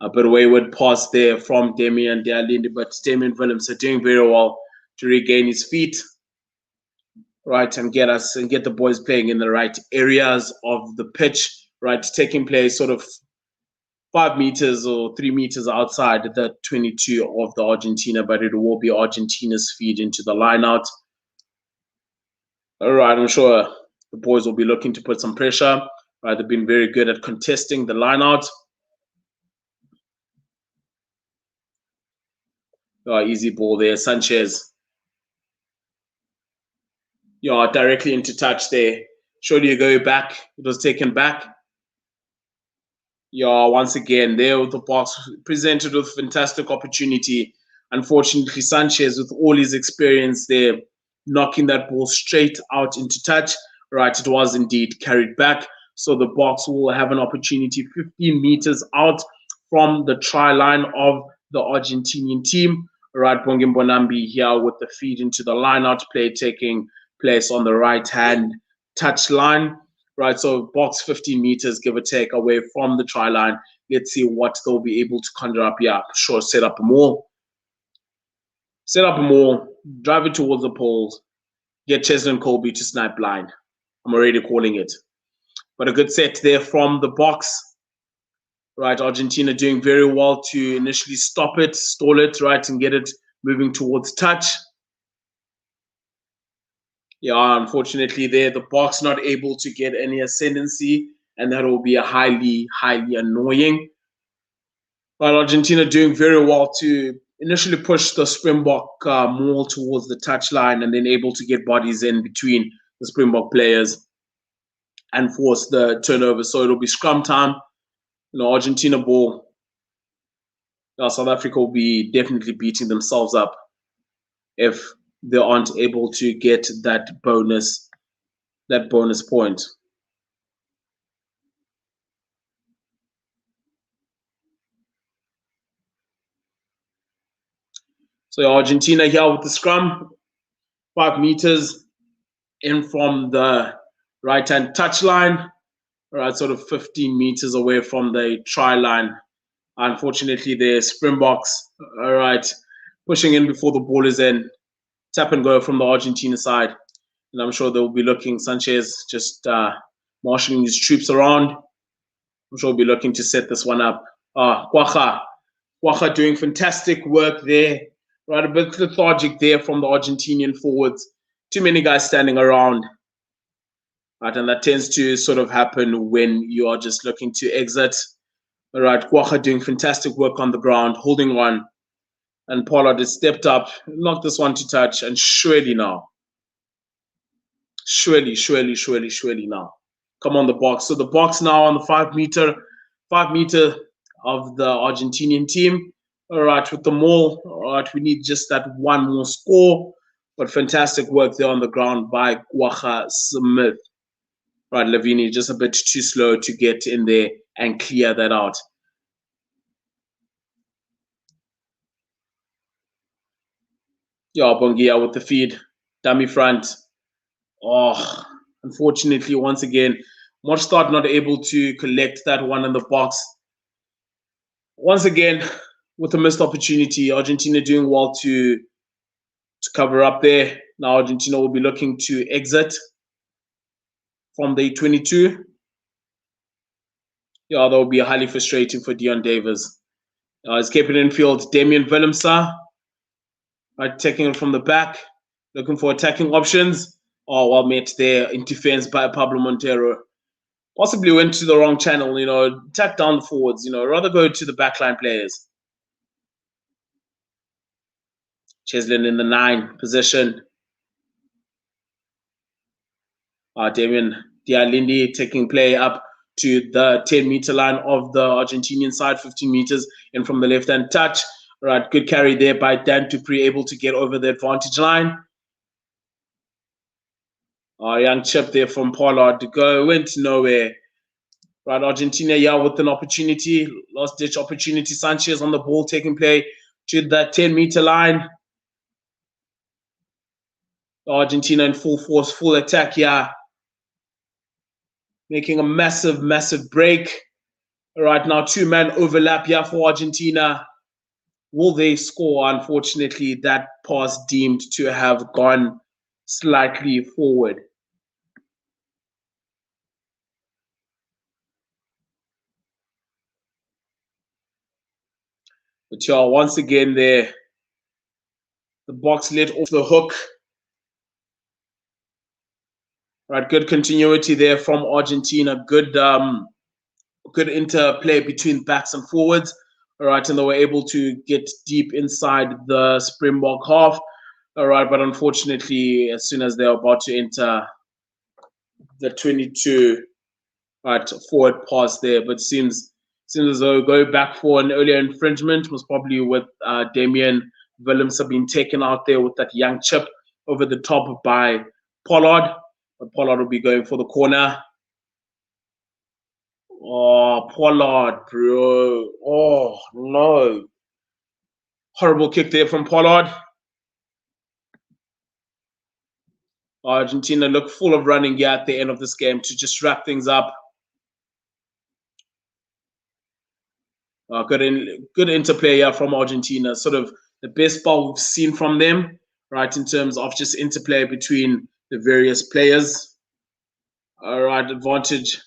A bit wayward pass there from Damian Dealinde, but Damian Willems are doing very well to regain his feet. Right, and get the boys playing in the right areas of the pitch, right, taking play sort of 5 meters or 3 meters outside the 22 of the Argentina, but it will be Argentina's feed into the line out. All right, I'm sure the boys will be looking to put some pressure. Right, they've been very good at contesting the line out. Easy ball there, Sanchez. Directly into touch there. Surely you go back. It was taken back. Once again, there with the box, presented with fantastic opportunity. Unfortunately, Sanchez, with all his experience there, knocking that ball straight out into touch. Right, it was indeed carried back. So the box will have an opportunity 15 meters out from the try line of the Argentinian team. Right, Bongim Bonambi here with the feed into the line out play taking place on the right-hand touch line. Right, so box 15 meters, give or take, away from the try line. Let's see what they'll be able to conjure up here. Sure, set up a maul. Set up a maul, drive it towards the poles, get Cheslin Colby to snipe line. I'm already calling it. But a good set there from the box. Right, Argentina doing very well to initially stop it, stall it, right, and get it moving towards touch. Unfortunately there, the box not able to get any ascendancy, and that will be a highly, highly annoying. But Argentina doing very well to initially push the Springbok more towards the touchline and then able to get bodies in between the Springbok players and force the turnover. So it'll be scrum time. Argentina ball. South Africa will be definitely beating themselves up if they aren't able to get that bonus point. So Argentina here with the scrum, 5 meters in from the right-hand touch line, right, sort of 15 meters away from the try line. Unfortunately, the Springboks, all right, pushing in before the ball is in. Tap and go from the Argentina side. And I'm sure they'll be looking, Sanchez just marshalling his troops around. I'm sure we'll be looking to set this one up. Kwacha doing fantastic work there. Right, a bit lethargic there from the Argentinian forwards. Too many guys standing around. Right, and that tends to sort of happen when you are just looking to exit. All right, Kwacha doing fantastic work on the ground, holding one. And Pollard has stepped up, knocked this one to touch, and surely now. Surely now. Come on the box. So the box now on the 5 meter of the Argentinian team. All right, with the maul. All right, we need just that one more score. But fantastic work there on the ground by Kwacha Smith. Right, Lavini just a bit too slow to get in there and clear that out. Bongia with the feed. Dummy front. Unfortunately, once again, Mostard not able to collect that one in the box. Once again, with a missed opportunity, Argentina doing well to cover up there. Now Argentina will be looking to exit from the 22. That will be highly frustrating for Dion Davis. He's keeping in field Damian Willemsa. Right, taking it from the back, looking for attacking options. Well met there, interference by Pablo Montero. Possibly went to the wrong channel, attack down the forwards, rather go to the backline players. Cheslin in the 9 position. Damian Dialindi taking play up to the 10-meter line of the Argentinian side, 15 meters in from the left-hand touch. Right, good carry there by Dan Dupree, able to get over the advantage line. Young chip there from Pollard to go, went nowhere. Right, Argentina with an opportunity, last-ditch opportunity. Sanchez on the ball, taking play to the 10-meter line. Argentina in full force, full attack here. Making a massive, massive break. All right, now 2-man overlap here for Argentina. Will they score? Unfortunately, that pass deemed to have gone slightly forward. But yeah, once again there, the Boks let off the hook. Right, good continuity there from Argentina. Good interplay between backs and forwards. All right, and they were able to get deep inside the Springbok half. All right, but unfortunately, as soon as they're about to enter the 22, right, forward pass there, but seems as though go back for an earlier infringement was probably with Damian Willems being taken out there with that young chip over the top by Pollard. But Pollard will be going for the corner. Oh, Pollard, bro. Oh, no. Horrible kick there from Pollard. Argentina look full of running here at the end of this game to just wrap things up. Good interplay here from Argentina. Sort of the best ball we've seen from them, right, in terms of just interplay between the various players. All right, advantage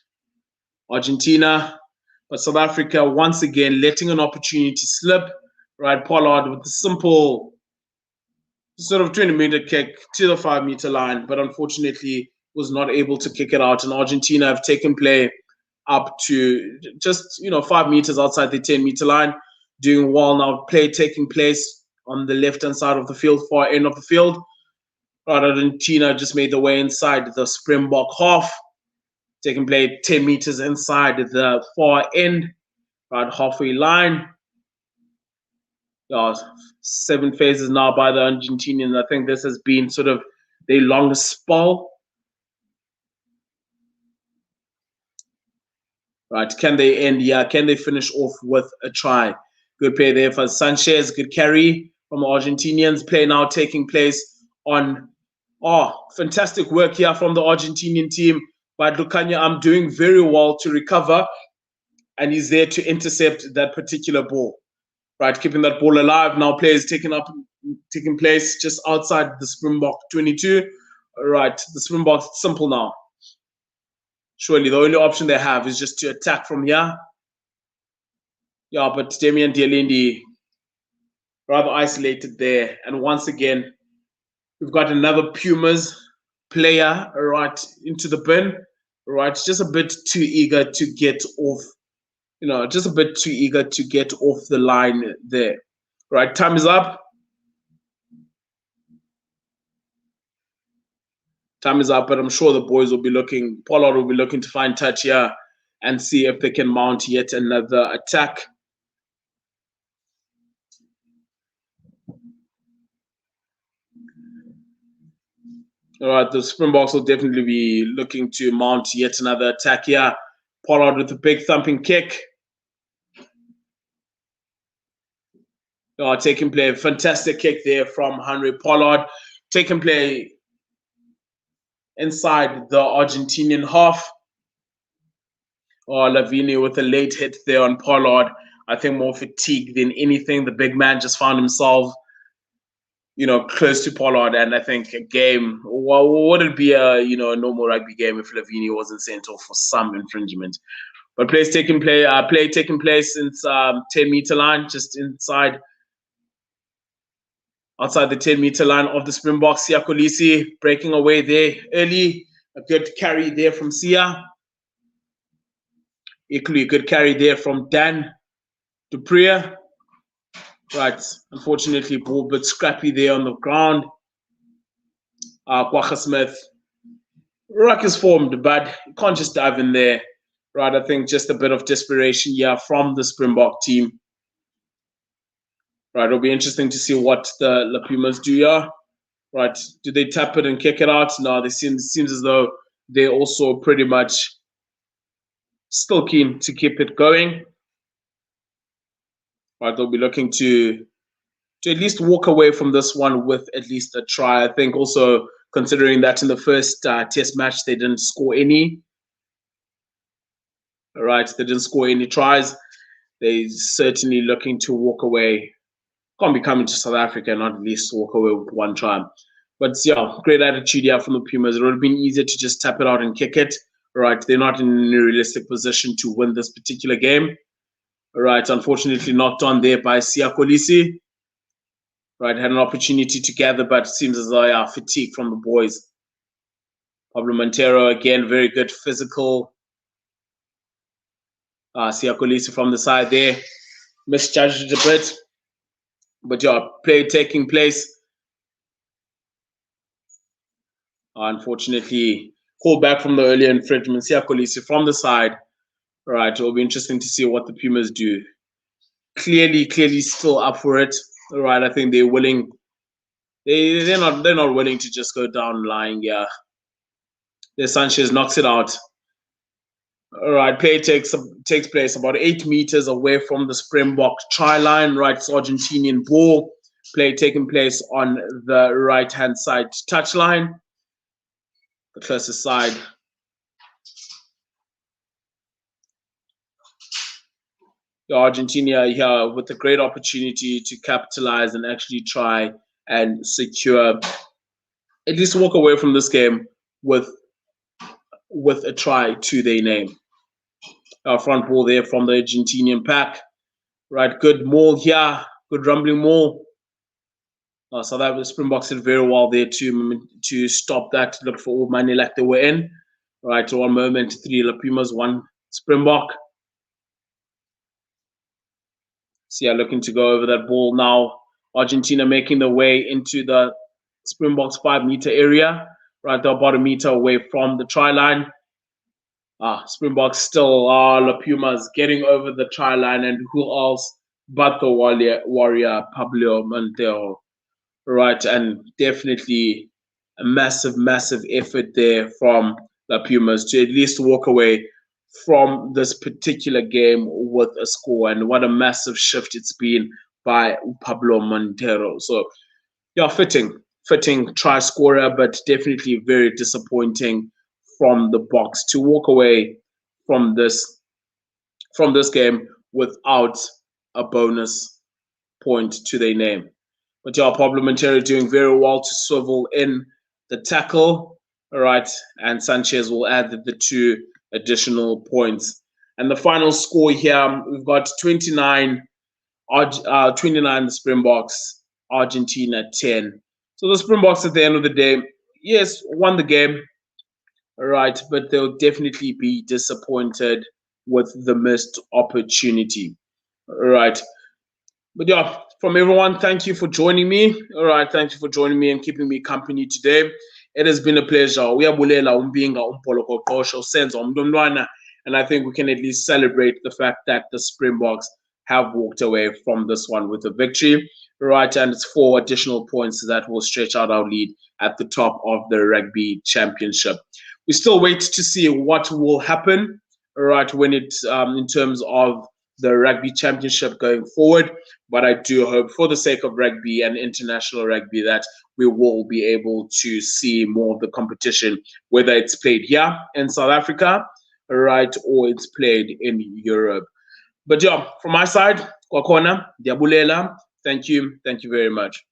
Argentina. But South Africa, once again, letting an opportunity slip. Right, Pollard with the simple sort of 20-meter kick to the 5-meter line, but unfortunately was not able to kick it out. And Argentina have taken play up to just 5 meters outside the 10-meter line, doing well now. Play taking place on the left-hand side of the field, far end of the field. Right, Argentina just made the way inside the Springbok half, taking play 10 meters inside the far end, right halfway line. 7 phases now by the Argentinians. I think this has been sort of their longest spell. Right, can they end? Yeah, can they finish off with a try? Good play there for Sanchez. Good carry from the Argentinians. Play now taking place on. Fantastic work here from the Argentinian team. But Lukanya doing very well to recover, and he's there to intercept that particular ball. Right, keeping that ball alive. Now players taking place just outside the Springbok 22. Right, the Springboks, simple now. Surely the only option they have is just to attack from here. Yeah, but Damian Dialindi rather isolated there. And once again, we've got another Pumas player right into the bin. Right, just a bit too eager to get off. Just a bit too eager to get off the line there. Right, time is up. Time is up, but I'm sure the boys will be looking, Pollard will be looking to find touch here and see if they can mount yet another attack. All right, the Springboks will definitely be looking to mount yet another attack here. Pollard with a big thumping kick. Taking play, fantastic kick there from Henry Pollard. Taking play inside the Argentinian half. Lavini with a late hit there on Pollard. I think more fatigue than anything. The big man just found himself, close to Pollard. And I think a game, would it be a normal rugby game if Lavini wasn't sent off for some infringement? But play taking place since 10-meter line, just outside the 10-meter line of the Springboks. Siya Kolisi breaking away there early. A good carry there from Sia. Equally a good carry there from Dan Dupree. Right, unfortunately, ball a bit scrappy there on the ground. Kwagga Smith. Ruck is formed, but you can't just dive in there. Right, I think just a bit of desperation here from the Springbok team. Right, it'll be interesting to see what the Pumas do here. Right, do they tap it and kick it out? No, it seems as though they're also pretty much still keen to keep it going. Right, they'll be looking to at least walk away from this one with at least a try. I think also considering that in the first test match they didn't score any. All right, they didn't score any tries. They're certainly looking to walk away. Can't be coming to South Africa and not at least walk away with one try. But yeah, great attitude here from the Pumas. It would have been easier to just tap it out and kick it. Right, they're not in a realistic position to win this particular game. Right, unfortunately knocked on there by Siyakolisi. Right, had an opportunity to gather, but it seems as though they are fatigued from the boys. Pablo Montero, again, very good physical. Siyakolisi from the side there. Misjudged it a bit. But yeah, play taking place. Unfortunately, called back from the earlier infringement. Siyakolisi from the side. Right, it will be interesting to see what the Pumas do. Clearly still up for it. All right, I think they're willing. They're not willing to just go down lying. Yeah, the Sanchez knocks it out. All right, play takes place about 8 meters away from the Springbok try line. Right, it's Argentinian ball. Play taking place on the right-hand side touchline, the closest side. Argentina here with a great opportunity to capitalize and actually try and secure, at least walk away from this game with a try to their name. Our front ball there from the Argentinian pack. Right, good maul here, good rumbling maul. So that was Springboks did very well there to stop that, look for all money like they were in. Right, 1 moment, 3 La Pumas, 1 Springbok. So yeah, looking to go over that ball now. Argentina making their way into the Springboks 5-meter area. Right, they're about a meter away from the try line. Springboks still are La Pumas getting over the try line, and who else but the warrior Pablo Montero. Right, and definitely a massive effort there from the Pumas to at least walk away from this particular game with a score, and what a massive shift it's been by Pablo Montero. So yeah, fitting try scorer, but definitely very disappointing from the box to walk away from this game without a bonus point to their name. But yeah, Pablo Montero doing very well to swivel in the tackle. All right, and Sanchez will add the 2 additional points. And the final score here, we've got 29 the Springboks, Argentina 10. So the Springboks at the end of the day, yes, won the game, all right, but they'll definitely be disappointed with the missed opportunity. All right. But yeah, from everyone, thank you for joining me. All right, thank you for joining me and keeping me company today. It has been a pleasure. Uyabulela umbinga umpoloko qosho senza umntwana, and I think we can at least celebrate the fact that the Springboks have walked away from this one with a victory. Right, and it's 4 additional points that will stretch out our lead at the top of the Rugby Championship. We still wait to see what will happen, right, when it's in terms of the Rugby Championship going forward. But I do hope, for the sake of rugby and international rugby, that we will be able to see more of the competition, whether it's played here in South Africa, right, or it's played in Europe. But yeah, from my side, Kwakona, Diabulela, thank you very much.